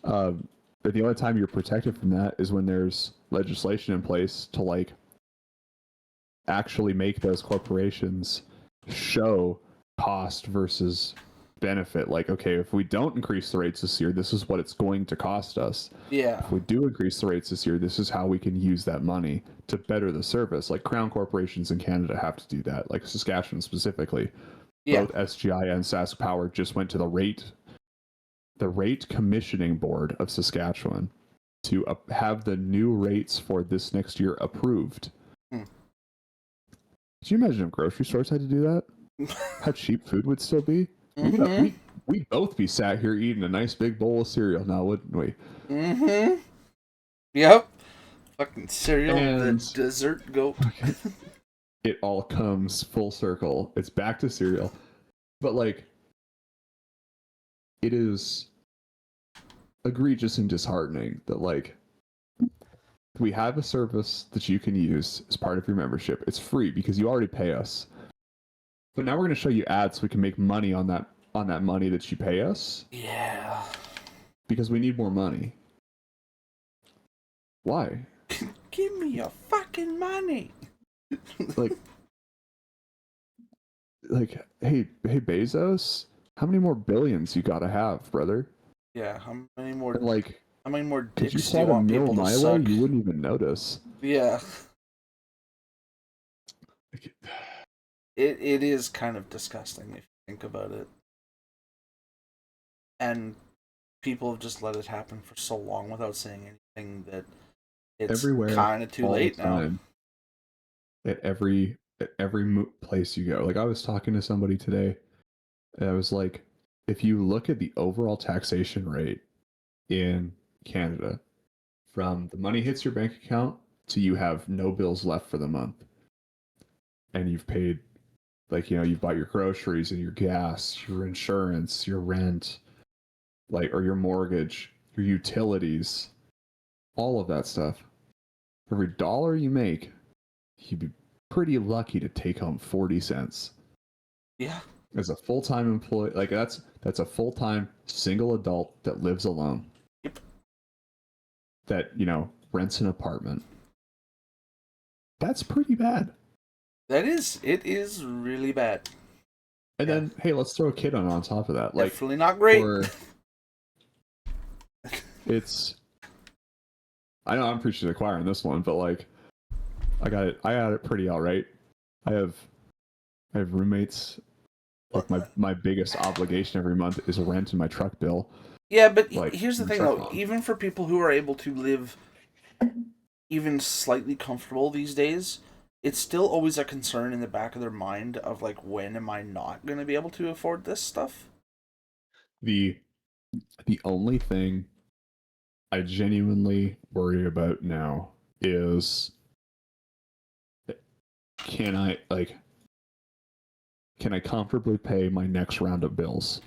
Speaker 1: the only time you're protected from that is when there's legislation in place to, like, actually make those corporations show cost versus benefit. Like, okay, if we don't increase the rates this year, this is what it's going to cost us.
Speaker 2: Yeah.
Speaker 1: If we do increase the rates this year, this is how we can use that money to better the service. Like, crown corporations in Canada have to do that, like Saskatchewan specifically.
Speaker 2: Yeah.
Speaker 1: Both SGI and Sask Power just went to the rate commissioning board of Saskatchewan to have the new rates for this next year approved. Could you imagine if grocery stores had to do that? How cheap food would still be? We'd both be sat here eating a nice big bowl of cereal now, wouldn't we?
Speaker 2: Mm-hmm. Yep. Fucking cereal,
Speaker 1: And
Speaker 2: the dessert goat.
Speaker 1: It all comes full circle. It's back to cereal. But, like, it is egregious and disheartening that like we have a service that you can use as part of your membership. It's free because you already pay us. But now we're going to show you ads so we can make money on that money that you pay us.
Speaker 2: Yeah.
Speaker 1: Because we need more money. Why?
Speaker 2: Give me your fucking money.
Speaker 1: like hey Bezos, how many more billions you got to have, brother?
Speaker 2: Yeah, how many more
Speaker 1: And like
Speaker 2: how many more
Speaker 1: could you
Speaker 2: dicks do you
Speaker 1: slide a
Speaker 2: want
Speaker 1: mil
Speaker 2: people to
Speaker 1: my way?
Speaker 2: suck?
Speaker 1: You wouldn't even notice.
Speaker 2: Yeah.
Speaker 1: Like,
Speaker 2: It is kind of disgusting if you think about it. And people have just let it happen for so long without saying anything that it's
Speaker 1: everywhere,
Speaker 2: kind of too
Speaker 1: all
Speaker 2: late
Speaker 1: the
Speaker 2: now.
Speaker 1: time, at every place you go. Like I was talking to somebody today, and I was like, if you look at the overall taxation rate in Canada, from the money hits your bank account to you have no bills left for the month, and you've paid, like, you know, you've bought your groceries and your gas, your insurance, your rent, like, or your mortgage, your utilities, all of that stuff. Every dollar you make, you'd be pretty lucky to take home 40 cents.
Speaker 2: Yeah.
Speaker 1: As a full-time employee, like that's a full-time single adult that lives alone.
Speaker 2: Yep.
Speaker 1: That, you know, rents an apartment. That's pretty bad.
Speaker 2: It is really bad.
Speaker 1: And then, hey, let's throw a kid on top of that. Like,
Speaker 2: definitely not great.
Speaker 1: It's, I know I'm preaching to the choir on this one, but like, I got it pretty all right. I have roommates. Like my biggest obligation every month is rent and my truck bill.
Speaker 2: Yeah, but
Speaker 1: like,
Speaker 2: here's the thing though. Even for people who are able to live even slightly comfortable these days, it's still always a concern in the back of their mind of like, when am I not going to be able to afford this stuff?
Speaker 1: The only thing I genuinely worry about now is, can I comfortably pay my next round of bills?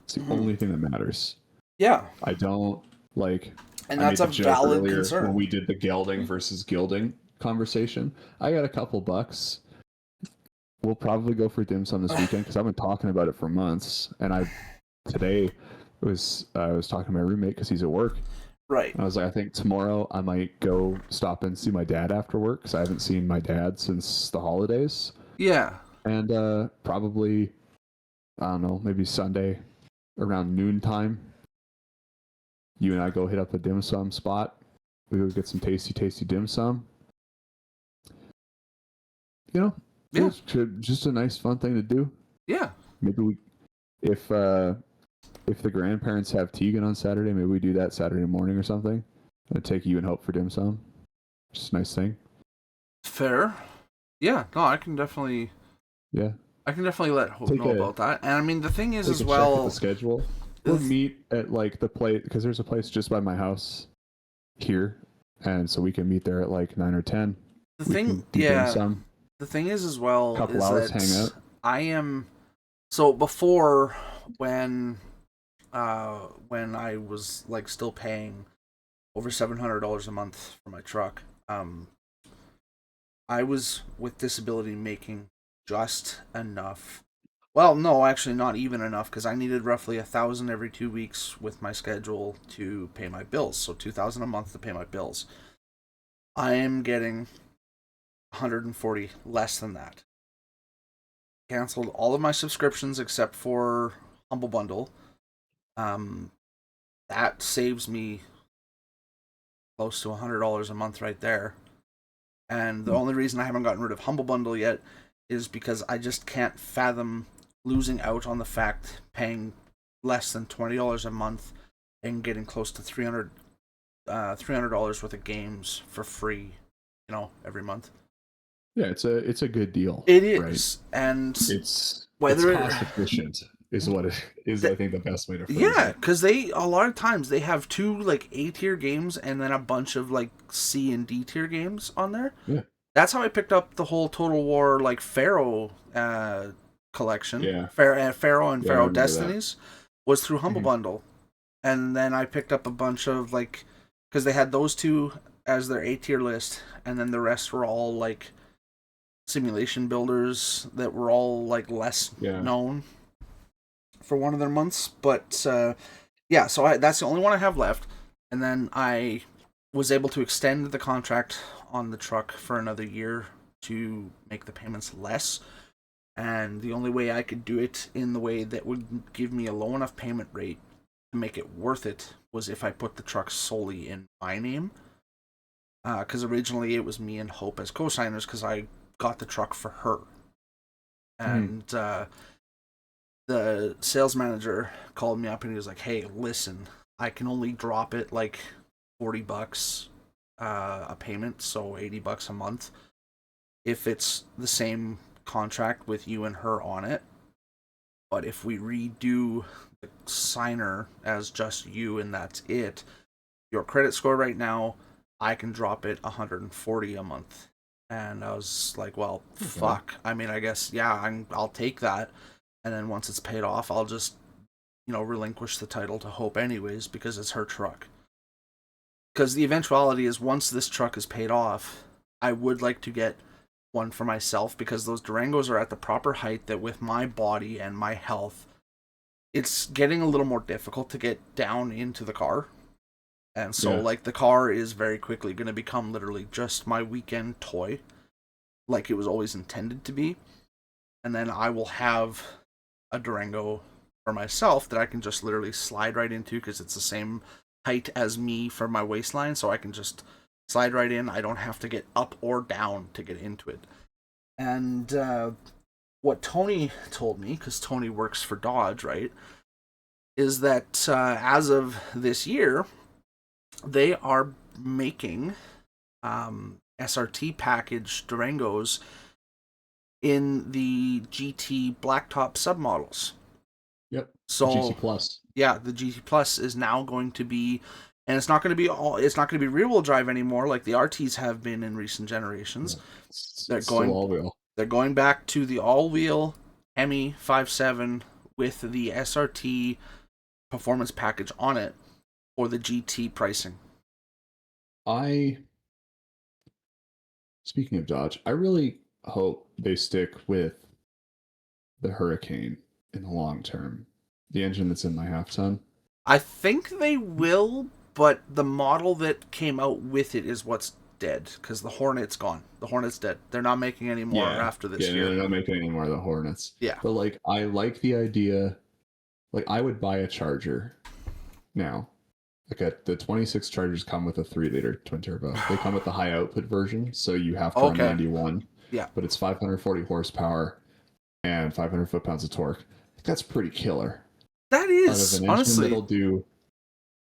Speaker 1: It's the only thing that matters.
Speaker 2: Yeah.
Speaker 1: I don't like.
Speaker 2: And that's a valid concern.
Speaker 1: When we did the gelding versus gilding conversation, I got a couple bucks. We'll probably go for dim sum this weekend because I've been talking about it for months. And today I was talking to my roommate because he's at work.
Speaker 2: Right.
Speaker 1: And I was like, I think tomorrow I might go stop and see my dad after work because I haven't seen my dad since the holidays.
Speaker 2: Yeah.
Speaker 1: And probably, I don't know, maybe Sunday around noontime, you and I go hit up a dim sum spot. We go get some tasty dim sum. You know,
Speaker 2: yeah,
Speaker 1: it's just a nice, fun thing to do.
Speaker 2: Yeah.
Speaker 1: Maybe if the grandparents have Tegan on Saturday, maybe we do that Saturday morning or something. And take you and Hope for dim sum. Just a nice thing.
Speaker 2: Fair. Yeah. No, I can definitely.
Speaker 1: Yeah.
Speaker 2: I can definitely let Hope know about that. And I mean, the thing is as
Speaker 1: well.
Speaker 2: Check
Speaker 1: at the schedule. We'll meet at like the place because there's a place just by my house here, and so we can meet there at like 9 or 10.
Speaker 2: The thing, yeah. The thing is as well.
Speaker 1: Couple
Speaker 2: is
Speaker 1: hours
Speaker 2: that
Speaker 1: hang out.
Speaker 2: I am. So before when I was like still paying over $700 a month for my truck, I was with disability making just enough. Well, no, actually not even enough because I needed roughly $1,000 every 2 weeks with my schedule to pay my bills. So $2,000 a month to pay my bills. I am getting 140 less than that. Canceled all of my subscriptions except for Humble Bundle. That saves me close to $100 a month right there. And the only reason I haven't gotten rid of Humble Bundle yet is because I just can't fathom losing out on the fact paying less than $20 a month and getting close to $300 worth of games for free, every month.
Speaker 1: Yeah, it's a good deal.
Speaker 2: It is,
Speaker 1: right?
Speaker 2: And
Speaker 1: it's cost efficient is what it is. I think the best way to phrase it.
Speaker 2: Yeah, because a lot of times they have 2 like A tier games and then a bunch of like C and D tier games on there.
Speaker 1: Yeah,
Speaker 2: that's how I picked up the whole Total War like Pharaoh collection.
Speaker 1: Yeah,
Speaker 2: Pharaoh and Pharaoh Destinies was through Humble Bundle. And then I picked up a bunch of like, because they had those two as their A tier list, and then the rest were all like simulation builders that were all like less
Speaker 1: Yeah.
Speaker 2: known for one of their months. But yeah, so that's the only one I have left. And then I was able to extend the contract on the truck for another year to make the payments less. And the only way I could do it in the way that would give me a low enough payment rate to make it worth it was if I put the truck solely in my name. Because originally it was me and Hope as co-signers because I got the truck for her. And the sales manager called me up and he was like, hey, listen, I can only drop it like $40 a payment, so $80 a month, if it's the same contract with you and her on it. But if we redo the signer as just you and that's it, your credit score right now, I can drop it $140 a month. And I was like, well, fuck. I mean, I guess, yeah, I'll take that. And then once it's paid off, I'll just, relinquish the title to Hope anyways, because it's her truck. Because the eventuality is once this truck is paid off, I would like to get one for myself, because those Durangos are at the proper height that with my body and my health, it's getting a little more difficult to get down into the car. And so, like, the car is very quickly going to become literally just my weekend toy, like it was always intended to be. And then I will have a Durango for myself that I can just literally slide right into because it's the same height as me for my waistline, so I can just slide right in. I don't have to get up or down to get into it. And what Tony told me, because Tony works for Dodge, right, is that as of this year, they are making SRT package Durangos in the GT blacktop submodels.
Speaker 1: Yep.
Speaker 2: So
Speaker 1: GT Plus.
Speaker 2: Yeah, the GT Plus is now going to be, and it's not going to be rear wheel drive anymore like the RTs have been in recent generations.
Speaker 1: Yeah. It's still all wheel.
Speaker 2: They're going back to the all wheel Hemi 5.7 with the SRT performance package on it for the GT pricing.
Speaker 1: Speaking of Dodge, I really hope they stick with the Hurricane in the long term. The engine that's in my half ton.
Speaker 2: I think they will, but the model that came out with it is what's dead, because the Hornet's gone. The Hornet's dead. They're not making any more after this year.
Speaker 1: They're not making any more of the Hornets.
Speaker 2: Yeah.
Speaker 1: But, like, I like the idea. Like, I would buy a Charger now. Like, the 26 Chargers come with a 3-liter twin turbo. They come with the high output version, so you have to run 91.
Speaker 2: Yeah.
Speaker 1: But it's 540 horsepower and 500 foot-pounds of torque. That's pretty killer.
Speaker 2: That is, honestly.
Speaker 1: That'll do,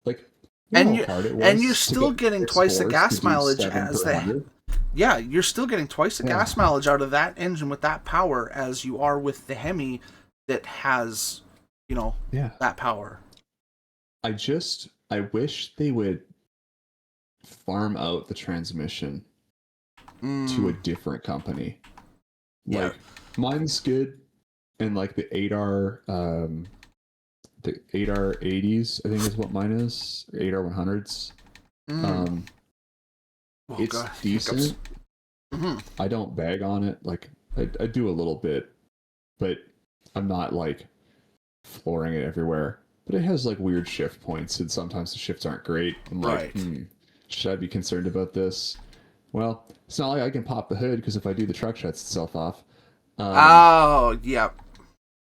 Speaker 1: like,
Speaker 2: you're still getting twice the gas mileage as that. Yeah, you're still getting twice the gas mileage out of that engine with that power as you are with the Hemi that has, that power.
Speaker 1: I wish they would farm out the transmission to a different company. Like, mine's good, and like the 8R, the 8R80s, I think is what mine is, or 8R100s. It's decent. I don't bag on it. Like, I do a little bit, but I'm not like flooring it everywhere. But it has like weird shift points, and sometimes the shifts aren't great. I'm like, should I be concerned about this? Well, it's not like I can pop the hood, because if I do, the truck shuts itself off.
Speaker 2: Yeah,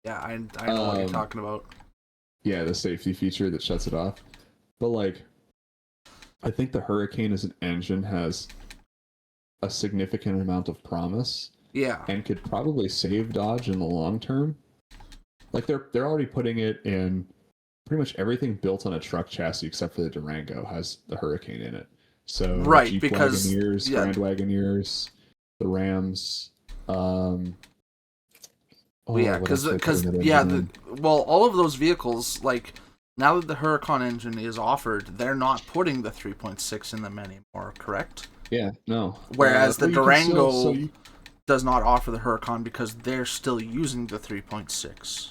Speaker 2: I know what you're talking about.
Speaker 1: Yeah, the safety feature that shuts it off. But, like, I think the Hurricane as an engine has a significant amount of promise.
Speaker 2: Yeah.
Speaker 1: And could probably save Dodge in the long term. Like, they're already putting it in pretty much everything built on a truck chassis except for the Durango has the Hurricane in it. So Jeep Wagoneers, Grand Wagoneers, the Rams, all
Speaker 2: of those vehicles, like, now that the Huracan engine is offered, they're not putting the 3.6 in them anymore, correct?
Speaker 1: Yeah, no.
Speaker 2: Whereas the Durango does not offer the Huracan because they're still using the 3.6.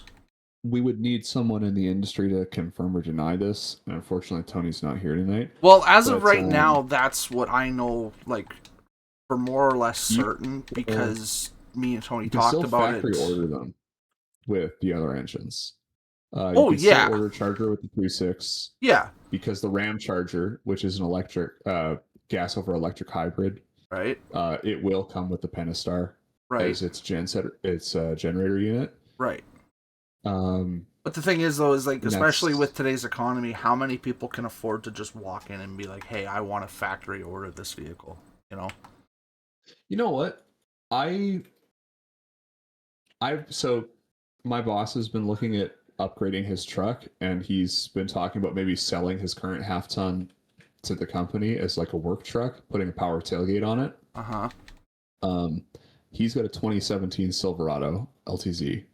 Speaker 1: we would need someone in the industry to confirm or deny this. And unfortunately, Tony's not here tonight.
Speaker 2: Well, as of
Speaker 1: But
Speaker 2: right now, that's what I know, like, for more or less
Speaker 1: you,
Speaker 2: certain,
Speaker 1: well,
Speaker 2: because me and Tony
Speaker 1: you can
Speaker 2: talked
Speaker 1: still
Speaker 2: about
Speaker 1: factory
Speaker 2: it.
Speaker 1: order them with the other engines. You
Speaker 2: Oh,
Speaker 1: can still
Speaker 2: yeah.
Speaker 1: order a charger with the 3.6
Speaker 2: Yeah.
Speaker 1: because the Ram charger, which is an electric gas over electric hybrid,
Speaker 2: Right.
Speaker 1: it will come with the Pentastar
Speaker 2: Right.
Speaker 1: as its generator unit.
Speaker 2: Right.
Speaker 1: Um,
Speaker 2: But the thing is, though, is like,
Speaker 1: and
Speaker 2: especially with
Speaker 1: that's
Speaker 2: today's economy, how many people can afford to just walk in and be like, "Hey, I want to factory order this vehicle," you know?
Speaker 1: you know what I so my boss has been looking at upgrading his truck, and he's been talking about maybe selling his current half ton to the company as like a work truck, putting a power tailgate on it.
Speaker 2: Uh huh.
Speaker 1: Um, he's got a 2017 Silverado LTZ,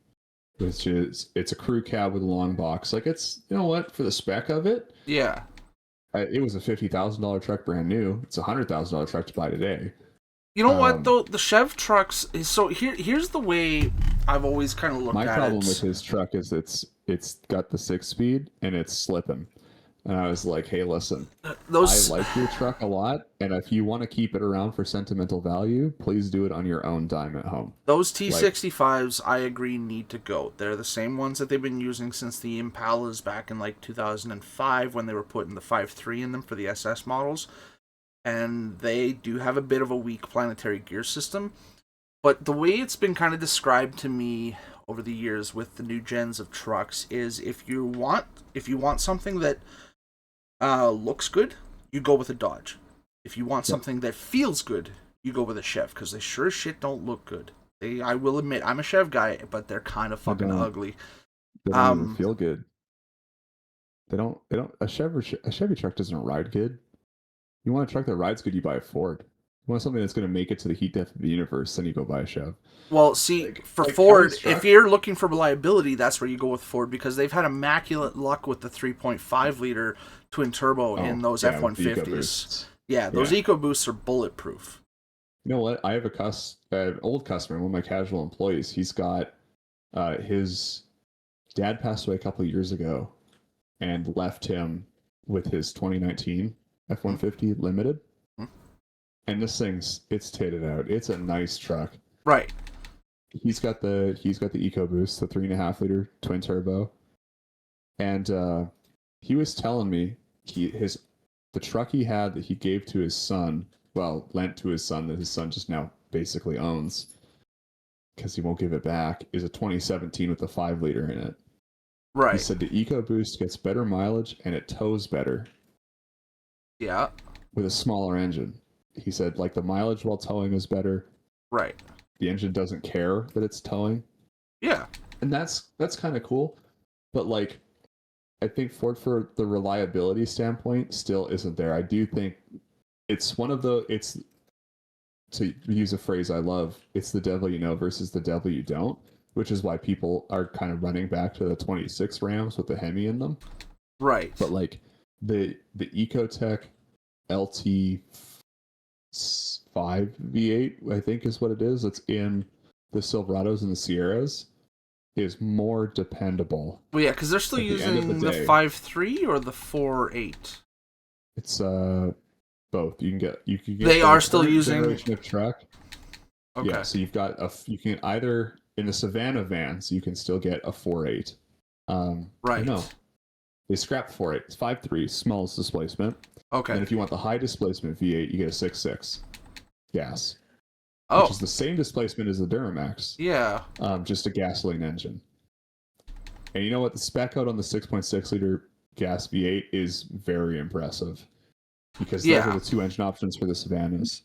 Speaker 1: which is it's a crew cab with a long box. Like it's you know what for the spec of it,
Speaker 2: Yeah.
Speaker 1: it was a $50,000 truck brand new. It's a $100,000 truck to buy today.
Speaker 2: You know what
Speaker 1: Um,
Speaker 2: though? The Chev trucks. So here's the way I've always kind of looked
Speaker 1: my
Speaker 2: at
Speaker 1: problem with
Speaker 2: it.
Speaker 1: his truck is it's got the 6 speed and it's slipping. And I was like, hey, listen, I
Speaker 2: Those
Speaker 1: like your truck a lot, and if you want to keep it around for sentimental value, please do it on your own dime at home.
Speaker 2: those
Speaker 1: Like,
Speaker 2: T65s, I agree, need to go. They're the same ones that they've been using since the Impalas back in like 2005 when they were putting the 5.3 in them for the SS models. And they do have a bit of a weak planetary gear system. But the way it's been kind of described to me over the years with the new gens of trucks is if you want something that looks good, you go with a Dodge. If you want
Speaker 1: yeah,
Speaker 2: something that feels good, you go with a Chev because they sure as shit don't look good. I will admit, I'm a Chev guy, but they're kind of
Speaker 1: they
Speaker 2: fucking
Speaker 1: don't
Speaker 2: ugly.
Speaker 1: they don't even
Speaker 2: Um,
Speaker 1: feel good. They don't a Chevy truck doesn't ride good. You want a truck that rides good, you buy a Ford. You want something that's going to make it to the heat death of the universe, then you go buy a Chev.
Speaker 2: well, see, for
Speaker 1: Like
Speaker 2: Ford,
Speaker 1: Tony's
Speaker 2: if
Speaker 1: truck.
Speaker 2: you're looking for reliability, that's where you go with Ford because they've had immaculate luck with the 3.5 liter twin turbo in
Speaker 1: Oh
Speaker 2: those
Speaker 1: yeah,
Speaker 2: F
Speaker 1: with the
Speaker 2: 150s.
Speaker 1: EcoBoosts.
Speaker 2: Yeah, those
Speaker 1: Yeah.
Speaker 2: EcoBoosts are bulletproof.
Speaker 1: You know what? I have an old customer, one of my casual employees. He's got his dad passed away a couple of years ago, and left him with his 2019 F-150 Limited.
Speaker 2: Hmm?
Speaker 1: And this thing's it's titted out. It's a nice truck.
Speaker 2: Right.
Speaker 1: He's got the EcoBoost, the 3.5 liter twin turbo, and he was telling me his the truck he had that he gave to his son, well, lent to his son that his son just now basically owns because he won't give it back, is a 2017 with a 5 liter in it. He
Speaker 2: Right.
Speaker 1: said the EcoBoost gets better mileage and it tows better
Speaker 2: Yeah.
Speaker 1: with a smaller engine. He said like the mileage while towing is better.
Speaker 2: Right.
Speaker 1: The engine doesn't care that it's towing,
Speaker 2: Yeah.
Speaker 1: and that's kind of cool. But like, I think Ford, for the reliability standpoint, still isn't there. I do think it's one of the it's to use a phrase I love. It's the devil you know versus the devil you don't, which is why people are kind of running back to the 26 Rams with the Hemi in them.
Speaker 2: Right.
Speaker 1: But like the Ecotech LT 5 V8, I think is what it is. It's in the Silverados and the Sierras, is more dependable.
Speaker 2: Well, yeah, because they're still
Speaker 1: At the end of the
Speaker 2: using the
Speaker 1: day,
Speaker 2: 5.3 or the 4.8.
Speaker 1: it's both. You can get
Speaker 2: They
Speaker 1: for the
Speaker 2: are still
Speaker 1: current
Speaker 2: using.
Speaker 1: generation of truck.
Speaker 2: Okay.
Speaker 1: Yeah, so you've got you can either in the Savannah vans you can still get a 4.8. Or no,
Speaker 2: Right.
Speaker 1: they scrapped 4.8. It's 5.3, smallest displacement. And
Speaker 2: Okay.
Speaker 1: then if you want the high displacement V8, you get a 6.6 gas, which
Speaker 2: Oh.
Speaker 1: is the same displacement as the Duramax,
Speaker 2: Yeah.
Speaker 1: just a gasoline engine. And you know what? The spec out on the 6.6 liter gas V8 is very impressive because those are
Speaker 2: Yeah.
Speaker 1: the two engine options for the Savannahs.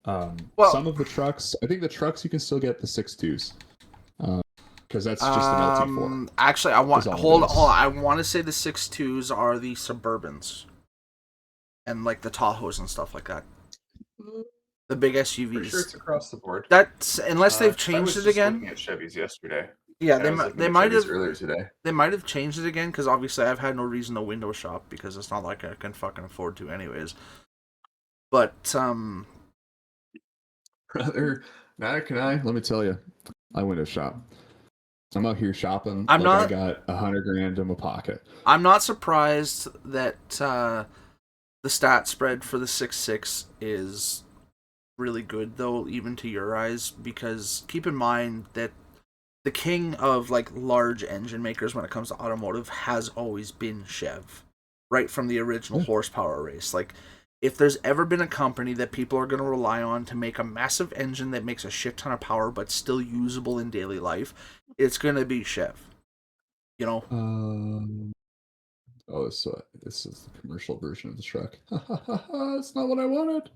Speaker 2: Well,
Speaker 1: Some of the trucks, I think the trucks you can still get the 6.2s because that's just an LT4.
Speaker 2: actually, I want
Speaker 1: Is all
Speaker 2: hold
Speaker 1: it
Speaker 2: hold. On.
Speaker 1: is.
Speaker 2: I want to say the 6.2s are the Suburbans and like the Tahoes and stuff like that. The big
Speaker 1: Pretty sure
Speaker 2: SUVs.
Speaker 1: it's across the board.
Speaker 2: That's unless they've
Speaker 1: I
Speaker 2: changed
Speaker 1: was
Speaker 2: it
Speaker 1: just looking
Speaker 2: again.
Speaker 1: at Chevys yesterday,
Speaker 2: Yeah,
Speaker 1: and I was looking
Speaker 2: they
Speaker 1: at
Speaker 2: might
Speaker 1: Chevys
Speaker 2: have
Speaker 1: earlier today.
Speaker 2: they might have changed it again because obviously I've had no reason to window shop because it's not like I can fucking afford to anyways. But
Speaker 1: Brother, neither can I. Let me tell you, I window shop. I'm out here shopping
Speaker 2: I'm
Speaker 1: like I
Speaker 2: not
Speaker 1: got 100 grand in my pocket.
Speaker 2: I'm not surprised that the stat spread for the 6.6 is really good though, even to your eyes, because keep in mind that the king of like large engine makers when it comes to automotive has always been Chev, right from the original
Speaker 1: Yeah.
Speaker 2: horsepower race. Like, if there's ever been a company that people are going to rely on to make a massive engine that makes a shit ton of power but still usable in daily life, it's going to be Chev. You know?
Speaker 1: Um. Oh, this is the commercial version of the truck. That's not what I wanted.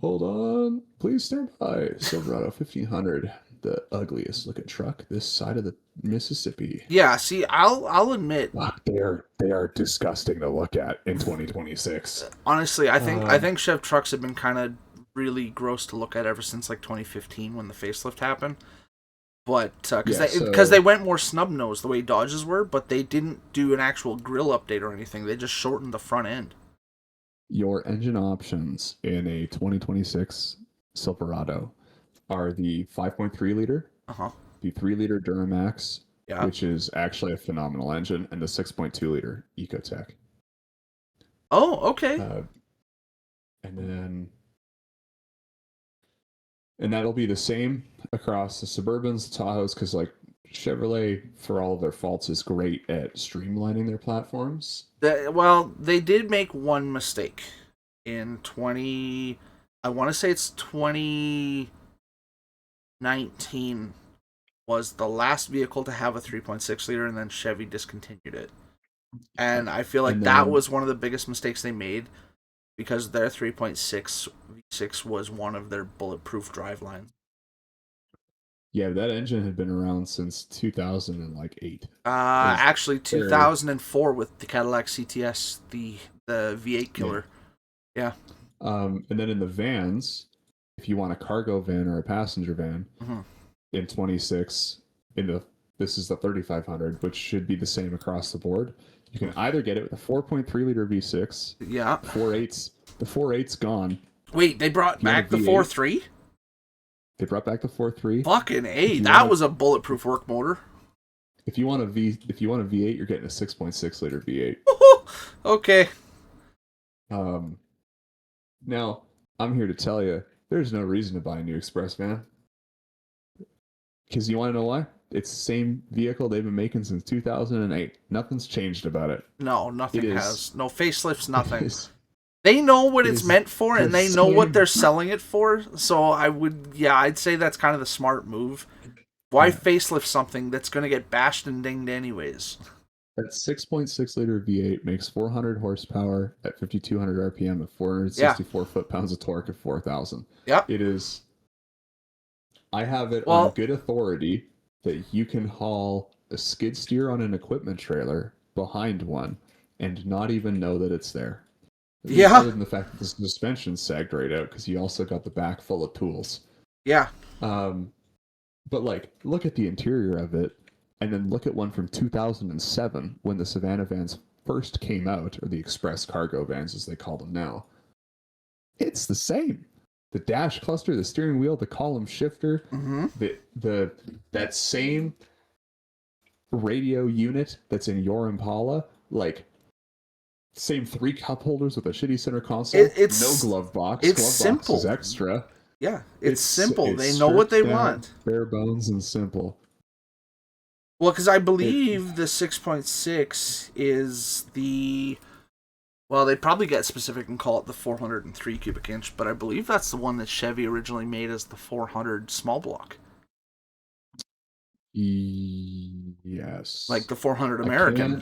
Speaker 1: Hold on. Please stand by. Silverado 1500, the ugliest looking truck this side of the Mississippi.
Speaker 2: Yeah. See, I'll admit,
Speaker 1: They are disgusting to look at in 2026.
Speaker 2: honestly, I
Speaker 1: Um,
Speaker 2: think Chev trucks have been kind of really gross to look at ever since like 2015 when the facelift happened. But
Speaker 1: yeah.
Speaker 2: because they
Speaker 1: So
Speaker 2: went more snub nosed the way Dodges were, but they didn't do an actual grill update or anything. They just shortened the front end.
Speaker 1: your engine options in a 2026 Silverado are the 5.3 liter,
Speaker 2: Uh huh.
Speaker 1: the 3 liter Duramax,
Speaker 2: Yeah.
Speaker 1: which is actually a phenomenal engine, and the 6.2 liter Ecotec.
Speaker 2: Oh, okay.
Speaker 1: Uh, and then and that'll be the same across the Suburbans, the Tahoes, because like Chevrolet, for all of their faults, is great at streamlining their platforms.
Speaker 2: Well, they did make one mistake in 20. I want to say it's 2019 was the last vehicle to have a 3.6 liter, and then Chevy discontinued it. And I feel like
Speaker 1: And
Speaker 2: that
Speaker 1: then
Speaker 2: was one of the biggest mistakes they made because their 3.6 V6 was one of their bulletproof drive lines.
Speaker 1: yeah, that engine had been around since 2008. Is
Speaker 2: Actually,
Speaker 1: there
Speaker 2: 2004 with the Cadillac CTS, the V8
Speaker 1: yeah.
Speaker 2: killer. Yeah.
Speaker 1: And then in the vans, if you want a cargo van or a passenger van,
Speaker 2: Mm-hmm.
Speaker 1: in 26 in the this is the 3500, which should be the same across the board. You can either get it with a 4.3 liter V6,
Speaker 2: Yeah.
Speaker 1: 4.8's. The 4.8's gone.
Speaker 2: Wait, they brought
Speaker 1: If you want a
Speaker 2: back the
Speaker 1: V8,
Speaker 2: 4.3?
Speaker 1: they brought back the 4.3.
Speaker 2: Fucking A,
Speaker 1: If you
Speaker 2: that
Speaker 1: want a
Speaker 2: was a bulletproof work motor.
Speaker 1: if you want a V8, you're getting a 6.6 liter V8.
Speaker 2: Okay.
Speaker 1: Um, Now I'm here to tell you, there's no reason to buy a new Express van. Because you want to know why? It's the same vehicle they've been making since 2008. Nothing's changed about it.
Speaker 2: No,
Speaker 1: It
Speaker 2: nothing
Speaker 1: is.
Speaker 2: has. No facelifts,
Speaker 1: It
Speaker 2: nothing.
Speaker 1: is.
Speaker 2: They know what
Speaker 1: It
Speaker 2: it's
Speaker 1: is
Speaker 2: meant for
Speaker 1: the
Speaker 2: and they know what
Speaker 1: same.
Speaker 2: they're selling it for. So I'd say that's kind of the smart move. Why
Speaker 1: Yeah.
Speaker 2: facelift something that's going to get bashed and dinged anyways?
Speaker 1: That 6.6 liter V8 makes 400 horsepower at 5,200 RPM at
Speaker 2: Yeah.
Speaker 1: 464 foot pounds of torque at 4,000.
Speaker 2: Yep.
Speaker 1: It is. I have it on
Speaker 2: Well,
Speaker 1: good authority that you can haul a skid steer on an equipment trailer behind one and not even know that it's there.
Speaker 2: yeah.
Speaker 1: Other than the fact that the suspension's sagged right out because you also got the back full of tools.
Speaker 2: Yeah.
Speaker 1: Um, but like, look at the interior of it, and then look at one from 2007 when the Savannah vans first came out, or the express cargo vans as they call them now. It's the same. The dash cluster, the steering wheel, the column shifter,
Speaker 2: Mm-hmm.
Speaker 1: the that same radio unit that's in your Impala, like same 3 cup holders with a shitty center console,
Speaker 2: It's
Speaker 1: no glove box.
Speaker 2: it's
Speaker 1: Glove box is
Speaker 2: simple.
Speaker 1: extra.
Speaker 2: Yeah, it's simple.
Speaker 1: It's
Speaker 2: They know what
Speaker 1: stripped
Speaker 2: they
Speaker 1: down,
Speaker 2: want.
Speaker 1: bare bones, and simple.
Speaker 2: Well, because I
Speaker 1: It
Speaker 2: believe the 6.6 is the. Well, they probably get specific and call it the 403 cubic inch, but I believe that's the one that Chevy originally made as the 400 small block. Like
Speaker 1: yes.
Speaker 2: the 400
Speaker 1: I
Speaker 2: American.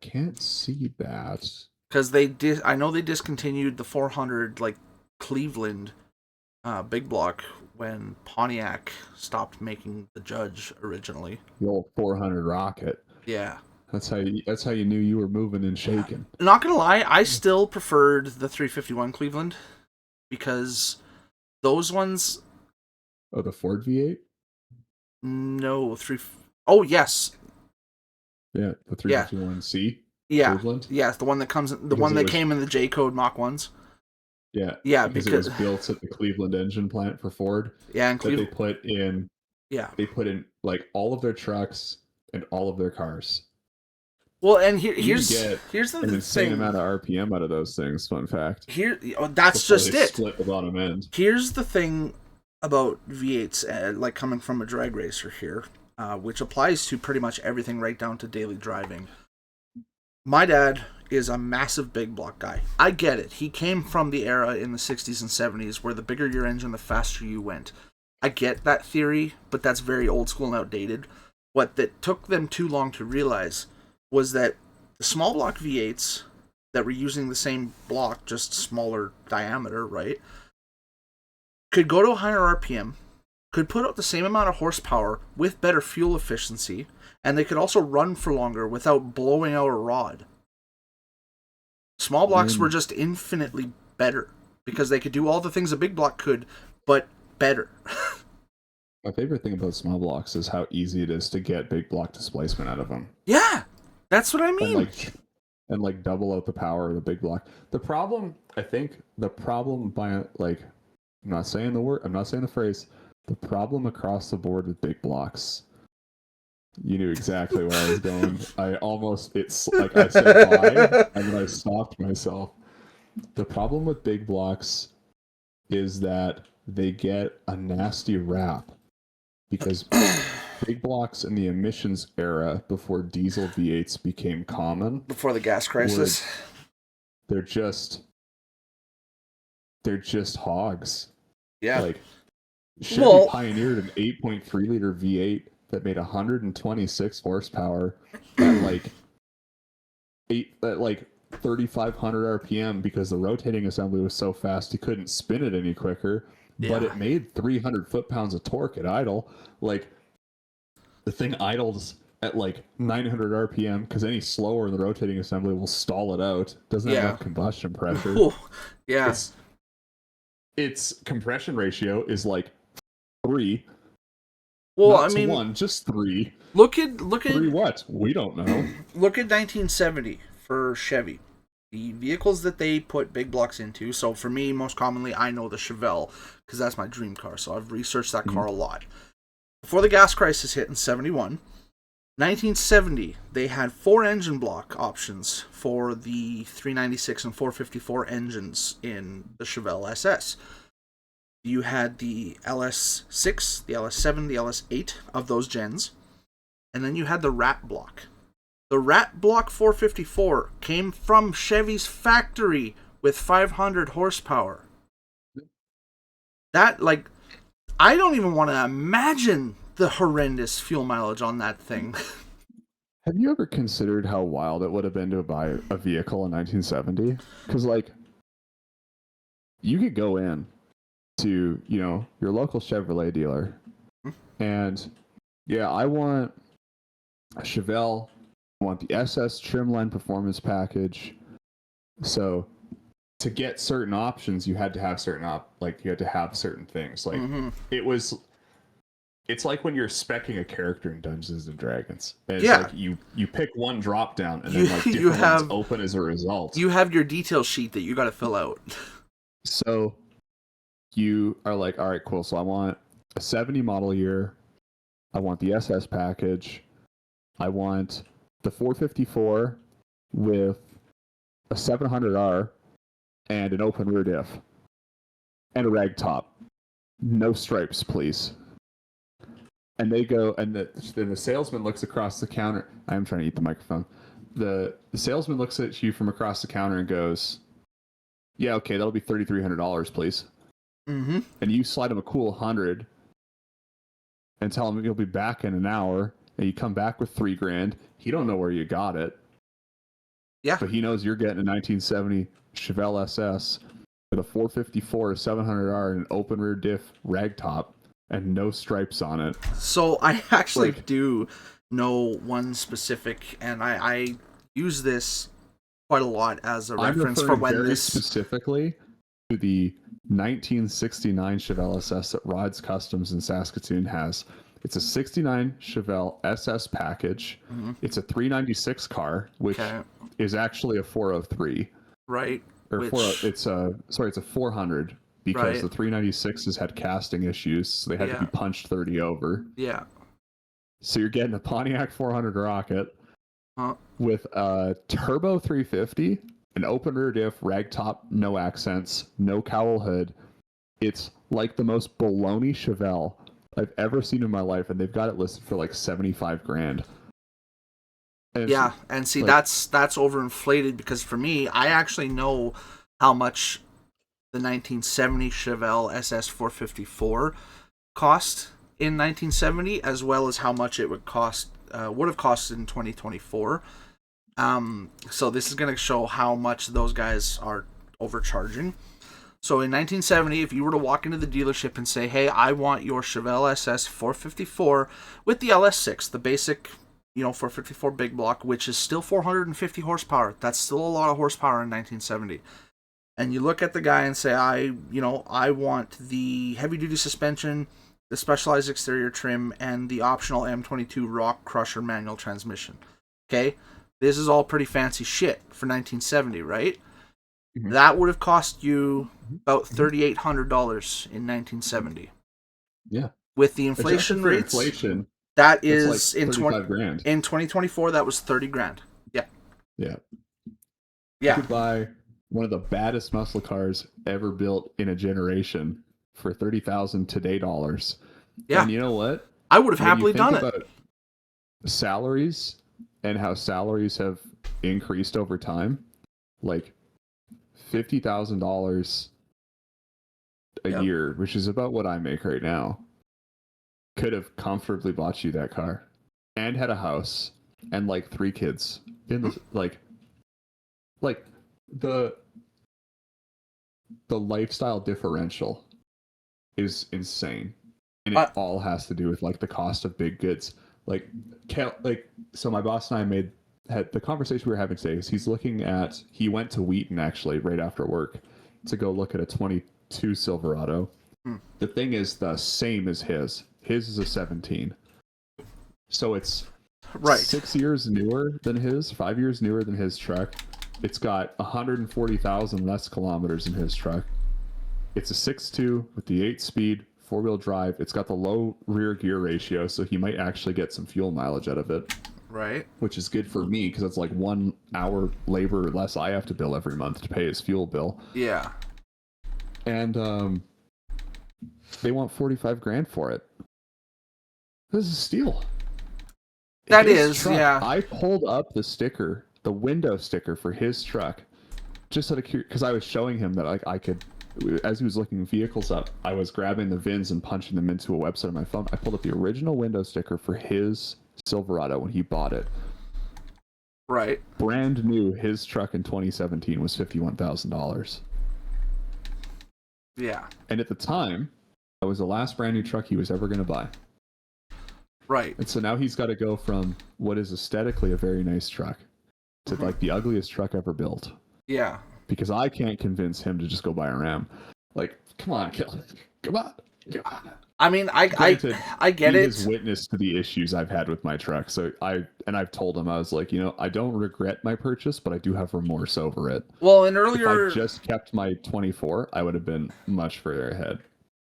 Speaker 1: can't see that.
Speaker 2: Because I know they discontinued the 400, like, Cleveland big block when Pontiac stopped making the Judge originally.
Speaker 1: The old 400 rocket.
Speaker 2: Yeah.
Speaker 1: That's how you knew you were moving and shaking.
Speaker 2: Not gonna lie, I still preferred the 351 Cleveland because those ones.
Speaker 1: Oh, the Ford V8?
Speaker 2: No, Oh yes,
Speaker 1: Yeah, the
Speaker 2: yeah,
Speaker 1: 351C
Speaker 2: yeah,
Speaker 1: Cleveland.
Speaker 2: yeah. The one that comes, the
Speaker 1: Because
Speaker 2: one
Speaker 1: it
Speaker 2: that
Speaker 1: was
Speaker 2: came in the J code Mach 1s.
Speaker 1: Yeah,
Speaker 2: Yeah,
Speaker 1: because it
Speaker 2: because
Speaker 1: was built at the Cleveland engine plant for Ford
Speaker 2: yeah, and
Speaker 1: that
Speaker 2: Cleveland. Yeah.
Speaker 1: they put in like all of their trucks and all of their cars.
Speaker 2: Well, and
Speaker 1: You can get
Speaker 2: here's
Speaker 1: an
Speaker 2: the
Speaker 1: insane
Speaker 2: thing.
Speaker 1: amount of RPM out of those things, fun fact,
Speaker 2: That's
Speaker 1: before they
Speaker 2: just it.
Speaker 1: split the bottom end.
Speaker 2: Here's the thing about V8s, like coming from a drag racer here, which applies to pretty much everything right down to daily driving. My dad is a massive big block guy. I get it. He came from the era in the 60s and 70s where the bigger your engine, the faster you went. I get that theory, but that's very old school and outdated. What that took them too long to realize was that the small block V8s that were using the same block, just smaller diameter, right, could go to a higher RPM, could put out the same amount of horsepower with better fuel efficiency, and they could also run for longer without blowing out a rod. Small blocks were
Speaker 1: And
Speaker 2: just infinitely better because they could do all the things a big block could, but better.
Speaker 1: my favorite thing about small blocks is how easy it is to get big block displacement out of them.
Speaker 2: Yeah, that's what I
Speaker 1: And
Speaker 2: mean.
Speaker 1: like double out the power of the big block. The problem, I think, the problem by like, I'm not saying the word, I'm not saying the phrase. The problem across the board with big blocks. You knew exactly where I was going. It's like I said why, and then I stopped myself. The problem with big blocks is that they get a nasty rap because big blocks in the emissions era before diesel V8s became common
Speaker 2: Before the gas
Speaker 1: were
Speaker 2: crisis.
Speaker 1: they're just hogs.
Speaker 2: Yeah.
Speaker 1: Like Chevy
Speaker 2: Well,
Speaker 1: pioneered an 8.3 liter V8 that made 126 horsepower at like 3,500 RPM because the rotating assembly was so fast you couldn't spin it any quicker. But
Speaker 2: yeah.
Speaker 1: it made 300 foot-pounds of torque at idle. Like the thing idles at like 900 RPM because any slower in the rotating assembly will stall it out. Doesn't have
Speaker 2: Yeah.
Speaker 1: enough combustion pressure.
Speaker 2: Ooh, yeah.
Speaker 1: Its compression ratio is like 3.
Speaker 2: Well,
Speaker 1: Not
Speaker 2: I
Speaker 1: to
Speaker 2: mean,
Speaker 1: 1, just 3.
Speaker 2: look at
Speaker 1: 3 what? We don't know.
Speaker 2: look at 1970 for Chevy. The vehicles that they put big blocks into. So for me, most commonly, I know the Chevelle because that's my dream car. So I've researched that car a lot. Before the gas crisis hit in 71, 1970, they had 4 engine block options for the 396 and 454 engines in the Chevelle SS. You had the LS6, the LS7, the LS8 of those gens, and then you had the Rat block. The Rat block 454 came from Chevy's factory with 500 horsepower. That, like, I don't even want to imagine the horrendous fuel mileage on that thing.
Speaker 1: Have you ever considered how wild it would have been to buy a vehicle in 1970? Because, like, you could go in to, your local Chevrolet dealer and, yeah, I want a Chevelle. I want the SS Trimline Performance Package. So, to get certain options, you had to have certain things. Like, it's like when you're specing a character in Dungeons and Dragons. And it's like you pick one drop down and then like different ones open as a result.
Speaker 2: You have your detail sheet that you got to fill out.
Speaker 1: So you are like, all right, cool. So I want a 70 model year. I want the SS package. I want the 454 with a 700R and an open rear diff and a rag top. No stripes, please. And they go, and the salesman looks across the counter. I'm trying to eat the microphone. The salesman looks at you from across the counter and goes, "Yeah, okay, that'll be $3,300, please."
Speaker 2: Mm-hmm.
Speaker 1: And you slide him a cool 100 and tell him you'll be back in an hour. And you come back with $3,000. He don't know where you got it.
Speaker 2: Yeah.
Speaker 1: But he knows you're getting a 1970 Chevelle SS with a 454, 700R, and an open rear diff rag top. And no stripes on it.
Speaker 2: So I actually do know one specific, and I use this quite a lot as a reference for when
Speaker 1: very
Speaker 2: this
Speaker 1: specifically to the 1969 Chevelle SS that Rod's Customs in Saskatoon has. It's a 69 Chevelle SS package. Mm-hmm. It's a 396 car, which is actually a 403.
Speaker 2: Right.
Speaker 1: or
Speaker 2: which
Speaker 1: it's a 400 because
Speaker 2: right,
Speaker 1: the 396s had casting issues, so they had to
Speaker 2: yeah,
Speaker 1: be punched 30 over.
Speaker 2: yeah,
Speaker 1: So you're getting a Pontiac 400 rocket
Speaker 2: huh?
Speaker 1: with a turbo 350, an open rear diff, rag top, no accents, no cowl hood. It's like the most baloney Chevelle I've ever seen in my life, and they've got it listed for like 75 grand. And it's
Speaker 2: Yeah, and see
Speaker 1: like,
Speaker 2: that's overinflated because for me, I actually know how much the 1970 Chevelle SS 454 cost in 1970, as well as how much it would have costed in 2024. So this is going to show how much those guys are overcharging. So in 1970, if you were to walk into the dealership and say, "Hey, I want your Chevelle SS 454 with the LS6, the basic, 454 big block, which is still 450 horsepower. That's still a lot of horsepower in 1970." And you look at the guy and say, I want the heavy duty suspension, the specialized exterior trim, and the optional M22 Rock Crusher manual transmission. Okay? This is all pretty fancy shit for 1970, right?
Speaker 1: mm-hmm.
Speaker 2: That would have cost you about $3,800 in 1970.
Speaker 1: Yeah.
Speaker 2: With the inflation rates,
Speaker 1: inflation,
Speaker 2: that
Speaker 1: it's like
Speaker 2: is in
Speaker 1: 35 grand.
Speaker 2: In 2024, that was 30 grand. Yeah.
Speaker 1: Yeah. You
Speaker 2: Yeah.
Speaker 1: could buy one of the baddest muscle cars ever built in a generation for 30,000 today dollars.
Speaker 2: Yeah.
Speaker 1: And you know what?
Speaker 2: I would have
Speaker 1: When
Speaker 2: happily
Speaker 1: you think
Speaker 2: done
Speaker 1: about
Speaker 2: it.
Speaker 1: salaries and how salaries have increased over time, like $50,000 a
Speaker 2: Yep.
Speaker 1: year, which is about what I make right now, could have comfortably bought you that car and had a house and like 3 kids in the like the lifestyle differential is insane, and it all has to do with like the cost of big goods. Like so my boss and I had the conversation we were having today is he went to Wheaton actually right after work to go look at a 22 Silverado. The thing is the same as his is a 17, so it's
Speaker 2: right
Speaker 1: 6 years newer than his, 5 years newer than his truck. It's got 140,000 less kilometers in his truck. It's a 6.2 with the 8-speed 4-wheel drive. It's got the low rear gear ratio, so he might actually get some fuel mileage out of it.
Speaker 2: Right.
Speaker 1: Which is good for me because it's like 1 hour labor less I have to bill every month to pay his fuel bill.
Speaker 2: Yeah.
Speaker 1: And they want 45 grand for it. This is a steal.
Speaker 2: That
Speaker 1: His
Speaker 2: is,
Speaker 1: truck,
Speaker 2: yeah.
Speaker 1: I pulled up the window sticker for his truck, just out of curiosity, because I was showing him that I could, as he was looking vehicles up, I was grabbing the VINs and punching them into a website on my phone. I pulled up the original window sticker for his Silverado when he bought it.
Speaker 2: Right.
Speaker 1: Brand new, his truck in 2017 was $51,000.
Speaker 2: Yeah.
Speaker 1: And at the time, that was the last brand new truck he was ever going to buy.
Speaker 2: Right.
Speaker 1: And so now he's got to go from what is aesthetically a very nice truck to like the ugliest truck ever built.
Speaker 2: Yeah.
Speaker 1: Because I can't convince him to just go buy a Ram. Like, come on, come on.
Speaker 2: I mean, I get
Speaker 1: he
Speaker 2: it.
Speaker 1: has witnessed to the issues I've had with my truck. So I've told him, I was like, I don't regret my purchase, but I do have remorse over it.
Speaker 2: Well, and earlier,
Speaker 1: if I just kept my 24, I would have been much further ahead.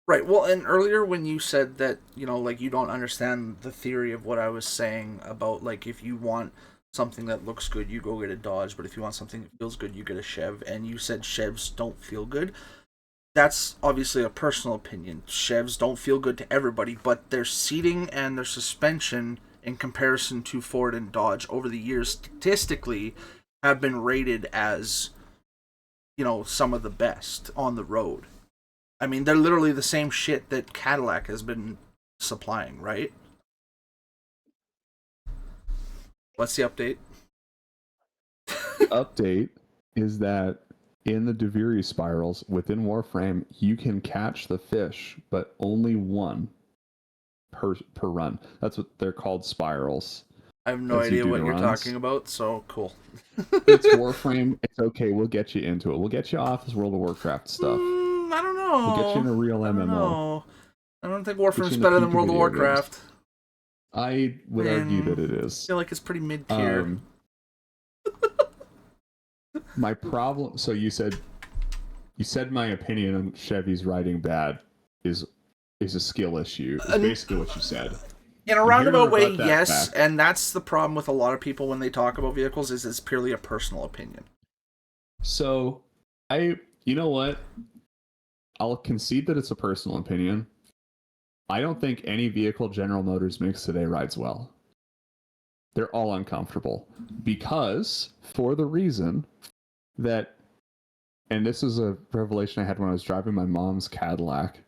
Speaker 2: Right. Well, and earlier when you said that, like you don't understand the theory of what I was saying about like if you want something that looks good, you go get a Dodge, but if you want something that feels good, you get a Chev, and you said Chevs don't feel good. That's obviously a personal opinion. Chevs don't feel good to everybody, but their seating and their suspension in comparison to Ford and Dodge over the years statistically have been rated as, some of the best on the road. I mean, they're literally the same shit that Cadillac has been supplying, right? What's the update?
Speaker 1: The update is that in the DeViri spirals within Warframe, you can catch the fish, but only one per run. That's what they're called, spirals.
Speaker 2: I have no idea what you're
Speaker 1: runs.
Speaker 2: talking about, so cool.
Speaker 1: It's Warframe. It's okay. We'll get you into it. We'll get you off this World of Warcraft stuff.
Speaker 2: I don't know.
Speaker 1: We'll get you in a real MMO.
Speaker 2: I don't think Warframe's better than World of Warcraft.
Speaker 1: Games. I would argue that it is.
Speaker 2: I feel like it's pretty mid-tier.
Speaker 1: My problem... So you said You said my opinion on Chevy's riding bad is a skill issue. Is basically what you said.
Speaker 2: In a
Speaker 1: I'm here to
Speaker 2: roundabout way,
Speaker 1: rebut that
Speaker 2: yes,
Speaker 1: fact.
Speaker 2: and that's the problem with a lot of people when they talk about vehicles is it's purely a personal opinion.
Speaker 1: So, you know what? I'll concede that it's a personal opinion. I don't think any vehicle General Motors makes today rides well. They're all uncomfortable because, for the reason that, and this is a revelation I had when I was driving my mom's Cadillac.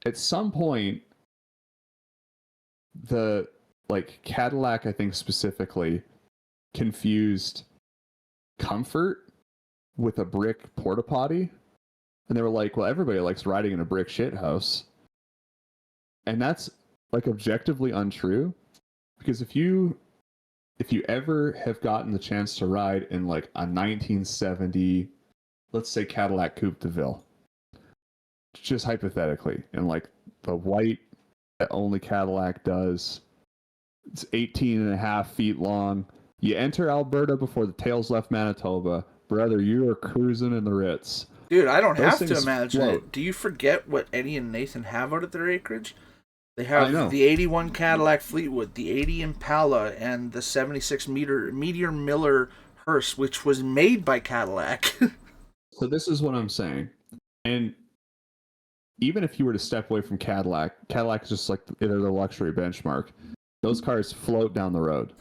Speaker 1: At some point, the Cadillac, I think specifically, confused comfort with a brick porta potty. And they were like, well, everybody likes riding in a brick shit house. And that's objectively untrue. Because if you ever have gotten the chance to ride in a 1970, let's say Cadillac Coupe de Ville, just hypothetically, in the white that only Cadillac does, it's 18 and a half feet long. You enter Alberta before the tail's left Manitoba, brother, you are cruising in the Ritz.
Speaker 2: Dude, I don't
Speaker 1: Those
Speaker 2: have to
Speaker 1: things
Speaker 2: imagine
Speaker 1: float.
Speaker 2: it. Do you forget what Eddie and Nathan have out at their acreage? They
Speaker 1: I know.
Speaker 2: have the 81 Cadillac Fleetwood, the 80 Impala, and the 76 Meteor Miller hearse, which was made by Cadillac.
Speaker 1: So this is what I'm saying. And even if you were to step away from Cadillac is just they're the luxury benchmark. Those cars float down the road.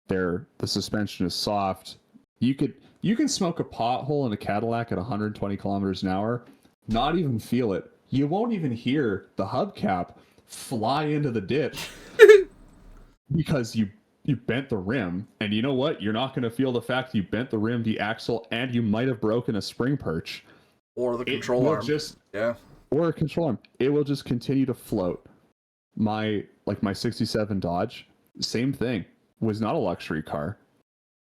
Speaker 1: The suspension is soft. You can smoke a pothole in a Cadillac at 120 kilometers an hour, not even feel it. You won't even hear the hubcap fly into the ditch because you bent the rim. And you know what? You're not going to feel the fact you bent the rim, the axle, and you might have broken a spring perch.
Speaker 2: Or the control arm.
Speaker 1: Or a control arm. It will just continue to float. My 67 Dodge, same thing. Was not a luxury car.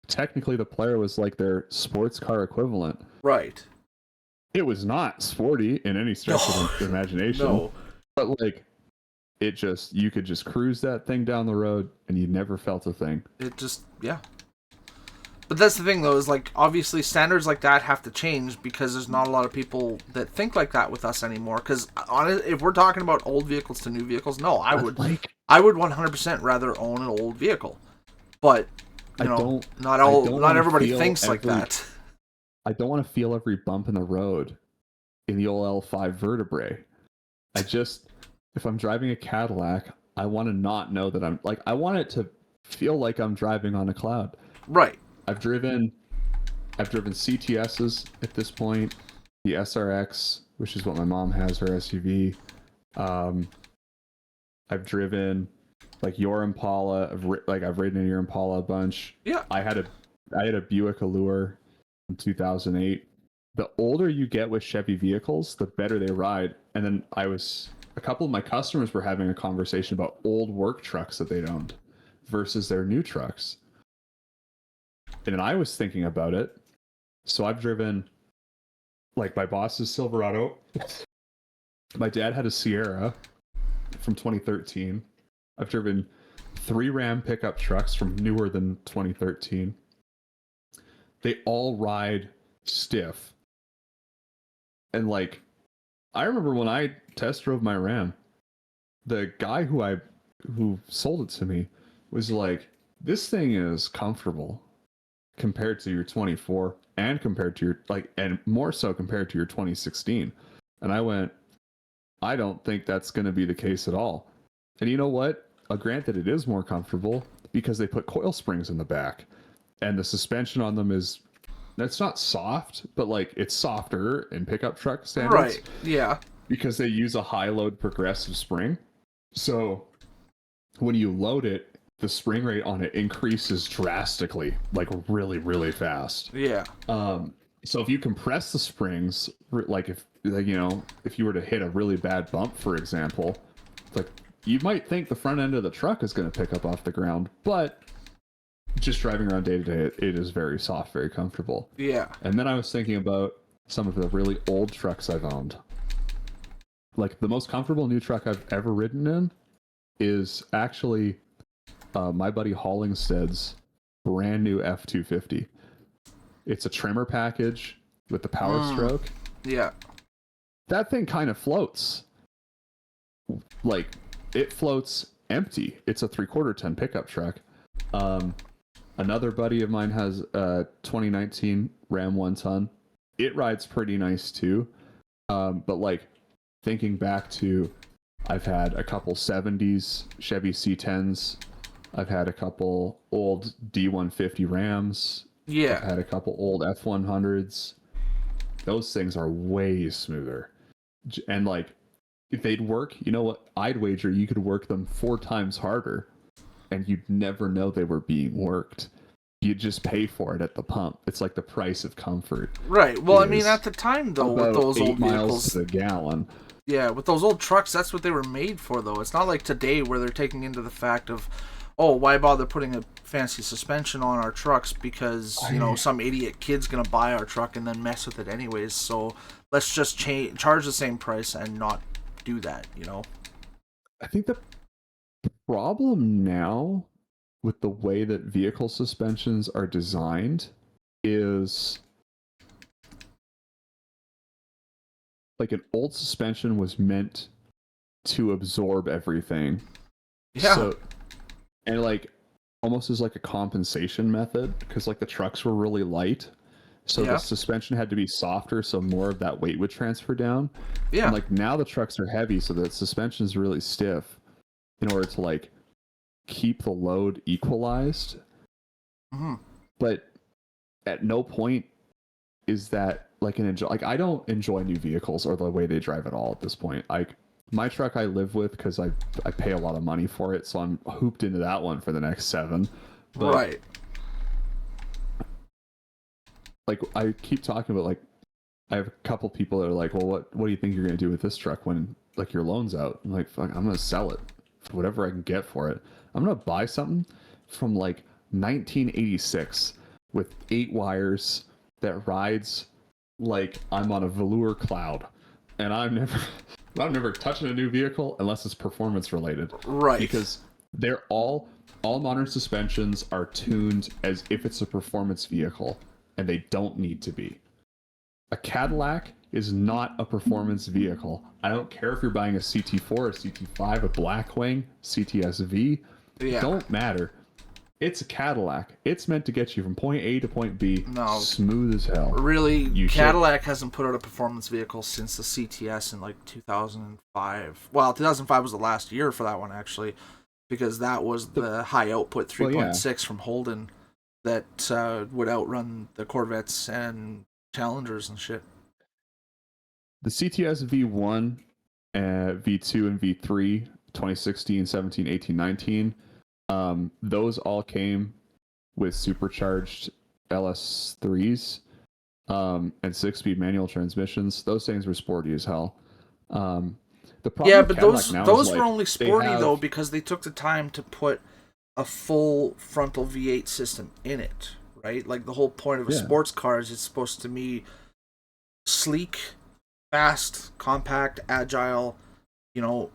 Speaker 1: Technically, the Player was their sports car equivalent.
Speaker 2: Right.
Speaker 1: It was not sporty in any stretch of the imagination.
Speaker 2: No.
Speaker 1: But you could just cruise that thing down the road and you never felt a thing.
Speaker 2: It just, yeah. But that's the thing, though, is obviously standards like that have to change because there's not a lot of people that think like that with us anymore. Because if we're talking about old vehicles to new vehicles, no, I would 100% rather own an old vehicle. But not everybody thinks like that.
Speaker 1: I don't want to feel every bump in the road in the old L5 vertebrae. If I'm driving a Cadillac, I want to not know that I want it to feel like I'm driving on a cloud.
Speaker 2: Right.
Speaker 1: I've driven CTSs at this point, the SRX, which is what my mom has, her SUV. I've driven your Impala. I've ridden in your Impala a bunch.
Speaker 2: Yeah.
Speaker 1: I had a Buick Allure in 2008. The older you get with Chevy vehicles, the better they ride. And then a couple of my customers were having a conversation about old work trucks that they'd owned versus their new trucks. And then I was thinking about it. So I've driven my boss's Silverado. My dad had a Sierra from 2013. I've driven 3 Ram pickup trucks from newer than 2013. They all ride stiff. And I remember when I test drove my Ram, the guy who sold it to me was like, this thing is comfortable compared to your 24 and compared to your and more so compared to your 2016. And I went, I don't think that's going to be the case at all. And you know what? Granted, it is more comfortable because they put coil springs in the back and the suspension on them it's not soft, but it's softer in pickup truck standards.
Speaker 2: Right. Yeah.
Speaker 1: Because they use a high load progressive spring. So when you load it, the spring rate on it increases drastically, really, really fast.
Speaker 2: Yeah.
Speaker 1: So if you compress the springs, if you were to hit a really bad bump, for example, you might think the front end of the truck is going to pick up off the ground, but just driving around day to day, it is very soft, very comfortable.
Speaker 2: Yeah.
Speaker 1: And then I was thinking about some of the really old trucks I've owned. The most comfortable new truck I've ever ridden in is actually my buddy Hollingstead's brand new F-250. It's a trimmer package. with the Power Stroke.
Speaker 2: Yeah.
Speaker 1: That thing kind of floats. Like, it floats empty. It's a 3/4 ton pickup truck. Another buddy of mine has a 2019 Ram 1 ton. It rides pretty nice too. But like, thinking back to, I've had a couple 70s Chevy C10s. I've had a couple old D150 Rams.
Speaker 2: Yeah.
Speaker 1: I've had a couple old F100s. Those things are way smoother. And like, if they'd work, you know what? I'd wager you could work them 4 times harder and you'd never know they were being worked. You'd just pay for it at the pump. It's like the price of comfort.
Speaker 2: Right. Well, I mean, at the time, though, with those
Speaker 1: 8
Speaker 2: old
Speaker 1: miles
Speaker 2: vehicles...
Speaker 1: to the gallon.
Speaker 2: Yeah, with those old trucks, that's what they were made for, though. It's not like today where they're taking into the fact of, oh, why bother putting a fancy suspension on our trucks because, you know, some idiot kid's going to buy our truck and then mess with it anyways. So let's just charge the same price and not do that, you know?
Speaker 1: I think the problem now with the way that vehicle suspensions are designed is like an old suspension was meant to absorb everything.
Speaker 2: Yeah.
Speaker 1: So, and like almost as like a compensation method because like the trucks were really light. So the suspension had to be softer so more of that weight would transfer down.
Speaker 2: Yeah.
Speaker 1: And like now the trucks are heavy so the suspension is really stiff in order to like keep the load equalized.
Speaker 2: Mm-hmm.
Speaker 1: But at no point is that like an enjoy. Like I don't enjoy new vehicles or the way they drive at all at this point. Like my truck I live with because I pay a lot of money for it, so I'm hooped into that one for the next 7. But,
Speaker 2: right.
Speaker 1: Like I keep talking about like I have a couple people that are like, well, what do you think you're gonna do with this truck when like your loan's out? I'm like, fuck, I'm gonna sell it for whatever I can get for it. I'm gonna buy something from like 1986 with 8 wires that rides like I'm on a velour cloud, and I'm never touching a new vehicle unless it's performance related.
Speaker 2: Right.
Speaker 1: Because they're all modern suspensions are tuned as if it's a performance vehicle, and they don't need to be. A Cadillac is not a performance vehicle. I don't care if you're buying a CT4, a CT5, a Blackwing, CTSV.
Speaker 2: Yeah.
Speaker 1: Don't matter. It's a Cadillac. It's meant to get you from point A to point B smooth as hell.
Speaker 2: Really, Cadillac hasn't put out a performance vehicle since the CTS in like 2005. Well, 2005 was the last year for that one, actually, because that was the high output 3.6 from Holden that would outrun the Corvettes and Challengers and shit.
Speaker 1: The CTS V1, V2, and V3, 2016, 17, 18, 19, those all came with supercharged LS3s and 6-speed manual transmissions. Those things were sporty as hell. The problem
Speaker 2: but those were only sporty though because they took the time to put a full frontal V8 system in it, right? Like the whole point of a sports car is it's supposed to be sleek, fast, compact, agile, you know,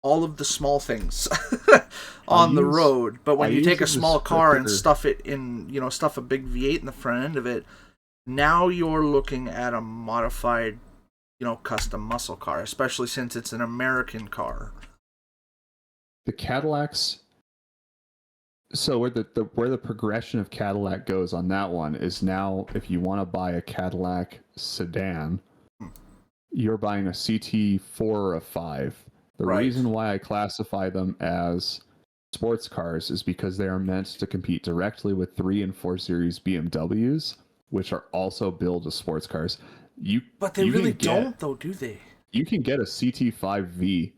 Speaker 2: all of the small things on the road. But when you take a small car and stuff it in, you know, stuff a big V8 in the front end of it, now you're looking at a modified, you know, custom muscle car, especially since it's an American car.
Speaker 1: The Cadillacs. So where the progression of Cadillac goes on that one is now if you want to buy a Cadillac sedan, you're buying a CT4 or a 5. The reason why I classify them as sports cars is because they are meant to compete directly with 3 and 4 Series BMWs, which are also billed as sports cars.
Speaker 2: But they really don't, though, do they?
Speaker 1: You can get a CT5V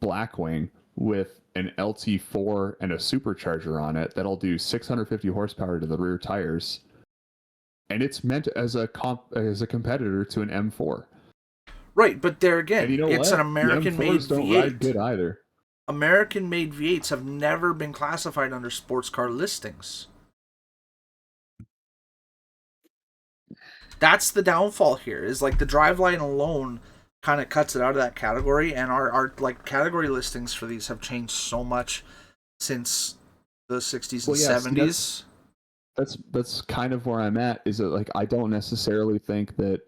Speaker 1: Blackwing with an LT4 and a supercharger on it that'll do 650 horsepower to the rear tires, and it's meant as a competitor to an M4.
Speaker 2: Right, but there again, it's an American-made V8.
Speaker 1: Don't ride good either.
Speaker 2: American-made V8s have never been classified under sports car listings. That's the downfall here. Is like the driveline alone kind of cuts it out of that category, and our like category listings for these have changed so much since the 60s and 70s.
Speaker 1: that's kind of where I'm at. Is that like I don't necessarily think that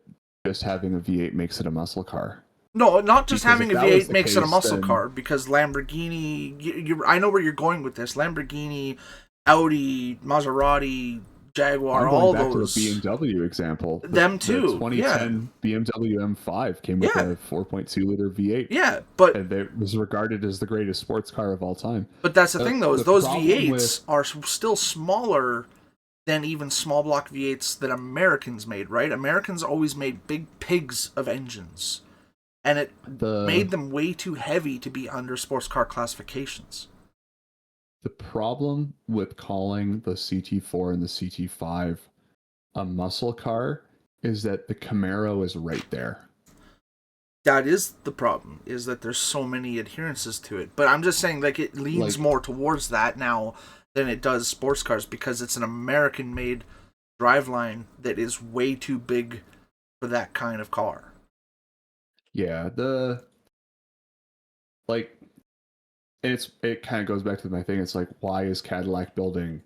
Speaker 1: just having a V8 makes it a muscle car.
Speaker 2: No, not just
Speaker 1: Because if
Speaker 2: having a
Speaker 1: that was
Speaker 2: V8
Speaker 1: the
Speaker 2: makes it a
Speaker 1: case,
Speaker 2: muscle
Speaker 1: then
Speaker 2: car, because Lamborghini, I know where you're going with this. Lamborghini, Audi, Maserati, Jaguar,
Speaker 1: I'm going
Speaker 2: all
Speaker 1: back to the
Speaker 2: those,
Speaker 1: BMW example.
Speaker 2: them
Speaker 1: The
Speaker 2: too. Yeah,
Speaker 1: 2010 BMW M5 came with
Speaker 2: yeah,
Speaker 1: a 4.2 liter V8,
Speaker 2: yeah. But
Speaker 1: and it was regarded as the greatest sports car of all time.
Speaker 2: that's the thing though, is
Speaker 1: The
Speaker 2: those
Speaker 1: problem with
Speaker 2: V8s are still smaller than even small block V8s that Americans made. Right? Americans always made big pigs of engines, and it
Speaker 1: the
Speaker 2: made them way too heavy to be under sports car classifications.
Speaker 1: the problem with calling the CT4 and the CT5 a muscle car is that the Camaro is right there.
Speaker 2: That is the problem, is that there's so many adherences to it. But I'm just saying, like, it leans
Speaker 1: Like,
Speaker 2: more towards that now than it does sports cars, because it's an American made driveline that is way too big for that kind of car.
Speaker 1: yeah, the like it kind of goes back to my thing. It's like, why is Cadillac building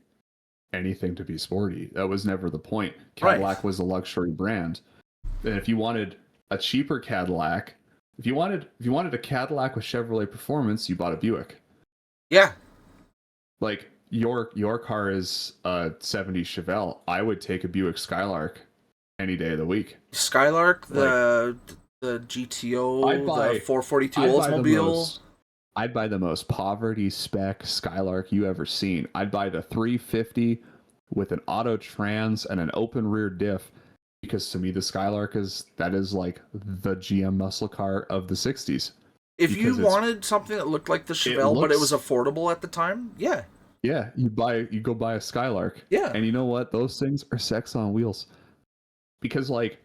Speaker 1: anything to be sporty? That was never the point.
Speaker 2: Right.
Speaker 1: Cadillac was a luxury brand. And if you wanted a cheaper Cadillac, if you wanted a Cadillac with Chevrolet performance, you bought a Buick.
Speaker 2: Yeah.
Speaker 1: Like your car is a 70s Chevelle. I would take a Buick Skylark any day of the week.
Speaker 2: Skylark,
Speaker 1: Like
Speaker 2: the
Speaker 1: I'd
Speaker 2: GTO, the
Speaker 1: buy
Speaker 2: 442
Speaker 1: I'd buy the
Speaker 2: Oldsmobile.
Speaker 1: most I'd buy the most poverty spec Skylark you ever seen. I'd buy the 350 with an auto trans and an open rear diff, because to me the Skylark is like the GM muscle car of the 60s.
Speaker 2: If you
Speaker 1: Because
Speaker 2: wanted something that looked like the
Speaker 1: it
Speaker 2: Chevelle, but it was
Speaker 1: looks
Speaker 2: affordable at the time, yeah.
Speaker 1: yeah, you go buy a Skylark.
Speaker 2: Yeah.
Speaker 1: And you know what? Those things are sex on wheels. Because like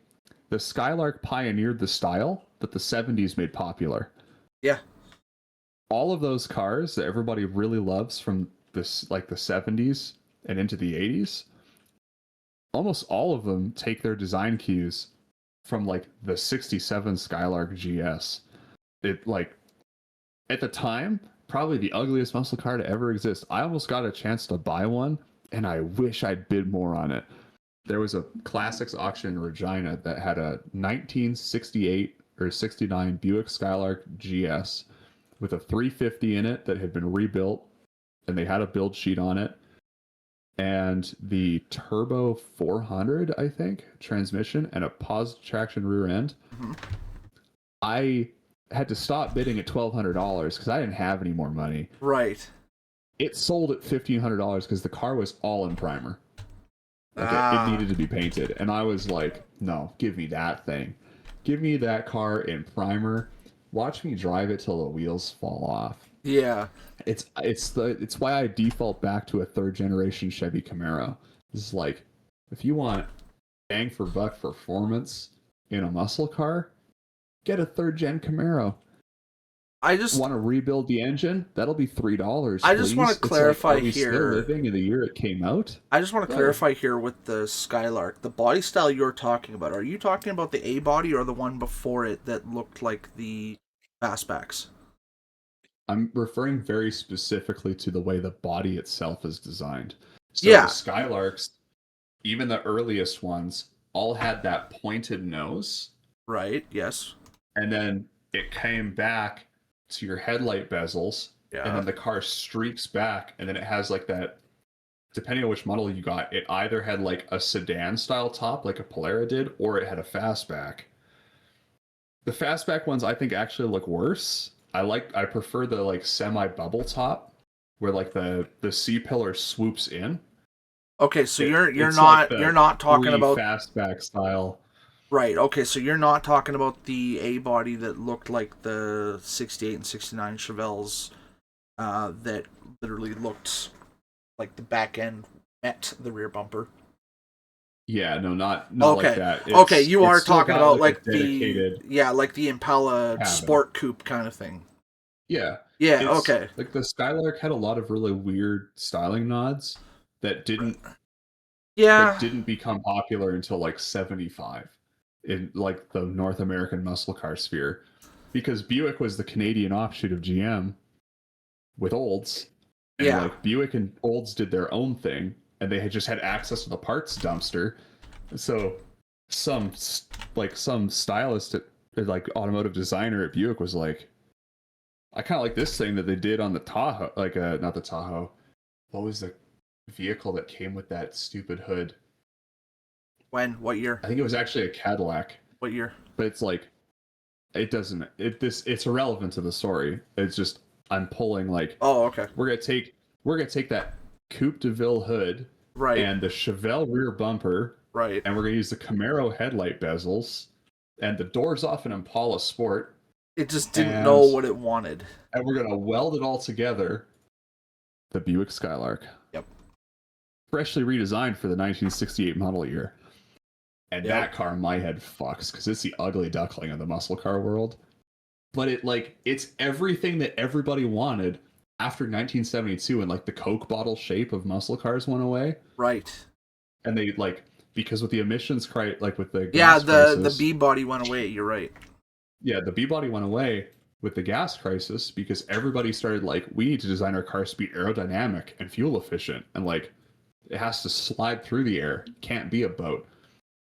Speaker 1: the Skylark pioneered the style that the 70s made popular.
Speaker 2: Yeah.
Speaker 1: All of those cars that everybody really loves from this like the 70s and into the 80s, almost all of them take their design cues from like the 67 Skylark GS. It like at the time probably the ugliest muscle car to ever exist. I almost got a chance to buy one, and I wish I'd bid more on it. There was a classics auction in Regina that had a 1968 or 69 Buick Skylark GS with a 350 in it that had been rebuilt, and they had a build sheet on it, and the turbo 400, I think, transmission and a positive traction rear end.
Speaker 2: Mm-hmm.
Speaker 1: I had to stop bidding at $1,200 because I didn't have any more money.
Speaker 2: Right.
Speaker 1: It sold at $1,500 because the car was all in primer. Like it needed to be painted, and I was like, "No, give me that thing. Give me that car in primer. Watch me drive it till the wheels fall off."
Speaker 2: Yeah.
Speaker 1: It's why I default back to a third generation Chevy Camaro. It's like, if you want bang for buck performance in a muscle car, get a third gen Camaro.
Speaker 2: I just
Speaker 1: want to rebuild the engine. That'll be $3.
Speaker 2: I just want to clarify
Speaker 1: are we
Speaker 2: here.
Speaker 1: Still living in the year it came out.
Speaker 2: I just want to clarify here with the Skylark, the body style you're talking about. Are you talking about the A body or the one before it that looked like the fastbacks?
Speaker 1: I'm referring very specifically to the way the body itself is designed. So
Speaker 2: Yeah.
Speaker 1: the Skylarks, even the earliest ones, all had that pointed nose.
Speaker 2: Right, yes.
Speaker 1: And then it came back to your headlight bezels.
Speaker 2: Yeah.
Speaker 1: And then the car streaks back, and then it has like that, depending on which model you got, it either had like a sedan style top like a Polara did, or it had a fastback. The fastback ones I think actually look worse. I prefer the like semi bubble top where like the C pillar swoops in.
Speaker 2: Okay, so you're
Speaker 1: like
Speaker 2: not talking about
Speaker 1: fastback style.
Speaker 2: Right. Okay, so you're not talking about the A body that looked like the 68 and 69 Chevelles that literally looked like the back end met the rear bumper.
Speaker 1: Yeah, no, not
Speaker 2: okay.
Speaker 1: like that.
Speaker 2: Okay, you are talking about like
Speaker 1: dedicated
Speaker 2: like the Impala
Speaker 1: cabin.
Speaker 2: Sport Coupe kind of thing.
Speaker 1: Yeah.
Speaker 2: Yeah, okay.
Speaker 1: Like the Skylark had a lot of really weird styling nods that didn't become popular until like 75 in like the North American muscle car sphere, because Buick was the Canadian offshoot of GM with Olds, and like Buick and Olds did their own thing, and they had just had access to the parts dumpster. So some stylist at like automotive designer at Buick was like, I kind of like this thing that they did on the Tahoe, like not the Tahoe. What was the vehicle that came with that stupid hood?
Speaker 2: When? What year?
Speaker 1: I think it was actually a Cadillac.
Speaker 2: What year?
Speaker 1: But it's like, it's irrelevant to the story. It's just I'm pulling like,
Speaker 2: oh, okay.
Speaker 1: We're gonna take that Coupe de Ville hood,
Speaker 2: right,
Speaker 1: and the Chevelle rear bumper,
Speaker 2: right,
Speaker 1: and we're gonna use the Camaro headlight bezels, and the doors off an Impala Sport.
Speaker 2: It just didn't know what it wanted.
Speaker 1: And we're gonna weld it all together. The Buick Skylark.
Speaker 2: Yep.
Speaker 1: Freshly redesigned for the 1968 model year. And that car, my head fucks, because it's the ugly duckling of the muscle car world. But it's everything that everybody wanted after 1972, and like the Coke bottle shape of muscle cars went away.
Speaker 2: Right.
Speaker 1: And they because with the emissions with the
Speaker 2: the B body went away. You're right.
Speaker 1: Yeah, the B body went away with the gas crisis because everybody started we need to design our cars to be aerodynamic and fuel efficient, and it has to slide through the air. It can't be a boat.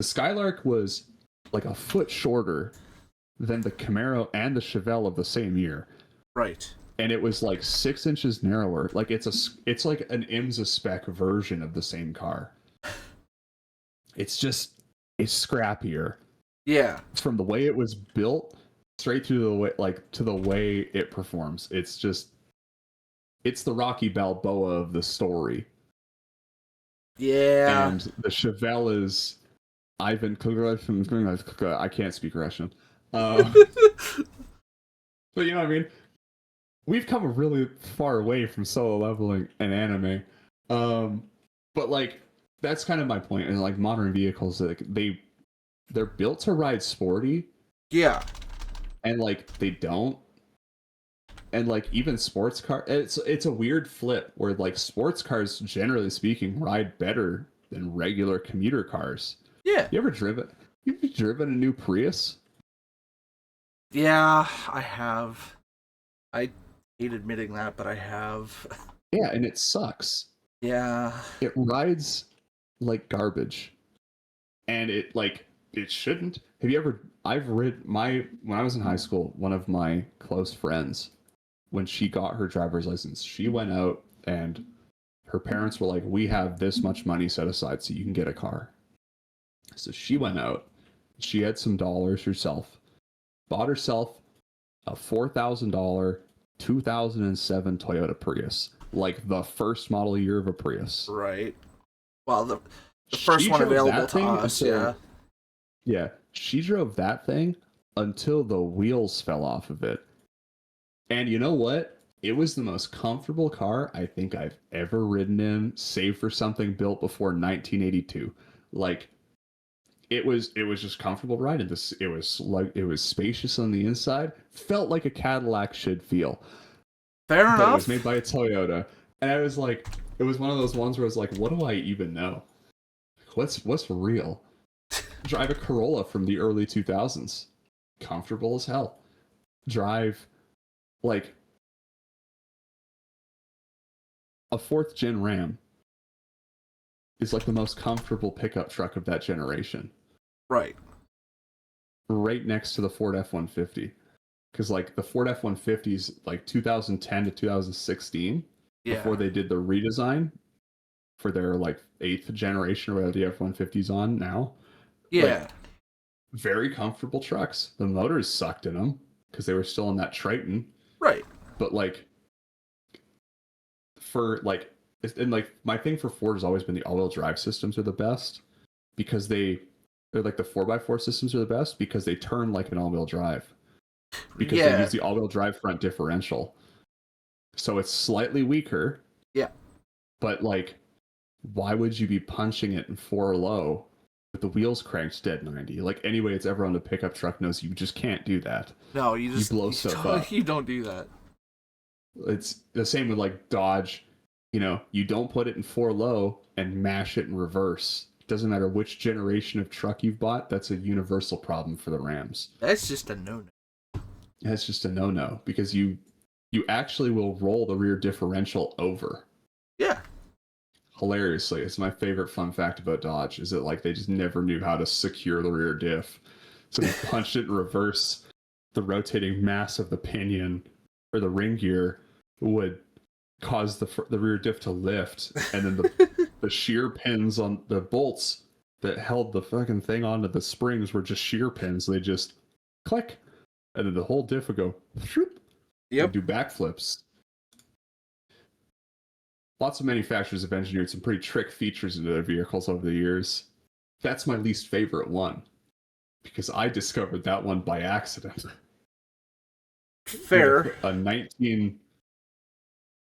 Speaker 1: The Skylark was like a foot shorter than the Camaro and the Chevelle of the same year.
Speaker 2: Right.
Speaker 1: And it was 6 inches narrower. It's like an IMSA spec version of the same car. It's scrappier.
Speaker 2: Yeah.
Speaker 1: From the way it was built straight through the way to the way it performs. It's the Rocky Balboa of the story.
Speaker 2: Yeah.
Speaker 1: And the Chevelle is Ivan I can't speak Russian. But you know what I mean? We've come really far away from solo leveling and anime. But that's kind of my point. And modern vehicles, they're built to ride sporty.
Speaker 2: Yeah.
Speaker 1: And they don't. And even sports car, it's a weird flip where sports cars, generally speaking, ride better than regular commuter cars.
Speaker 2: Yeah.
Speaker 1: You ever driven a new Prius?
Speaker 2: Yeah, I have. I hate admitting that, but I have.
Speaker 1: Yeah, and it sucks.
Speaker 2: Yeah.
Speaker 1: It rides like garbage. And it shouldn't. Have you ever when I was in high school, one of my close friends, when she got her driver's license, she went out and her parents were like, we have this much money set aside so you can get a car. So she went out, she had some dollars herself, bought herself a $4,000 2007 Toyota Prius, the first model year of a Prius.
Speaker 2: Right. Well, the first one available to us, yeah.
Speaker 1: Yeah, she drove that thing until the wheels fell off of it. And you know what? It was the most comfortable car I think I've ever ridden in, save for something built before 1982. It was just comfortable riding. It was spacious on the inside, felt like a Cadillac should feel.
Speaker 2: Fair enough.
Speaker 1: But it was made by a Toyota, and I was it was one of those ones where I was like, what do I even know? What's real? Drive a Corolla from the early 2000s, comfortable as hell. Drive a 4th gen Ram is the most comfortable pickup truck of that generation.
Speaker 2: Right.
Speaker 1: Right next to the Ford F-150. Because the Ford F-150's 2010 to 2016, before they did the redesign for their 8th generation or whatever the F-150's on now.
Speaker 2: Yeah.
Speaker 1: Very comfortable trucks. The motors sucked in them because they were still in that Triton.
Speaker 2: Right.
Speaker 1: But my thing for Ford has always been the all-wheel drive systems are the best because they're the 4x4 systems are the best because they turn like an all-wheel drive because they use the all-wheel drive front differential, so it's slightly weaker.
Speaker 2: Yeah.
Speaker 1: But why would you be punching it in 4 low with the wheels cranked dead 90? Anyway it's ever on a pickup truck knows you just can't do that.
Speaker 2: No, you
Speaker 1: blow stuff up.
Speaker 2: You don't do that.
Speaker 1: It's the same with Dodge. You don't put it in 4 low and mash it in reverse. It doesn't matter which generation of truck you've bought. That's a universal problem for the Rams.
Speaker 2: That's just a no-no.
Speaker 1: That's just a no-no because you actually will roll the rear differential over.
Speaker 2: Yeah.
Speaker 1: hilariously, it's my favorite fun fact about Dodge, is that like they just never knew how to secure the rear diff. So they punched it in reverse. The rotating mass of the pinion or the ring gear would cause the rear diff to lift, and then the shear pins on the bolts that held the fucking thing onto the springs were just shear pins. They just click, and then the whole diff would go shoop, and do backflips. Lots of manufacturers have engineered some pretty trick features into their vehicles over the years. That's my least favorite one, because I discovered that one by accident.
Speaker 2: Fair.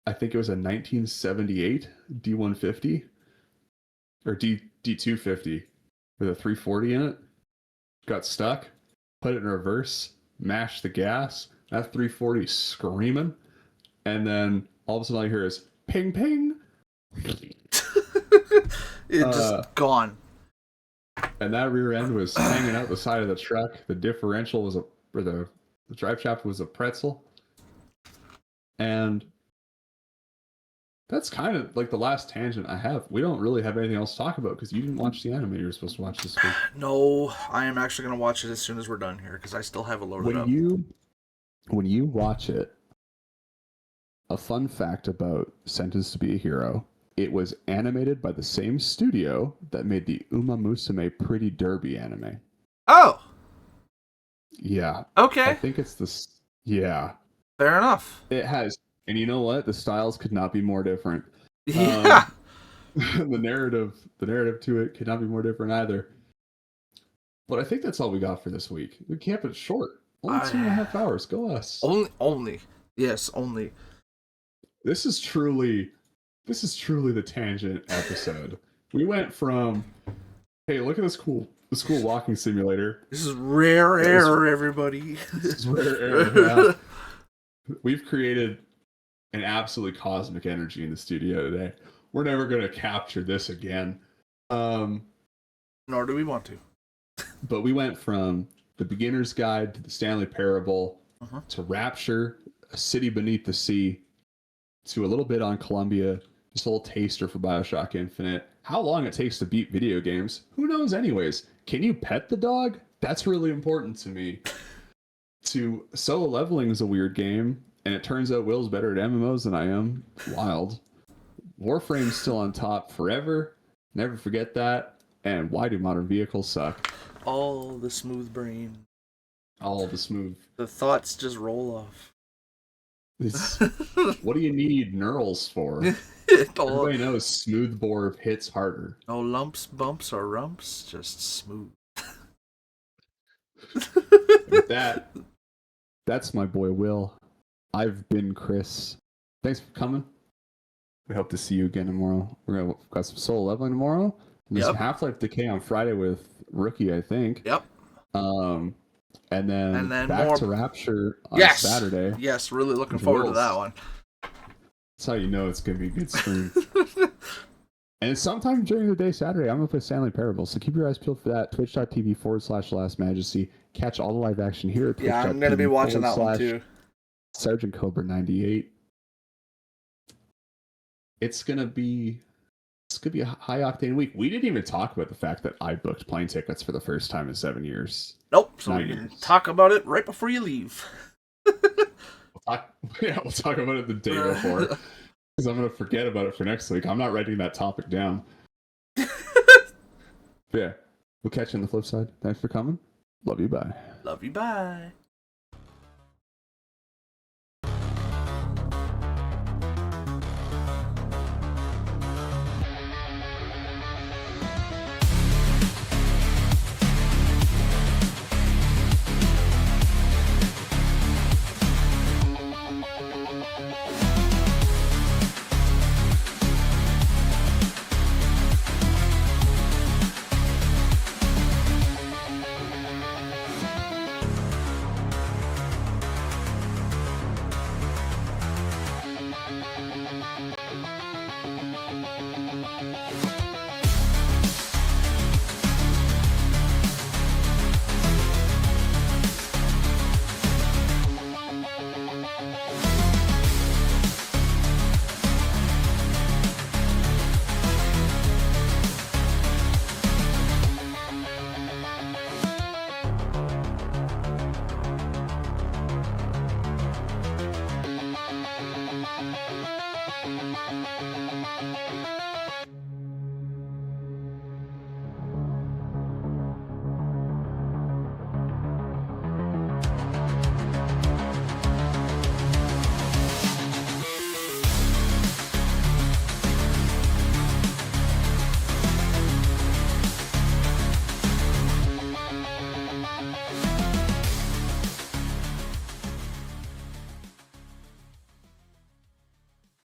Speaker 1: I think it was a 1978 D150 or D250 with a 340 in it. Got stuck, put it in reverse, mashed the gas, that 340 screaming, and then all of a sudden all you hear is ping ping.
Speaker 2: It just gone.
Speaker 1: And that rear end was hanging out the side of the truck. The differential was the drive shaft was a pretzel. And that's kind of like the last tangent I have. We don't really have anything else to talk about because you didn't watch the anime you were supposed to watch this week.
Speaker 2: No, I am actually going to watch it as soon as we're done here because I still have it loaded up.
Speaker 1: When you watch it, a fun fact about Sentenced to be a Hero, it was animated by the same studio that made the Uma Musume Pretty Derby anime.
Speaker 2: Oh!
Speaker 1: Yeah.
Speaker 2: Okay.
Speaker 1: I think it's this. Yeah.
Speaker 2: Fair enough.
Speaker 1: It has. And you know what? The styles could not be more different.
Speaker 2: Yeah.
Speaker 1: The narrative to it could not be more different either. But I think that's all we got for this week. We kept it short. Only 2.5 hours. Go us.
Speaker 2: Only. Yes, only.
Speaker 1: This is truly the tangent episode. We went from, hey, look at this cool walking simulator.
Speaker 2: This is rare air, everybody.
Speaker 1: This is rare air. Yeah. We've created an absolutely cosmic energy in the studio today. We're never going to capture this again.
Speaker 2: Nor do we want to.
Speaker 1: But we went from the beginner's guide to the Stanley Parable to Rapture, A City Beneath the Sea, to a little bit on Columbia, just a little taster for BioShock Infinite. How long it takes to beat video games, who knows anyways. Can you pet the dog? That's really important to me. To Solo Leveling is a weird game, and it turns out Will's better at MMOs than I am. Wild. Warframe's still on top forever. Never forget that. And why do modern vehicles suck?
Speaker 2: All the smooth brain.
Speaker 1: All the smooth.
Speaker 2: The thoughts just roll off.
Speaker 1: What do you need neurals for? Everybody knows smoothbore hits harder.
Speaker 2: No lumps, bumps, or rumps, just smooth.
Speaker 1: With that's my boy Will. I've been Chris. Thanks for coming. We hope to see you again tomorrow. We've got some Soul Leveling tomorrow. And there's some Half-Life Decay on Friday with Rookie, I think.
Speaker 2: Yep.
Speaker 1: And then back to Rapture on Saturday.
Speaker 2: Yes, really looking forward to that one.
Speaker 1: That's how you know it's going to be a good stream. And sometime during the day Saturday, I'm going to play Stanley Parable. So keep your eyes peeled for that. Twitch.tv/LastMajesty. Catch all the live action here.
Speaker 2: Yeah, I'm going to be watching that one too.
Speaker 1: Sergeant Cobra 98. It's gonna be a high octane week. We didn't even talk about the fact that I booked plane tickets for the first time in 7 years.
Speaker 2: Nope. So we can talk about it right before you leave.
Speaker 1: We'll talk about it the day before, because I'm gonna forget about it for next week. I'm not writing that topic down. Yeah, we'll catch you on the flip side. Thanks for coming. Love you. Bye.
Speaker 2: Love you. Bye.